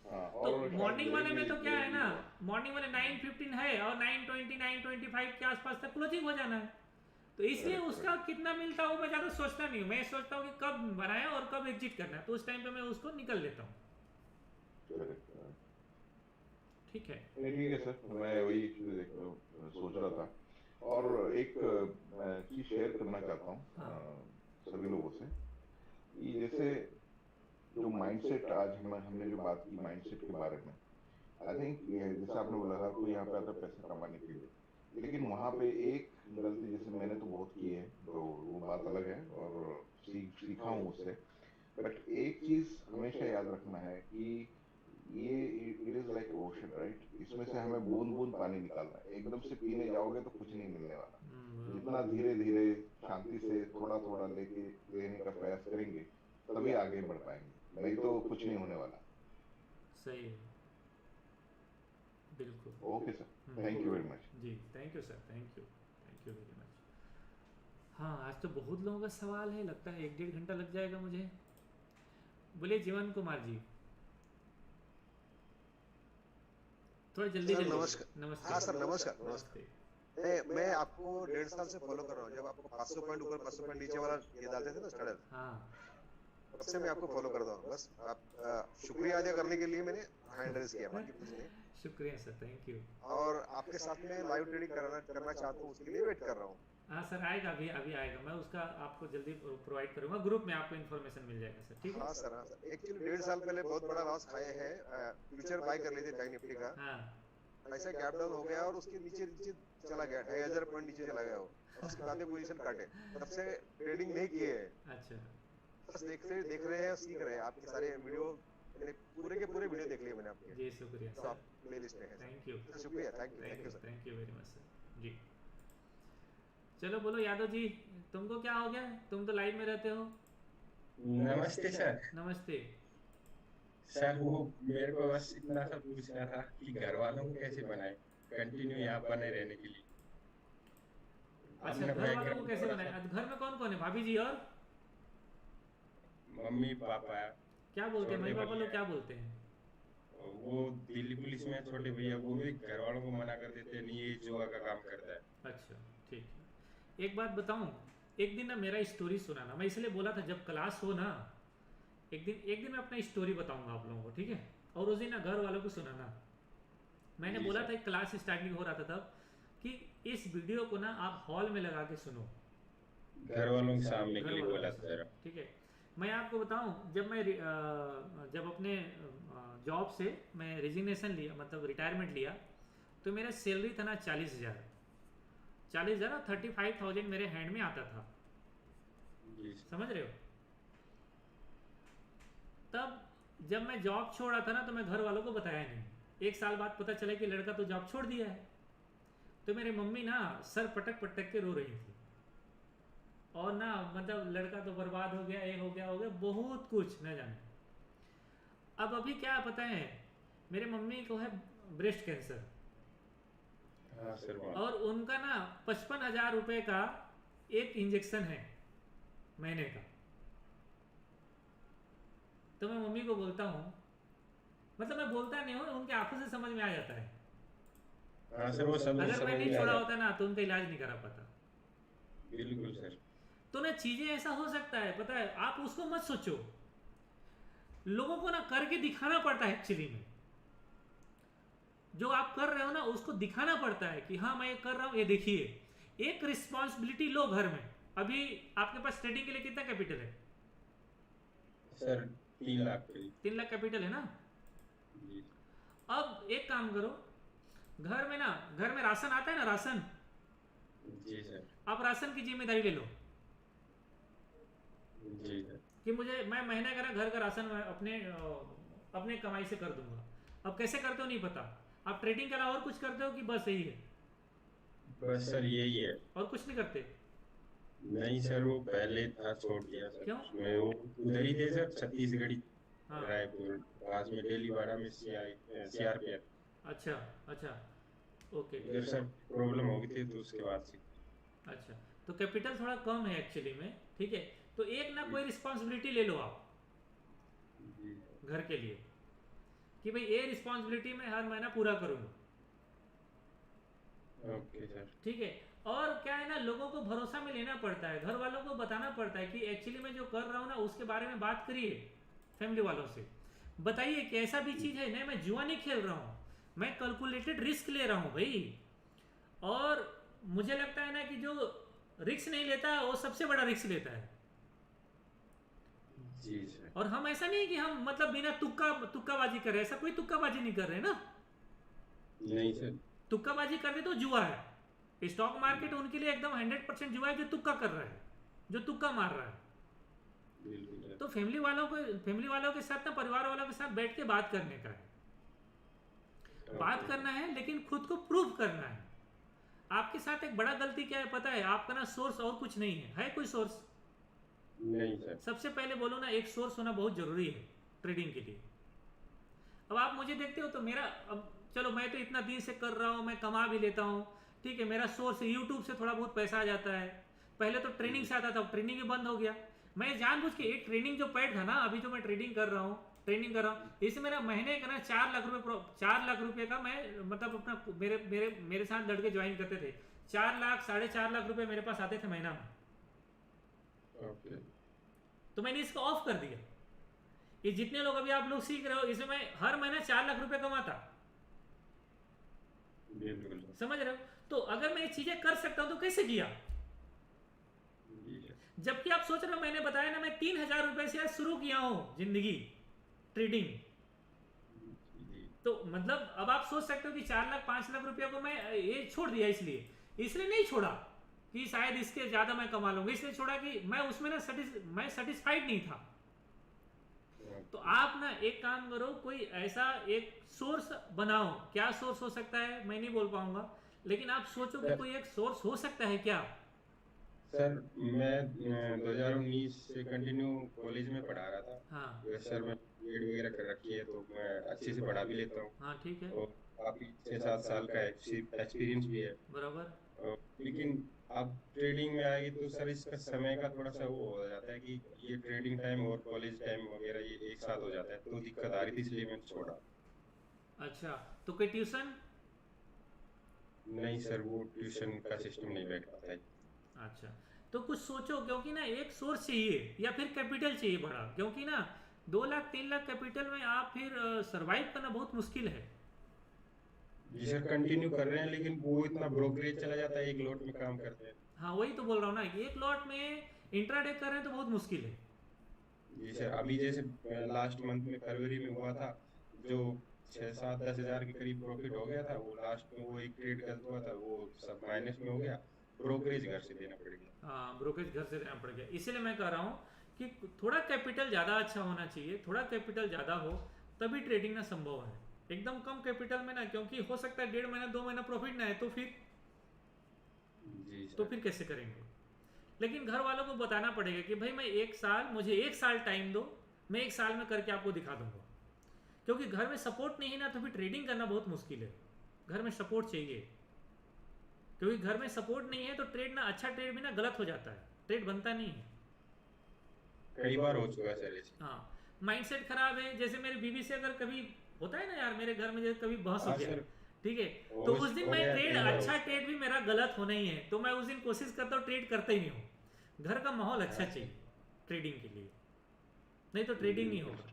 हाँ,
तो
और
मॉर्निंग वाले में तो क्या है ना,
भी
मॉर्निंग वाले 9:15 है और 9:20 9:25 के आसपास तक क्लोजिंग हो जाना है। तो इसलिए उसका कितना मिलता है वो मैं ज़्यादा सोचता नहीं हूँ। मैं सोचता हूँ कि कब बनाया और कब एग्जिट करना है, तो उस टाइम पे मैं उसको निकल लेता हूँ। ठीक है,
ठीक है सर, मैं वही चीज सोच रहा था। और एक चीज शेयर करना चाहता हूँ सभी लोगों से, कि जैसे जो माइंडसेट आज हमने जो बात की माइंडसेट के बारे में, आई थिंक जैसे आपने बोला था कोई यहाँ पे आता पैसा कमाने के लिए, लेकिन वहाँ पे एक गलती जैसे मैंने तो बहुत की है, तो वो बात अलग है और सीखा हूँ उससे। बट एक चीज हमेशा याद रखना है कि ये it is like ocean, right? इसमें से हमें बूंद बूंद पानी निकालना है। एकदम से पीने जाओगे तो कुछ नहीं मिलने वाला। जितना धीरे धीरे शांति से थोड़ा थोड़ा लेने का प्रयास करेंगे तभी आगे बढ़ पाएंगे, नहीं तो कुछ नहीं होने वाला।
सही है, बिल्कुल।
Okay sir, thank you very much.
जी thank you sir, thank you very much. हाँ, आज तो बहुत लोगों का सवाल है, लगता है 1-1.5 घंटा लग जाएगा मुझे। बोलिए जीवन कुमार जी, थोड़ा जल्दी जल्दी।
नमस्कार। हाँ सर, नमस्कार। मैं आपको 1.5 साल से फॉलो कर रहा हूँ। जब आपको 500 पॉइंट ऊपर 500 पॉइंट नीचे वाला ये डालते थे ना स्टैंडर्ड,
हाँ
तब से मैं आपको फॉलो करता हूँ। बस आप शुक्रिया अदा करने के लिए मैंने हैंड रेज किया, बाकी कुछ नहीं।
शुक्रिया सर, थैंक यू।
और आपके साथ में लाइव ट्रेडिंग करना चाहता हूँ, उसके लिए वेट कर रहा हूँ।
हाँ सर, आएगा, अभी अभी आएगा, मैं उसका आपको जल्दी प्रोवाइड करूंगा, ग्रुप में आपको इन्फॉर्मेशन मिल जाएगा सर, ठीक है?
हाँ सर, हाँ सर। एक्चुअली 1.5 साल पहले बहुत बड़ा लॉस खाए हैं, फ्यूचर बाय कर लेते बैंक निफ्टी का,
हाँ
ऐसा गैप डाउन हो गया और उसके नीचे नीचे चला गया, 2500 पॉइंट नीचे चला गया वो, और उसके बाद में पोजीशन काटे, तब से ट्रेडिंग नहीं किए हैं।
अच्छा,
बस देख रहे हैं और सीख रहे हैं। आपके सारे वीडियो मैंने पूरे के पूरे वीडियो देख लिए मैंने आपके,
जी शुक्रिया
तो
सर,
आप प्लेलिस्ट में है।
थैंक यू,
शुक्रिया, thank you sir.
Thank you very much sir ji. चलो बोलो यादव जी, तुमको क्या हो गया? तुम तो लाइव में रहते हो।
नमस्ते सर।
नमस्ते
सर वो मेरे को बस इतना सा पूछना था कि घर वालों को कैसे बनाए कंटिन्यू यहाँ बने रहने के लिए।
अच्छा,
अपना
घर वालों को
background
कैसे
थोड़ा
बनाए?
सा-
घर में कौन कौन है? भाभी जी और
मम्मी पापा,
क्या बोलते हैं?
छोटे
मम्मी पापा लोग
भैया।
क्या बोलते हैं?
वो दिल्ली पुलिस में छोटे भैया, वो भी घर वालों को मना कर देते नहीं, ये जुआ का काम करता है।
अच्छा ठीक है, एक बात बताऊं, एक दिन ना मेरा स्टोरी सुना ना, मैं इसलिए बोला था जब क्लास हो ना, एक दिन मैं अपना स्टोरी बताऊंगा आप लोगों को, ठीक है? और उस दिन ना घर वालों को सुनाना। मैंने
जी
बोला
सर।
था क्लास स्टार्टिंग हो रहा था तब कि इस वीडियो को ना आप हॉल में लगा के सुनो,
घर वालों के सामने के
घर
लिए
वालों
बोला
के
था जरा।
सामने, ठीक है? मैं आपको बताऊं, जब अपने जॉब से मैं रेजिग्नेशन लिया, मतलब रिटायरमेंट लिया, तो मेरा सैलरी था ना 40,000 और 35,000 मेरे हैंड में आता था,
जी सर।
समझ रहे हो? तब जब मैं जॉब छोड़ा था ना, तो मैं घर वालों को बताया नहीं। एक साल बाद पता चला कि लड़का तो जॉब छोड़ दिया है, तो मेरी मम्मी ना सर पटक पटक के रो रही थी, और ना मतलब लड़का तो बर्बाद हो गया, ये हो गया बहुत कुछ न जाने। अब अभी क्या पता है, मेरे मम्मी को है ब्रेस्ट कैंसर,
हाँ सर।
और उनका ना 55,000 रुपये का एक इंजेक्शन है महीने का। तो मैं मम्मी को बोलता हूँ, मतलब मैं बोलता नहीं हूँ, उनके आंखों से समझ में आ जाता है।
हाँ सर, वो सब
अगर
समझ
मैं नहीं
में आ
छोड़ा
जाता।
होता ना तो उनका इलाज नहीं करा पाता।
बिल्कुल सर।
तो ना चीजें ऐसा हो सकता है, पता है, आप उसको मत सोचो, लोगों को ना करके दिखाना पड़ता है। एक्चुअली में जो आप कर रहे हो ना, उसको दिखाना पड़ता है कि हाँ मैं ये कर रहा हूँ, ये देखिए। एक रिस्पॉन्सिबिलिटी लो घर में। अभी आपके पास ट्रेडिंग के लिए कितना कैपिटल है?
सर 3 लाख करीब।
3 लाख कैपिटल है ना?
जी
अब एक काम करो, घर में राशन आता है ना, राशन,
जी सर।
आप राशन की जिम्मेदारी ले लो
जी सर।
कि मैं महीने का ना घर का राशन मैं अपने कमाई से कर दूंगा। अब कैसे करते हो नहीं पता, आप ट्रेडिंग के अलावा और कुछ करते हो कि बस यही है?
बस सर यही है।
और कुछ नहीं करते?
नहीं सर, वो पहले था, छोड़ दिया सर।
क्यों?
मैं वो उधर ही थे सर, छत्तीसगढ़ी,
हाँ,
रायपुर पास में डेलीवाड़ा में सीआरपीएफ।
अच्छा अच्छा, ओके,
उधर सर प्रॉब्लम हो गई थी, तो उसके बाद से।
अच्छा। तो कैपिटल थोड़ा कम है एक्चुअली में, ठीक है? तो एक ना कोई रिस्पॉन्सिबिलिटी ले लो आप
जी
घर के लिए, कि भाई ये रिस्पॉन्सिबिलिटी मैं हर महीना पूरा करूंगा,
ओके सर।
ठीक है? और क्या है ना, लोगों को भरोसा में लेना पड़ता है, घर वालों को बताना पड़ता है कि एक्चुअली मैं जो कर रहा हूँ ना उसके बारे में बात करिए फैमिली वालों से, बताइए कि ऐसा भी चीज़ है नहीं, मैं जुआ नहीं खेल रहा हूँ, मैं कैलकुलेटेड रिस्क ले रहा हूँ भाई। और मुझे लगता है ना कि जो रिस्क नहीं लेता वो सबसे बड़ा रिस्क लेता है।
जी सर।
और हम ऐसा नहीं कि हम मतलब बिना तुक्काबाजी कर रहे हैं, ऐसा कोई तुक्काबाजी नहीं कर रहे हैं ना।
नहीं सर।
तुक्काबाजी करते तो जुआ है। स्टॉक मार्केट उनके लिए एकदम 100% जुआ है जो तुक्का कर रहा है, जो तुक्का मार रहा है।
बिल्कुल सर।
तो फैमिली वालों के साथ ना, परिवार वालों के साथ बैठ के बात करने का है, बात करना है, लेकिन खुद को प्रूव करना है। आपके साथ एक बड़ा गलती क्या है पता है? आपका ना सोर्स और कुछ नहीं है कोई सोर्स?
नहीं सर।
सबसे पहले बोलो ना, एक सोर्स होना बहुत जरूरी है ट्रेडिंग के लिए। अब आप मुझे देखते हो तो मेरा, अब चलो मैं तो इतना दिन से कर रहा हूँ, मैं कमा भी लेता हूँ, ठीक है, मेरा सोर्स यूट्यूब से थोड़ा बहुत पैसा आ जाता है। पहले तो ट्रेनिंग से आता था, ट्रेनिंग भी बंद हो गया। मैं जानबूझ के एक ट्रेनिंग जो पैड था ना, अभी जो मैं ट्रेनिंग कर रहा हूँ, इससे मेरा महीने का ना 4 लाख रुपए का मैं मतलब अपना, मेरे साथ लड़के ज्वाइन करते थे, 4 लाख 4.5 लाख रुपए मेरे पास आते थे महीना में।
ओके।
तो मैंने इसको ऑफ कर दिया। ये जितने लोग अभी आप लोग सीख रहे हो, इसमें मैं हर महीना 4 लाख रुपए कमाता,
बिल्कुल
समझ रहे हो? तो अगर मैं ये चीजें कर सकता हूं तो कैसे किया?
जी सर।
जबकि आप सोच रहे हो, मैंने बताया ना, मैं 3,000 रुपए से शुरू किया हूं जिंदगी ट्रेडिंग।
जी
तो मतलब अब आप सोच सकते हो कि 4 लाख 5 लाख रुपया को मैं ये छोड़ दिया, इसलिए नहीं छोड़ा कि शायद इसके ज्यादा मैं कमा लूंगा, इसलिए छोड़ा कि मैं उसमें ना मैं सेटिस्फाइड नहीं था। तो आप ना एक काम करो, कोई ऐसा एक सोर्स बनाओ। क्या सोर्स हो सकता है मैं नहीं बोल पाऊंगा, लेकिन आप सोचो कि कोई एक सोर्स हो सकता है क्या?
सर मैं 2019 से कंटिन्यू कॉलेज में पढ़ा रहा था।
हाँ
वैसे सर मैं बीएड वगैरह कर रखी है तो मैं अच्छे से पढ़ा भी लेता हूँ
हाँ ठीक है,
और काफी 6-7 साल का एक्सपीरियंस भी है।
बराबर।
लेकिन अब ट्रेडिंग में आएगी तो सर इसका समय का थोड़ा सा वो हो जाता है कि ये ट्रेडिंग टाइम और कॉलेज टाइम वगैरह ये एक साथ हो जाता है, तो दिक्कत आ रही थी, इसलिए मैंने छोड़ा।
अच्छा, तो कोई ट्यूशन?
नहीं सर, वो ट्यूशन का सिस्टम नहीं बैठ पाता है।
अच्छा, तो कुछ सोचो, क्योंकि ना एक सोर्स चाहिए या फिर कैपिटल चाहिए बड़ा, क्योंकि ना 2 लाख 3 लाख कैपिटल में आप फिर सरवाइव करना बहुत मुश्किल है।
जी सर, कंटिन्यू कर रहे हैं लेकिन वो इतना ब्रोकरेज चला जाता है, एक लॉट में काम करते हैं।
हाँ वही तो बोल रहा हूँ ना कि एक लॉट में इंट्राडे कर रहे हैं तो बहुत मुश्किल है।
जी सर, अभी जैसे लास्ट मंथ में फरवरी में हुआ था, जो 6-7-10 हजार के करीब प्रॉफिट हो गया था, वो लास्ट में वो एक ट्रेड गलत हुआ था, वो सब माइनस में हो गया, ब्रोकरेज घर से देना पड़ गया।
हाँ, ब्रोकरेज घर से देना पड़ गया। इसीलिए मैं कह रहा हूँ कि थोड़ा कैपिटल ज़्यादा अच्छा होना चाहिए, थोड़ा कैपिटल ज़्यादा हो तभी ट्रेडिंग ना संभव है। एकदम कम कैपिटल में ना, क्योंकि हो सकता है 1.5 महीना 2 महीना प्रॉफिट ना है, तो फिर
जी
तो
सर।
फिर कैसे करेंगे? लेकिन घर वालों को बताना पड़ेगा कि भाई मुझे 1 साल टाइम दो, मैं 1 साल में करके आपको दिखा दूंगा। क्योंकि घर में सपोर्ट नहीं है ना, तो फिर ट्रेडिंग करना बहुत मुश्किल है। घर में सपोर्ट चाहिए, क्योंकि घर में सपोर्ट नहीं है तो ट्रेड ना, अच्छा ट्रेड भी ना गलत हो जाता है, ट्रेड बनता नहीं है।
कई बार हो चुका है सर ऐसे।
हाँ, माइंडसेट खराब है। जैसे मेरी बीवी से अगर कभी होता है ना यार, मेरे घर में जैसे कभी बहस हो
हाँ
गया,
सर,
ठीक है,
वो
तो
भी
उस दिन
हो
मैं
गया,
ट्रेड,
कई बार
अच्छा
हो
ट्रेड भी मेरा गलत होना ही है, तो मैं उस दिन कोशिश करता हूँ ट्रेड करते ही नहीं हूँ। घर का माहौल अच्छा चाहिए ट्रेडिंग के लिए, नहीं तो ट्रेडिंग नहीं होगा।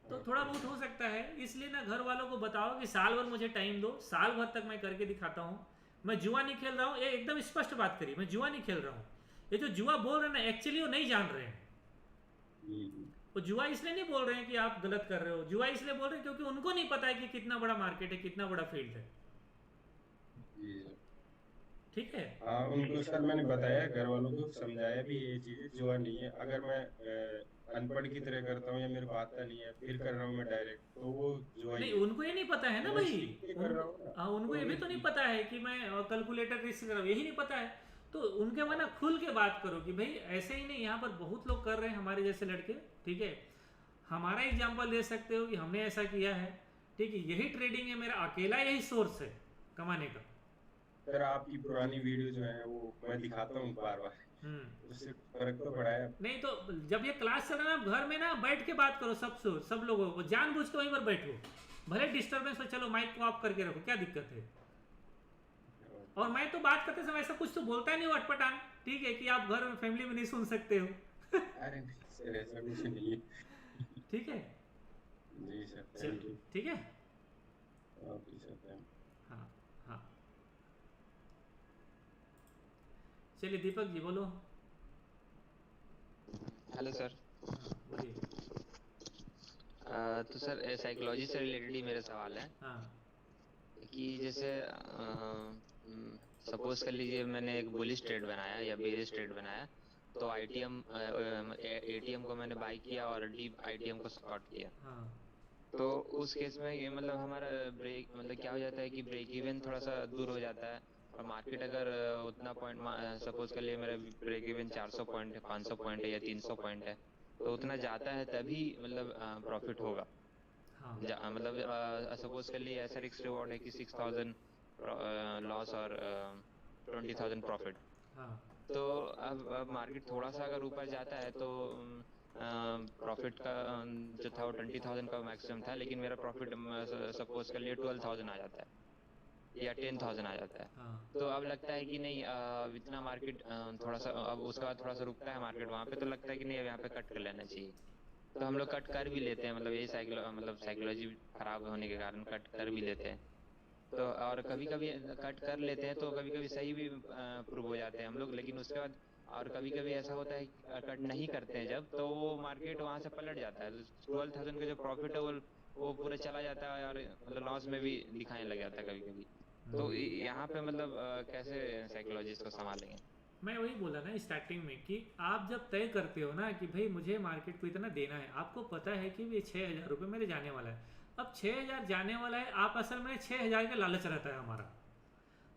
तो थोड़ा बहुत हो सकता है, इसलिए ना घर वालों को बताओ कि साल भर मुझे टाइम दो, साल भर तक मैं करके दिखाता हूँ। मैं जुआ नहीं खेल रहा हूँ, ये एकदम स्पष्ट बात करी, मैं जुआ नहीं खेल रहा हूँ। ये जो जुआ बोल रहे हैं ना, एक्चुअली वो नहीं जान रहे हैं। वो जुआ इसलिए नहीं बोल रहे हैं कि आप गलत कर रहे हो, जुआ इसलिए बोल रहे हैं क्योंकि उनको नहीं पता है कि कितना बड़ा मार्केट है, कितना बड़ा फील्ड है।
जी सर।
ठीक है,
हाँ, उनको सर मैंने बताया, घर वालों को समझाया भी, ये चीज जुआ नहीं है। अगर मैं अनपढ़ की तरह करता हूँ या मेरे को आता नहीं है फिर कर रहा हूँ मैं डायरेक्ट, तो वो जुआ ही
नहीं
है।
उनको ये नहीं पता है ना
मैं
भाई,
सीख के कर रहा हूँ ना,
हाँ उनको ये भी तो नहीं पता है कि मैं कैलकुलेटर रिस्क कर रहा हूँ, यही नहीं पता है। तो उनके वहाँ ना खुल के बात करो कि भाई ऐसे ही नहीं, यहाँ पर बहुत लोग कर रहे हैं हमारे जैसे लड़के, ठीक है। हमारा एग्जाम्पल ले सकते हो कि हमने ऐसा किया है, ठीक है। यही ट्रेडिंग है, मेरा अकेला यही सोर्स है कमाने का।
सर आपकी पुरानी वीडियो जो है वो मैं दिखाता हूँ बार बार, उससे फर्क तो पड़ा है।
नहीं तो जब ये क्लास चल रहा है ना, घर में ना बैठ के बात करो, सब लोगों को जानबूझ के वहीं पर बैठो, भले डिस्टर्बेंस हो, चलो माइक को ऑफ करके रखो, क्या दिक्कत है। और मैं तो बात करते समय ऐसा कुछ तो बोलता नहीं हूँ अटपटान, ठीक है, कि आप घर में फैमिली में नहीं सुन सकते हो।
अरे नहीं सर, ऐसा कुछ नहीं है।
ठीक है,
जी सर,
चलो
थैंक यू।
ठीक है।
Okay sir, thank you.
हाँ हाँ, चलिए दीपक जी बोलो।
Hello sir.
हाँ बोलिए।
तो सर साइकोलॉजी से रिलेटेड ही मेरा सवाल है
हाँ
कि जैसे सपोज कर लीजिए मैंने एक बुलिश ट्रेड बनाया या बेरिश ट्रेड बनाया, तो एटीएम को मैंने बाई किया और डीप आईटीएम को शॉर्ट किया।
हाँ
तो उस केस में ये मतलब हमारा ब्रेक मतलब क्या हो जाता है कि ब्रेक इवन थोड़ा सा दूर हो जाता है, और मार्केट अगर उतना पॉइंट सपोज कर लिए मेरा ब्रेक इवन 400 पॉइंट है, 500 पॉइंट है या 300 पॉइंट है, तो उतना जाता है तभी मतलब प्रॉफिट होगा।
हाँ
मतलब सपोज कर लिए ऐसा रिस्क रिवॉर्ड है कि 6000 लॉस और 20,000 प्रॉफिट।
हाँ
तो अब मार्केट थोड़ा सा अगर ऊपर जाता है तो प्रॉफिट का जो था वो 20,000 का मैक्सिमम था, लेकिन मेरा प्रॉफिट सपोज कर लिए 12,000 आ जाता है। या 10,000 आ जाता है।
हाँ
तो अब लगता है कि नहीं अब इतना मार्केट थोड़ा सा, अब उसके बाद थोड़ा सा रुकता है मार्केट वहाँ पे, तो लगता है कि नहीं अब यहाँ पे कट कर लेना चाहिए। तो हम लोग कट कर भी लेते हैं, मतलब यही साइकोलॉजी खराब होने के कारण कट कर भी लेते हैं। तो और कभी कभी कट कर लेते हैं तो कभी कभी सही भी प्रूव हो जाते हैं हम लोग, लेकिन उसके बाद और कभी कभी ऐसा होता है कि कट नहीं करते हैं जब, तो वो मार्केट वहां से पलट जाता है, तो 12,000 का जो प्रॉफिट है वो पूरा चला जाता है, और मतलब लॉस में भी दिखाने लग जाता है कभी कभी। तो यहाँ पे मतलब कैसे साइकोलॉजिस्ट को संभालेंगे?
मैं वही बोला ना स्टार्टिंग में कि आप जब तय करते हो ना कि भाई मुझे मार्केट को इतना देना है, आपको पता है कि ये 6,000 रुपये मेरे जाने वाला है। अब 6,000 जाने वाला है, आप असल में 6,000 का लालच रहता है हमारा।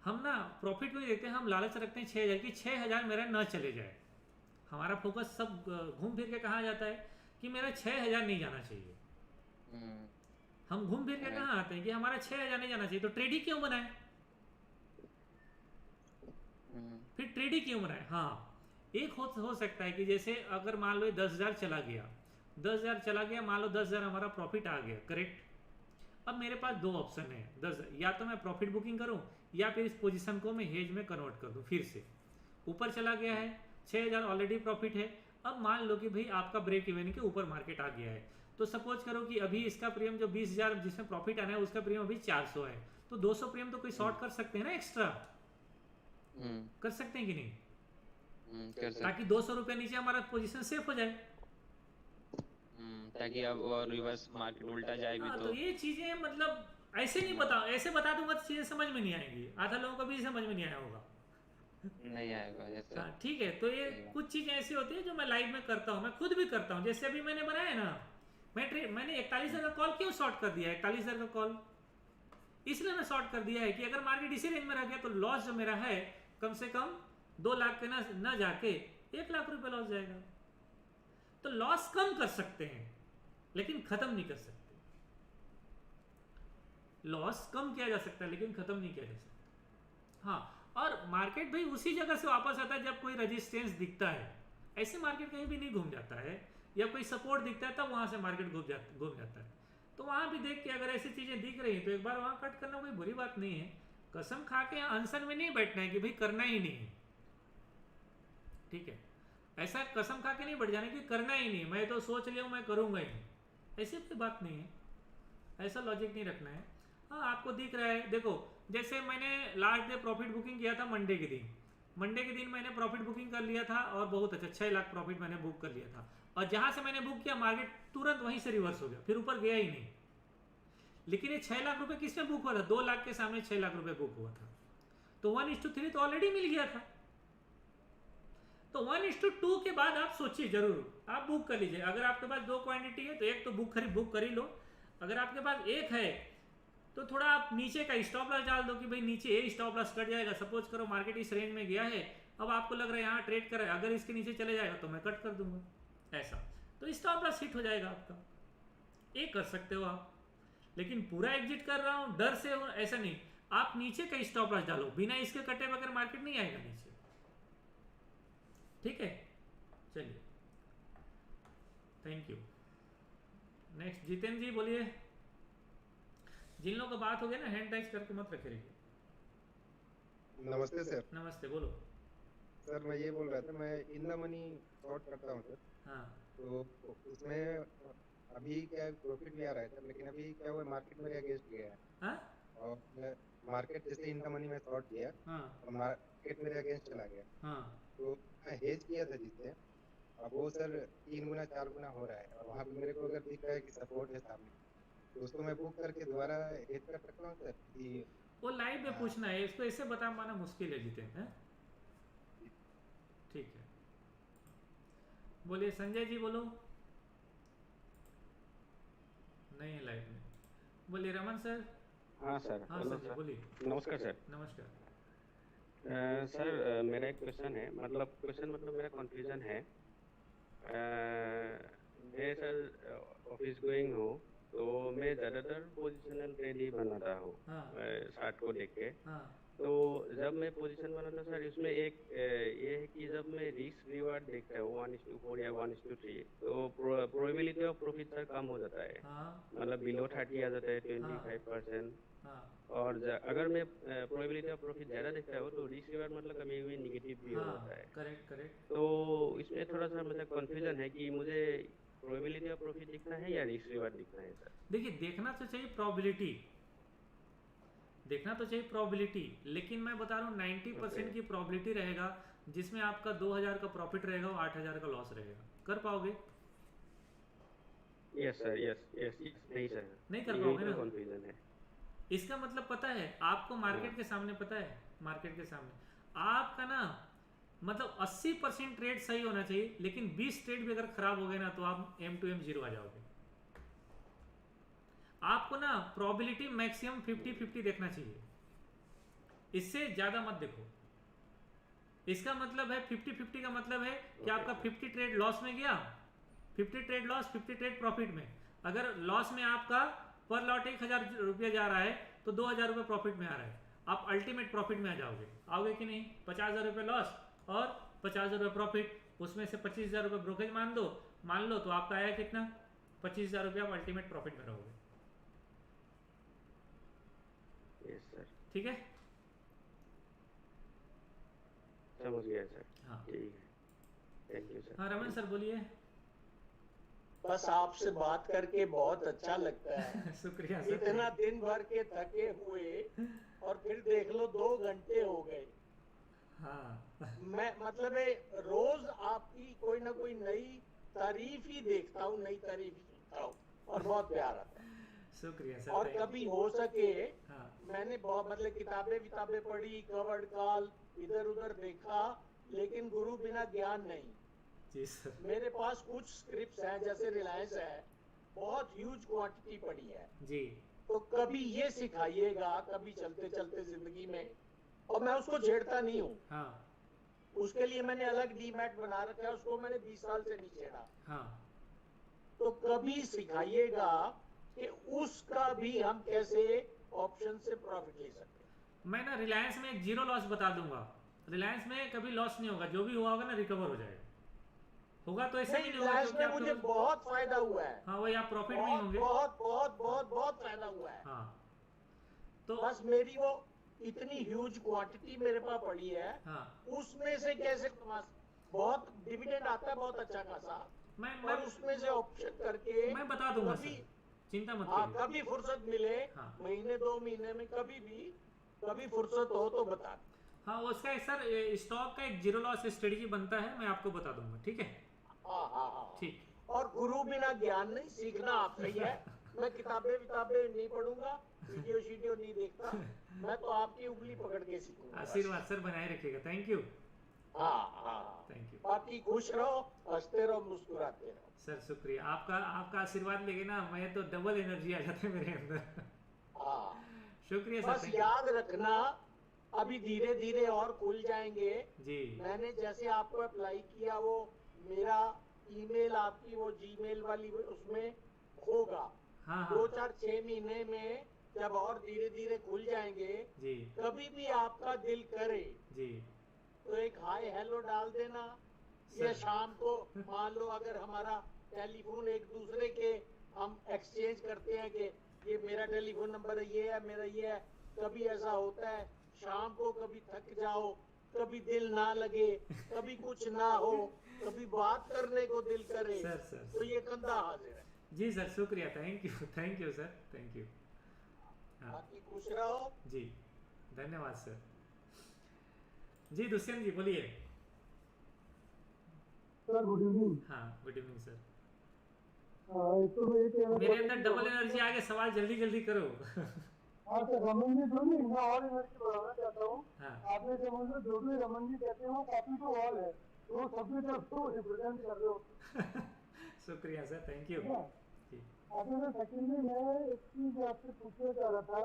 हम ना प्रॉफिट में देखते हैं, हम लालच रखते हैं 6,000 की, 6,000 मेरा न चले जाए। हमारा फोकस सब घूम फिर के कहाँ जाता है कि मेरा 6,000 नहीं जाना चाहिए। हम घूम फिर के कहाँ आते हैं कि हमारा 6,000 नहीं जाना चाहिए। तो ट्रेड ही क्यों बनाए? फिर ट्रेड ही क्यों बनाए? हाँ, एक हो सकता है कि जैसे अगर मान लो 10,000 चला गया, 10,000 चला गया, मान लो 10,000 हमारा प्रॉफिट आ गया, करेक्ट। अब मेरे पास दो ऑप्शन है 10, या तो मैं प्रॉफिट बुकिंग करूं या फिर इस पोजीशन को मैं हेज में कन्वर्ट कर दूं। फिर से ऊपर चला गया है, 6,000 ऑलरेडी प्रॉफिट है। अब मान लो कि भाई आपका ब्रेक इवन के ऊपर मार्केट आ गया है, तो सपोज करो कि अभी इसका प्रीमियम जो 20,000 जिसमें प्रॉफिट आना है उसका प्रीमियम अभी 400 है, तो 200 प्रीमियम तो कोई शॉर्ट कर सकते हैं ना, एक्स्ट्रा कर सकते हैं कि नहीं?
कर सकते,
ताकि 200 रुपये नीचे हमारा पोजीशन सेफ हो जाए।
ताकि अब और रिवर्स मार्केट उल्टा जाए भी
तो ये चीजें मतलब ऐसे नहीं बताओ, ऐसे बता दूंगा तो चीजें समझ में नहीं आएंगी, आधा लोगों को भी समझ में नहीं आया होगा।
नहीं आएगा जैसे।
हाँ ठीक है, तो ये कुछ चीजें ऐसी होती है जो मैं लाइव में करता हूँ, मैं खुद भी करता हूँ। जैसे अभी मैंने बनाया ना, मैंने 41,000 का कॉल क्यों शॉर्ट कर दिया? 41,000 का कॉल इसलिए मैं शॉर्ट कर दिया है कि अगर मार्केट इसी रेंज में रह गया तो लॉस जो मेरा है कम से कम 2 लाख के ना जाके 1 लाख रुपए लॉस जाएगा। तो लॉस कम कर सकते हैं लेकिन खत्म नहीं कर सकते। लॉस कम किया जा सकता है लेकिन खत्म नहीं किया जा सकता। हाँ, और मार्केट भाई उसी जगह से वापस आता है जब कोई रेजिस्टेंस दिखता है। ऐसे मार्केट कहीं भी नहीं घूम जाता है, या कोई सपोर्ट दिखता है तब वहां से मार्केट घूम जाता है। तो वहां भी देख के अगर ऐसी चीजें दिख रही हैं तो एक बार वहां कट करना कोई बुरी बात नहीं है। कसम खा के आंसर में नहीं बैठना है कि भाई करना ही नहीं है, ठीक है। ऐसा कसम खा के नहीं बैठ जाना कि करना ही नहीं, मैं तो सोच लिया मैं करूंगा ही नहीं, ऐसी कोई बात नहीं है। ऐसा लॉजिक नहीं रखना है। हाँ, आपको दिख रहा है, देखो जैसे मैंने लास्ट डे प्रॉफिट बुकिंग किया था मंडे के दिन मैंने प्रॉफिट बुकिंग कर लिया था और बहुत अच्छा 6 लाख प्रॉफिट मैंने बुक कर लिया था। और जहां से मैंने बुक किया मार्केट तुरंत वहीं से रिवर्स हो गया, फिर ऊपर गया ही नहीं। लेकिन ये 6 लाख रुपए किसमें बुक हुआ था? 2 लाख के सामने 6 लाख रुपए बुक हुआ था, तो 1:3 तो ऑलरेडी मिल गया था। तो 1:2 के बाद आप सोचिए, जरूर आप बुक कर लीजिए। अगर आपके पास 2 क्वांटिटी है तो एक तो बुक कर ही लो। अगर आपके पास एक है तो थोड़ा आप नीचे का स्टॉप लॉस डाल दो कि भाई नीचे ये स्टॉप लॉस कट जाएगा। सपोज करो मार्केट इस रेंज में गया है, अब आपको लग रहा है यहाँ ट्रेड कर, अगर इसके नीचे चले जाएगा तो मैं कट कर दूंगा, ऐसा तो स्टॉप लॉस हिट हो जाएगा आपका। ये कर सकते हो आप, लेकिन पूरा एग्जिट कर रहा हूँ डर से हो ऐसा नहीं। आप नीचे का स्टॉप लॉस डालो, बिना इसके कटे बगैर मार्केट नहीं आएगा नीचे, ठीक है। चलिए, थैंक यू। नेक्स्ट जितेंद्र जी बोलिए। जिन लोगों का बात हो गया ना हैंड राइज करके मत रखे रहिए।
नमस्ते सर।
नमस्ते, बोलो।
सर मैं ये बोल रहा था, मैं इन द मनी शॉर्ट करता हूँ सर।
हाँ,
तो उसमें अभी क्या प्रॉफिट भी आ रहा है सर, लेकिन अभी क्या हुआ मार्केट मेरे अगेंस्ट गया है।
हाँ,
और मार्केट जैसे इन द मनी में शॉर्ट किया
हाँ,
और मार्केट मेरे अगेंस्ट चला गया।
हाँ,
तो मैं हेज किया था जिससे, अब वो सर 3 गुना 4 गुना हो रहा है, और वहाँ पे मेरे को अगर दिख रहा है कि सपोर्ट है सामने, तो उसको मैं बुक करके दोबारा हेज कर सकता हूँ सर कि
वो लाइव में पूछना है, इसको ऐसे बता पाना मुश्किल है जितेंद्र, हैं? ठीक है, बोलिए। संजय जी बोलो। नहीं है लाइव में। बोलिए रमन सर।
हाँ सर।
हाँ
हेलो
संजय
सर।
बोलिए।
नमस्कार सर।
नमस्कार।
सर मेरा एक क्वेश्चन है, मतलब मेरा कंफ्यूजन है। मैं सर ऑफिस गोइंग हूँ, तो मैं ज्यादातर पोजिशनल ट्रेड ही बनाता हूँ
हाँ
चार्ट को देख के।
हाँ
तो जब मैं पोजीशन बनाता हूँ सर, इसमें एक ये है कि जब मैं रिस्क रिवार्ड देखता हूँ 1:4 या 1:3, तो प्रोबेबिलिटी ऑफ प्रॉफिट सर कम हो जाता है,
हाँ
मतलब बिलो 30 आ जाता है,
हाँ
25%।
हाँ
और अगर मैं प्रोबेबिलिटी ऑफ प्रॉफिट ज़्यादा देखता हूँ तो रिस्क रिवार्ड मतलब कभी कभी निगेटिव भी हो
हाँ
जाता है।
Correct correct.
तो इसमें थोड़ा सा मतलब कंफ्यूजन है कि मुझे प्रोबेबिलिटी ऑफ प्रॉफिट दिखना है या रिस्क रिवार्ड दिखना है सर।
देखिए देखना तो चाहिए प्रोबेबिलिटी, देखना तो चाहिए प्रोबेबिलिटी, लेकिन मैं बता रहा हूँ 90% की प्रोबेबिलिटी रहेगा जिसमें आपका 2000 का प्रॉफिट रहेगा और 8000 का लॉस रहेगा। कर पाओगे?
Yes sir, yes yes yes, नहीं सर,
नहीं कर
यही
पाओगे
तो
ना।
कंफ्यूजन है।
इसका मतलब पता है आपको, मार्केट के सामने पता है, मार्केट के सामने आपका ना मतलब 80% ट्रेड सही होना चाहिए, लेकिन 20 ट्रेड भी अगर खराब हो गए ना तो आप M2M जीरो आ जाओगे। आपको ना प्रोबेबिलिटी मैक्सिमम 50-50 देखना चाहिए, इससे ज्यादा मत देखो। इसका मतलब है 50-50 का मतलब है कि आपका 50 ट्रेड लॉस में गया, 50 ट्रेड लॉस 50 ट्रेड प्रॉफिट में। अगर लॉस में आपका पर लॉट 1000 रुपया जा रहा है तो 2000 रुपये प्रॉफिट में आ रहा है, आप अल्टीमेट प्रॉफिट में आ जाओगे। आओगे कि नहीं? 50,000 रुपये लॉस और 50,000 रुपये प्रॉफिट, उसमें से 25,000 रुपये ब्रोकेज मान लो तो आपका आया कितना? 25,000 रुपये आप अल्टीमेट प्रॉफिट में रहोगे।
यस सर,
ठीक है,
समझ गया सर।
हाँ
ठीक है, थैंक यू सर।
हाँ रमन सर बोलिए।
बस आपसे बात करके बहुत अच्छा लगता है।
शुक्रिया सर।
इतना दिन भर के थके हुए और फिर देख लो 2 घंटे हो गए।
हाँ
मैं मतलब है रोज आपकी कोई ना कोई नई तारीफ ही देखता हूँ, नई तारीफ ही सुनता हूँ और बहुत प्यार आता है।
शुक्रिया सर।
और कभी हो सके
हाँ
मैंने बहुत मतलब किताबें पढ़ी, कवर्ड काल इधर उधर देखा, लेकिन गुरु बिना ज्ञान नहीं।
जी सर।
मेरे पास कुछ स्क्रिप्ट्स हैं, जैसे रिलायंस है, बहुत ह्यूज क्वांटिटी पड़ी है
जी।
तो कभी ये सिखाइएगा, कभी चलते चलते जिंदगी में, और मैं उसको छेड़ता नहीं हूँ।
हाँ
उसके लिए मैंने अलग डीमैट बना रखा है, उसको मैंने 20 साल से नहीं छेड़ा।
हाँ
तो कभी सिखाइएगा कि उसका भी हम कैसे ऑप्शन से प्रॉफिट ले सकते हैं।
मैं ना रिलायंस में एक जीरो लॉस बता दूंगा। रिलायंस में कभी लॉस नहीं होगा, जो भी हुआ होगा ना रिकवर हो जाएगा। होगा तो ऐसे ही नहीं होगा
रिलायंस
क्योंकि
में
आप
मुझे
तो
बहुत फायदा हुआ है।
हाँ वही आप प्रॉफिट में ही
बहुत
होंगे।
बहुत बहुत बहुत बहुत फायदा हुआ है।
हाँ तो
बस मेरी वो इतनी ह्यूज क्वांटिटी मेरे पास पड़ी है,
हाँ
उसमें से कैसे बहुत डिविडेंड आता है बहुत अच्छा खासा,
मैं
और उसमें से ऑप्शन करके
मैं बता दूंगा
कभी,
सर, चिंता मत
हाँ
करिए।
कभी फुर्सत मिले,
हाँ
महीने 2 महीने में कभी भी, कभी फुर्सत हो तो बता।
हाँ उसका सर स्टॉक का एक जीरो लॉस स्ट्रेटजी बनता है, मैं आपको बता दूंगा। ठीक है
हाँ हाँ हाँ
ठीक।
और गुरु बिना ज्ञान नहीं, सीखना आपसे ही है। मैं किताबें नहीं पढ़ूंगा, वीडियो नहीं देखता, मैं तो आपकी उंगली पकड़ के सीखूंगा।
आशीर्वाद सर बनाए रखिएगा। Thank you.
हाँ हाँ
थैंक यू।
बाकी खुश रहो, हंसते रहो, मुस्कुराते रहो।
सर शुक्रिया आपका आशीर्वाद लेके ना मैं तो डबल एनर्जी आ जाती है मेरे अंदर।
हाँ
शुक्रिया सर।
बस याद रखना, अभी धीरे धीरे और खुल जाएंगे
जी।
मैंने जैसे आपको अप्लाई किया, वो मेरा ईमेल आपकी वो जीमेल वाली उसमें होगा।
हाँ
2-4-6 महीने में जब और धीरे धीरे खुल जाएंगे,
जी
कभी भी आपका दिल करे
जी
तो एक हाय हेलो डाल देना, या शाम को मान लो अगर हमारा टेलीफोन एक दूसरे के हम एक्सचेंज करते हैं कि ये मेरा टेलीफोन नंबर है, ये है मेरा, ये है, कभी ऐसा होता है शाम को कभी थक जाओ, कभी दिल ना लगे, कभी कुछ ना हो, कभी बात करने को दिल करे,
सर
तो ये कंधा हाजिर है।
जी सर शुक्रिया। Thank you sir. Thank you.
बाकी खुश रहो
जी, धन्यवाद सर। जी दुष्यंत जी बोलिए।
Sir good evening.
हाँ गुड इवनिंग सर।
तो
मेरे अंदर डबल एनर्जी आ गया, सवाल जल्दी जल्दी करो।
हाँ सर, रमन जी सुनिए, मैं और एनर्जी बढ़ाना चाहता हूँ।
हाँ।
आपने समझ लो जो भी रमन जी कहते हैं वो कॉपी टू ऑल है, तो सबकी तरफ तो रिप्रेजेंट कर रहे हो।
शुक्रिया सर, थैंक यू।
आपने तो सेकेंडली मैं एक चीज आपसे पूछना चाह रहा था,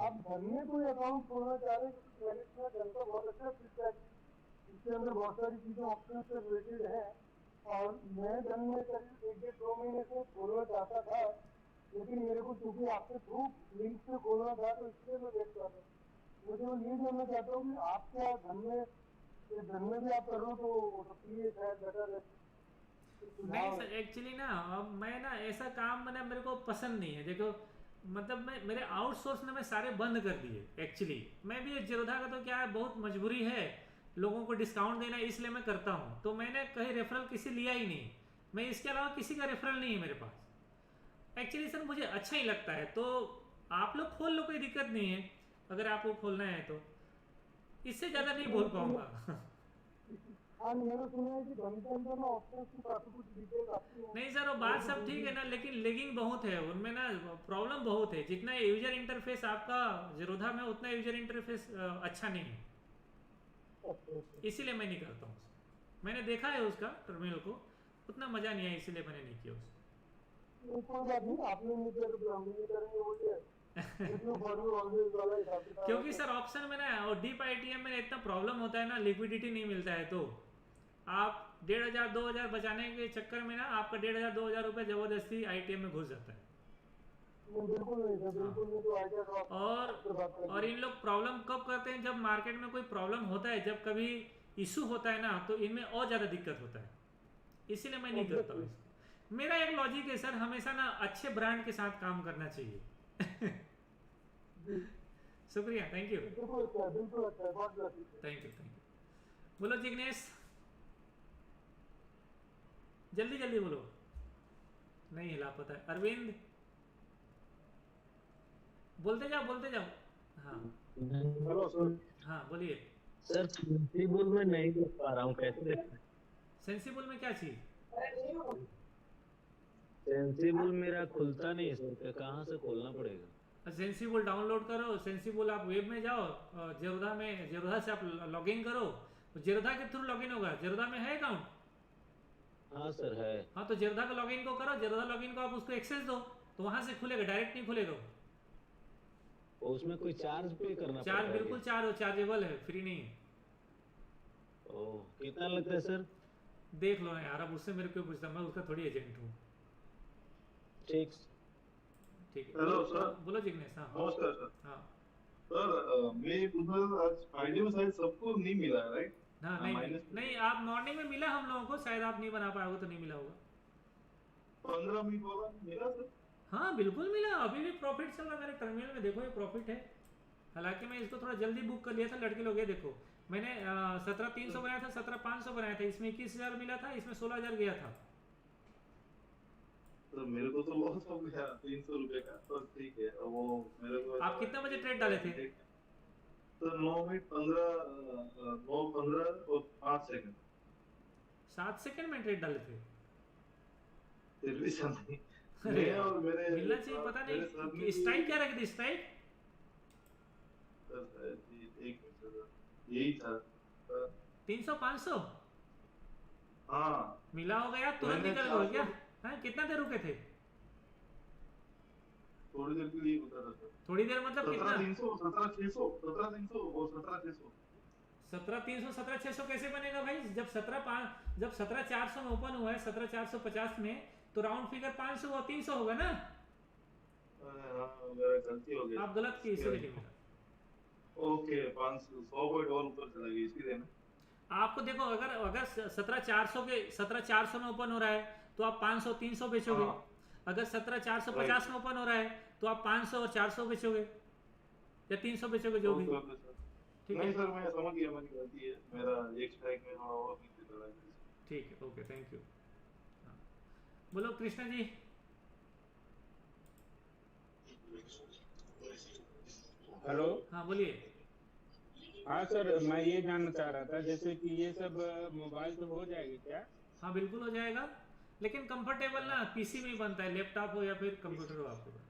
आप घर में कोई अकाउंट खोलना चाह रहे हैं, क्योंकि मैंने सुना घर का बहुत अच्छा फीडबैक, इसके अंदर बहुत सारी चीजें ऑप्शन से रिलेटेड है, और मैं धन में करीब 1-2 महीने से खोलना चाहता था, लेकिन मेरे क्योंकि आपके थ्रू लिंक से खोलना था तो इसलिए मैं वेट कर रहा हूँ। मुझे मैं ये जानना चाहता हूँ कि आप क्या धन में भी आप कर रहे हो तो सबके लिए शायद बेटर है।
नहीं सर, एक्चुअली ना अब मैं ना ऐसा काम मैंने मेरे को पसंद नहीं है। देखो मतलब मैं मेरे आउटसोर्स ने मैं सारे बंद कर दिए एक्चुअली। मैं भी जेरोधा का तो क्या है, बहुत मजबूरी है, लोगों को डिस्काउंट देना इसलिए मैं करता हूँ। तो मैंने कहीं रेफरल किसी लिया ही नहीं, मैं इसके अलावा किसी का रेफरल नहीं है मेरे पास एक्चुअली सर। मुझे अच्छा ही लगता है, तो आप लोग खोल लो, कोई दिक्कत नहीं है अगर आपको खोलना है तो। इससे ज़्यादा नहीं बोल पाऊंगा।
मैंने सुना है कि धन के अंदर ना ऑप्शंस की काफी कुछ डिटेल आती है।
नहीं सर वो बात सब ठीक है ना, लेकिन लेगिंग बहुत है उनमें ना, प्रॉब्लम बहुत है। जितना यूजर इंटरफेस आपका जेरोधा में उतना यूजर इंटरफेस अच्छा नहीं है, इसीलिए मैं नहीं करता हूँ। मैंने देखा है उसका टर्मिनल को, उतना मजा नहीं आया, इसीलिए मैंने नहीं किया उसको।
कोई बात नहीं, आपने नहीं किया तो हम नहीं करेंगे बोलिए।
क्योंकि सर ऑप्शन में ना और डीप आईटीएम में इतना प्रॉब्लम होता है ना, लिक्विडिटी नहीं मिलता है, तो आप 1500-2000 बचाने के चक्कर में ना आपका 1500-2000 रुपये जबरदस्ती आईटीएम में घुस जाता है। और इन लोग प्रॉब्लम कब करते हैं, जब मार्केट में कोई प्रॉब्लम होता है, जब कभी इशू होता है ना, तो इनमें और ज़्यादा दिक्कत होता है, इसीलिए मैं नहीं करता हूँ। मेरा एक लॉजिक है सर, हमेशा ना अच्छे ब्रांड के साथ काम करना चाहिए। शुक्रिया, थैंक यू, थैंक यू। बोलो जिग्नेश, जल्दी जल्दी बोलो, नहीं हिला पता है। अरविंद बोलते जाओ। हाँ
हेलो सर।
हाँ बोलिए
सर सेंसिबल में नहीं देख पा रहा हूँ, कैसे देखना?
सेंसिबल में क्या चीज?
सेंसिबल मेरा खुलता नहीं है सर, कहाँ से खोलना पड़ेगा?
सेंसिबल डाउनलोड करो, सेंसिबल आप वेब में जाओ, जेरोधा में, जेरोधा से आप लॉगिन करो, जेरोधा के थ्रू लॉगिन होगा। जेरोधा में है अकाउंट?
हाँ सर है।
हाँ तो जेरोधा का लॉगिन को करो, जेरोधा लॉगिन को आप उसको एक्सेस दो, तो वहां से खुलेगा, डायरेक्ट नहीं खुलेगा।
उसमें कोई चार्ज पे करना पड़ेगा?
चार्ज बिल्कुल चार्जेबल है, फ्री नहीं है।
ओह, कितना लगता है सर?
देख लो ना यार, अब उससे मेरे को पूछता, मैं उसका थोड़ी एजेंट हूँ।
ठीक
है।
Hello sir.
बोलो जिग्नेश। हाँ
नमस्कार सर।
हाँ
सर मैं आज फ्राइडे में शायद सबको नहीं मिला है, राइट?
हाँ नहीं, आप मॉर्निंग में मिला हम लोगों को, शायद आप नहीं बना पाए हो तो नहीं मिला होगा।
15 मिनट वाला मिला सर?
हाँ बिल्कुल मिला, अभी भी प्रॉफिट चल रहा है मेरे टर्मिनल में, देखो ये प्रॉफिट है। हालांकि मैं इसको थोड़ा जल्दी बुक कर लिया था, लड़के लोग, ये देखो मैंने 17,300 बनाया था, 17,500 बनाया था, इसमें 21,000 मिला था, इसमें 16,000 गया था।
तो मेरे को तो लॉस हो गया 300 रुपए का, तो ठीक है। वो मेरे को
आप कितने बजे ट्रेड डाले थे?
तो 9 मिनट 15 और 5 सेकंड,
7 सेकंड में ट्रेड डाले थे।
फिर भी समझ नहीं और मेरे
मिलना चाहिए, पता नहीं स्ट्राइक क्या रखी थी? स्ट्राइक
यही था
300-500।
हाँ
मिला होगा यार, तुरंत निकल गए क्या? हाँ कितना देर रुके थे?
थोड़ी देर के लिए रुका था सर।
थोड़ी देर मतलब कितना?
17,300 और 17,600।
17,300 17,600 कैसे बनेगा भाई? जब 17,400 में ओपन हुआ है, 17,450 में, तो राउंड फिगर 500 और 300 होगा ना?
गलती हो गई,
आप गलत की, इसीलिए नहीं मिला।
ओके 500 पॉइंट और ऊपर चला गया इसलिए ना।
आपको देखो, अगर 17,400 में ओपन हो रहा है तो आप 500-300 बेचोगे। अगर 17,450 में ओपन हो रहा है तो आप 500 और 400 बेचोगे या 300 बेचोगे, जो भी।
ठीक है सर, मैं समझ गया, मेरी गलती है, मेरा एक स्ट्राइक में थोड़ा और नीचे चला गया।
ठीक है, ओके, थैंक यू। बोलो कृष्णा जी।
हेलो।
हाँ बोलिए।
हाँ सर, मैं ये जानना चाह रहा था, जैसे कि ये सब मोबाइल पे हो जाएगी क्या?
हाँ बिल्कुल हो जाएगा, लेकिन कंफर्टेबल ना पीसी में ही बनता है, लैपटॉप हो या फिर कंप्यूटर हो आपके पास।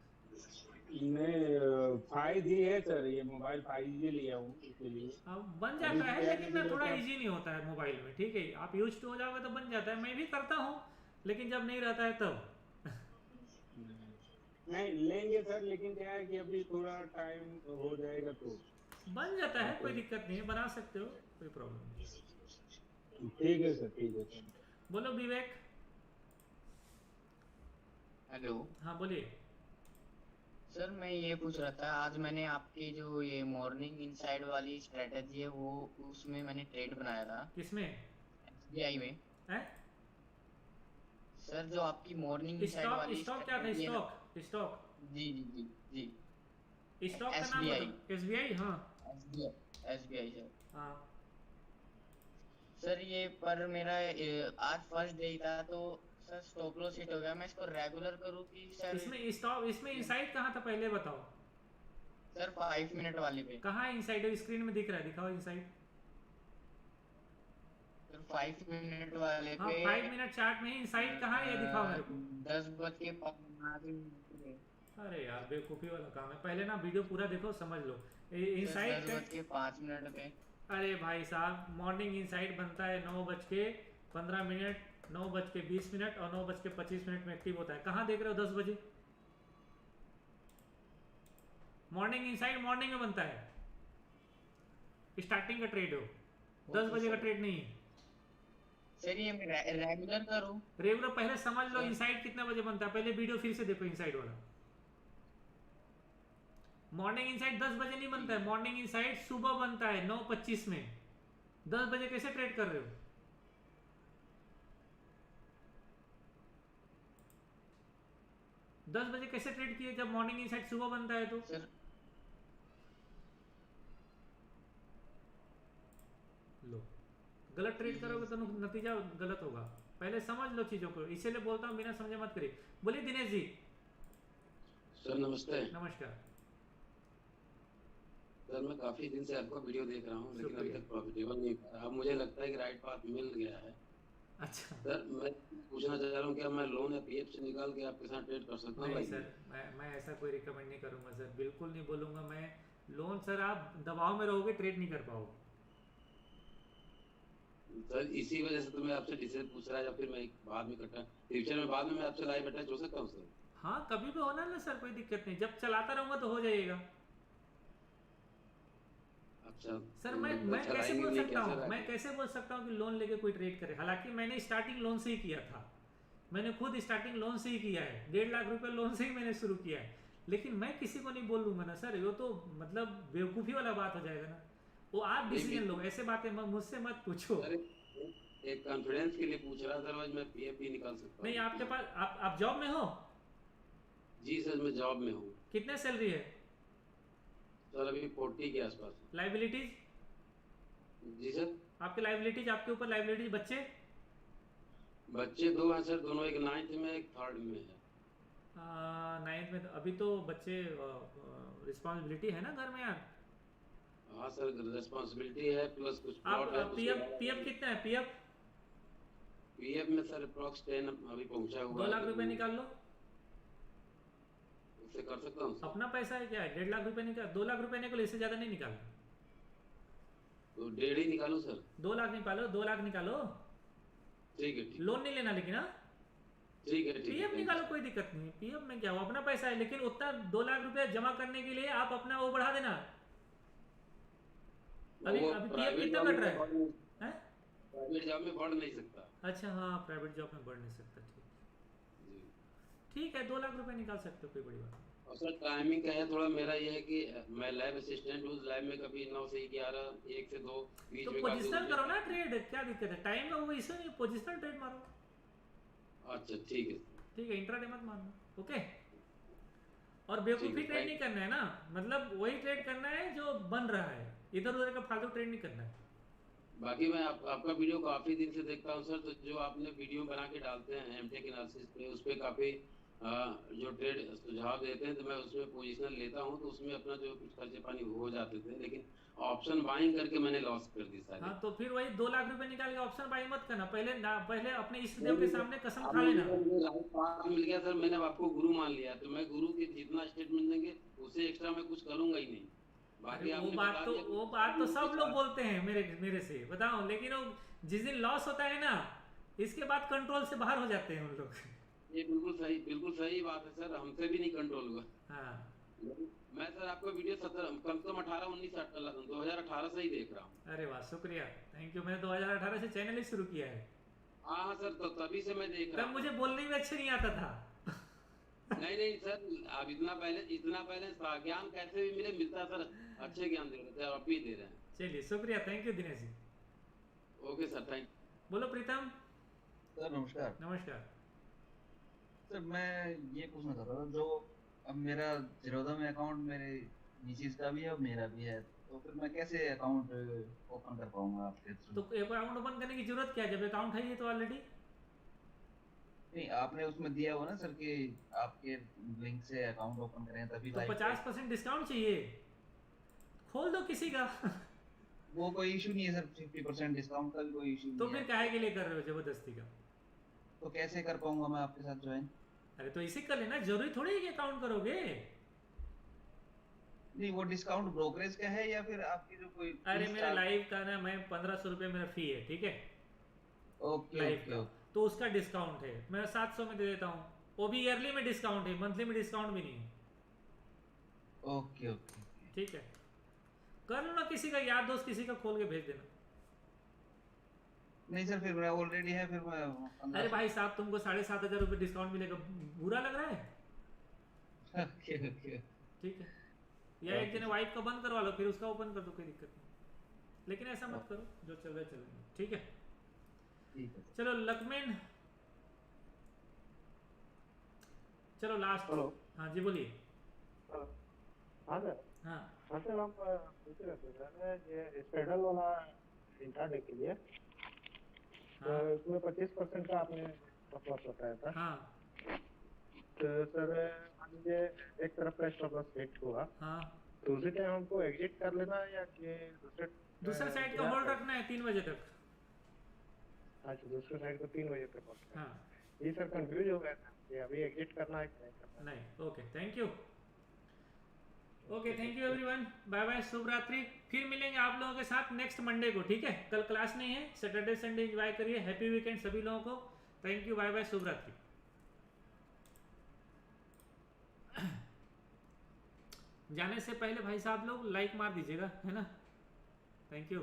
नहीं 5G है सर, ये मोबाइल 5G लिया हूँ, इसलिए
बन जाता है, लेकिन ना थोड़ा इजी नहीं होता है मोबाइल में। ठीक है, आप यूज हो जाओगे तो बन जाता है, मैं भी करता हूँ, लेकिन जब नहीं रहता है तब।
नहीं लेंगे सर, लेकिन क्या है कि अभी थोड़ा टाइम हो जाएगा तो
बन जाता है, कोई दिक्कत नहीं है, बना सकते हो, कोई प्रॉब्लम नहीं।
ठीक है सर, ठीक है सर।
बोलो विवेक।
हेलो।
हाँ बोलिए।
सर मैं ये पूछ रहा था, आज मैंने आपकी जो ये मॉर्निंग इनसाइड वाली स्ट्रेटजी है वो उसमें मैंने ट्रेड बनाया था।
किसमें?
एसबीआई में।
हैं?
सर जो आपकी मॉर्निंग इनसाइड
स्टॉक
वाली
स्टॉक क्या था?
strategy है ना-
स्टॉक
जी जी जी जी
स्टॉक का नाम
SBI
बताओ। एसबीआई। हाँ
एसबीआई सर।
हाँ
सर ये पर मेरा आज फर्स्ट डे था तो सर स्टॉप लॉस हिट हो गया। मैं इसको रेगुलर करूँ कि सर
इसमें स्टॉप, इसमें इनसाइड कहाँ था पहले बताओ।
सर 5 मिनट वाले पे।
कहाँ इनसाइड? स्क्रीन में दिख रहा है, दिखाओ इनसाइड।
सर 5 मिनट वाले
हाँ
पे
5 मिनट चार्ट में इनसाइड कहाँ है ये दिखाओ मेरे को।
10:05
अरे यार बेवकूफ़ी वाला काम है, पहले ना वीडियो पूरा देखो समझ लो। इनसाइड
10:05 पे।
अरे भाई साहब मॉर्निंग इनसाइड बनता है 9:15, 9:20 और 9:25 में एक्टिव होता है। कहाँ देख रहे हो 10 बजे? मॉर्निंग इनसाइड मॉर्निंग में बनता है, स्टार्टिंग का ट्रेड हो, 10 बजे का ट्रेड नहीं है।
सर ये मैं रेगुलर करूँ?
रेगुलर पहले समझ लो इनसाइड कितने बजे बनता है, पहले वीडियो फिर से देखो इनसाइड वाला। मॉर्निंग इनसाइड 10 बजे नहीं बनता है, मॉर्निंग इनसाइड सुबह बनता है 9:25 में। 10 बजे कैसे ट्रेड कर रहे हो? दस बजे कैसे ट्रेड किए जब मॉर्निंग इनसाइड सुबह बनता है तो? लो गलत ट्रेड करोगे तो नतीजा गलत होगा। पहले समझ लो चीजों को, इसीलिए बोलता हूँ बिना समझे मत करिए। बोलिए दिनेश जी।
सर नमस्ते।
नमस्कार
सर मैं काफी दिन से आपका वीडियो देख रहा हूँ लेकिन अभी तक प्रॉफिटेबल नहीं पा रहा। अब मुझे लगता है कि राइट पाथ मिल गया है।
अच्छा
सर मैं पूछना चाह रहा हूँ क्या मैं लोन या पीएफ से निकाल के आपके साथ ट्रेड कर सकता हूँ?
नहीं सर, मैं ऐसा कोई रिकमेंड नहीं करूँगा सर, बिल्कुल नहीं बोलूँगा मैं। लोन सर आप दबाव में रहोगे, ट्रेड नहीं कर पाओगे
सर। इसी वजह से तो मैं आपसे डिटेल पूछ रहा है, या फिर मैं बाद में कटा फ्यूचर में बाद में मैं आपसे लाइव अटैच हो सकता हूँ सर?
हाँ कभी भी होना ना सर, कोई दिक्कत नहीं, जब चलाता रहूँगा तो हो जाएगा।
अच्छा
सर मैं कैसे बोल सकता हूँ, मैं कैसे बोल सकता हूँ कि लोन लेके कोई ट्रेड करे? हालांकि मैंने स्टार्टिंग लोन से ही किया था, मैंने खुद स्टार्टिंग लोन से ही किया है, 1.5 लाख रुपए लोन से ही मैंने शुरू किया है। लेकिन मैं किसी को नहीं बोलूँगा ना सर, वो तो मतलब बेवकूफ़ी वाला बात हो जाएगा ना। वो आप डिसीजन लो, ऐसे बातें मुझसे मत पूछो।
एक कॉन्फिडेंस के लिए पूछ रहा था, अदरवाइज मैं पीएफ भी निकाल सकता हूँ।
नहीं आपके पास आप जॉब में हो?
जी सर मैं जॉब में हूँ।
कितने सैलरी है?
सर अभी 40 के आसपास।
लाइबिलिटीज?
जी सर।
आपके लाइबिलिटीज, आपके ऊपर लाइबिलिटीज?
बच्चे 2 हैं सर, दोनों एक 9th में एक 3rd में है।
9th में? अभी तो बच्चे रिस्पॉन्सिबिलिटी है ना घर में यार।
हाँ सर रिस्पॉन्सिबिलिटी है प्लस कुछ
आप पीएफ कितना है? पीएफ
में सर अप्रॉक्स 10 अभी पहुंचा हुआ
2 लाख रुपए निकाल लो।
उससे कर सकता हूँ सर?
अपना पैसा है क्या है? 1.5 लाख रुपए निकाल, 2 लाख रुपए निकालो, इससे ज्यादा नहीं निकालना।
तो 1.5 ही निकालूं सर?
2 लाख निकालो, 2 लाख निकालो।
ठीक है ठीक।
लोन नहीं लेना लेकिन। हाँ
ठीक है ठीक।
पीएफ निकालो, कोई दिक्कत नहीं। पीएफ में क्या हो, अपना पैसा है, लेकिन उतना 2 लाख रुपए जमा करने के लिए आप अपना वो बढ़ा देना। अभी पीएफ कितना कट रहा है?
प्राइवेट जॉब में बढ़ नहीं सकता।
अच्छा हाँ प्राइवेट जॉब में बढ़ नहीं सकता। ठीक है 2 लाख रुपए निकाल सकते हो, कोई बड़ी बात नहीं।
और सर टाइमिंग का है थोड़ा, मेरा ये है कि मैं लैब असिस्टेंट हूँ, लैब में कभी 9 से 11, 1 से 2 बीच
तो
में
पोजिशनल करो ना ट्रेड, क्या दिक्कत है? टाइम का वो इशू नहीं, पोजिशनल ट्रेड मारो।
अच्छा ठीक है
ठीक है, इंट्राडे मत मारना। ओके, और बेवकूफ़ी ट्रेड नहीं करना है ना, मतलब वही ट्रेड करना है जो बन रहा है, इधर उधर का फालतू ट्रेड नहीं करना है।
बाकी मैं आपका वीडियो काफी दिन से देखता हूँ सर, तो जो आपने वीडियो बना के डालते हैं एमटेक एनालिसिस पे, उस पर काफी जो ट्रेड सुझाव देते हैं तो मैं उसमें पोजीशनल लेता हूं, तो उसमें अपना जो कुछ खर्चे पानी हो जाते थे, लेकिन ऑप्शन बाइंग करके मैंने लॉस कर दी सारी।
हाँ तो फिर वही 2 लाख रुपए निकाल के ऑप्शन बाइंग मत करना, पहले अपने इष्ट देव के सामने कसम खा लेना।
मिल गया सर, मैंने आपको गुरु मान लिया, तो मैं गुरु के जितना स्टेटमेंट देंगे उससे एक्स्ट्रा मैं कुछ करूंगा ही नहीं।
बाकी वो बात तो सब लोग बोलते हैं मेरे से, बताओ, लेकिन वो जिस दिन लॉस होता है ना, इसके बाद कंट्रोल से बाहर हो जाते हैं उन लोग।
ये बिल्कुल सही बात है सर, हमसे भी नहीं कंट्रोल हुआ।
हाँ
मैं सर आपका वीडियो 17 कम से कम 2018 से ही देख रहा हूँ।
अरे वाह शुक्रिया, थैंक यू। मैंने 2018 से चैनल ही शुरू किया है।
हाँ सर, तो तभी से मैं देख रहा हूँ।
तब मुझे बोलने में अच्छे नहीं आता था।
नहीं नहीं सर, अब इतना बैलेंस था, ज्ञान कैसे भी मिलता सर, अच्छे ज्ञान दे रहे थे और अब भी दे रहे हैं।
चलिए शुक्रिया, thank you Dinesh ji.
Okay sir, thank.
बोलो प्रीतम।
सर नमस्कार।
नमस्कार
सर मैं ये पूछना चाहता था, जो अब मेरा ज़ीरोधा में अकाउंट मेरे मिसिस का भी है और मेरा भी है, तो फिर मैं कैसे अकाउंट ओपन कर पाऊंगा आपके थ्रू?
तो अकाउंट ओपन करने की जरूरत क्या है, जब अकाउंट है ये तो ऑलरेडी।
नहीं, आपने उसमें दिया हुआ ना सर कि आपके लिंक से अकाउंट ओपन करें तभी
तो 50% डिस्काउंट चाहिए, खोल दो किसी का।
वो कोई इशू नहीं है सर, 50% डिस्काउंट का भी कोई इशू नहीं
तो
है।
फिर काहे के लिए कर रहे हो जबरदस्ती का?
तो कैसे कर पाऊंगा मैं आपके साथ ज्वाइन?
अरे तो इसी कर लेना, जरूरी थोड़ी है कि अकाउंट करोगे।
नहीं, वो डिस्काउंट ब्रोकरेज का है या फिर आपकी जो कोई?
अरे मेरा लाइव का ना, मैं 1500 रुपये मेरा फी है, ठीक है,
ओके
लाइव
ओके
का, तो उसका डिस्काउंट है, मैं 700 में दे देता हूँ, वो भी ईयरली में डिस्काउंट है, मंथली में डिस्काउंट भी नहीं है।
ओके ओके
ठीक है, कर लो ना, किसी का यार दोस्त किसी का खोल के भेज देना।
नहीं सर, फिर मैं ऑलरेडी है, फिर मैं
अरे भाई साहब, तुमको 7500 रुपये डिस्काउंट मिलेगा, बुरा लग रहा है?
ओके ओके
ठीक है, या एक दिन वाइफ का बंद करवा लो, फिर उसका ओपन कर दो, कोई दिक्कत नहीं, लेकिन ऐसा मत करो, जो चल रहा है चल रहा है। ठीक है,
ठीक है।
चलो लकमेन, चलो लास्ट।
हेलो।
हाँ जी बोलिए।
हाँ सर।
हाँ
हाँ सर, हम पूछ रहे थे सर, ये स्पेडल वाला इंट्राडे के लिए, तो उसमें 25% का आपने स्टॉप लॉस बताया था।
हाँ।
तो सर मान लीजिए एक तरफ का स्टॉप लॉस हिट हुआ,
हाँ,
तो उसी टाइम हमको एग्जिट कर लेना है या कि
दूसरे साइड का होल्ड रखना है 3 बजे तक।
अच्छा, दूसरे साइड को 3 बजे तक।
हाँ,
ये सर कंफ्यूज हो गया था कि अभी एग्जिट करना है कि नहीं करना।
नहीं, okay, thank you. Okay, thank you everyone, bye bye, शुभ रात्रि। फिर मिलेंगे आप लोगों के साथ नेक्स्ट मंडे को, ठीक है? कल क्लास नहीं है, सैटरडे संडे एंजॉय करिए, हैप्पी वीकेंड सभी लोगों को, थैंक यू, बाय बाय, शुभ रात्रि। जाने से पहले भाई साहब लोग लाइक मार दीजिएगा, है ना? Thank you.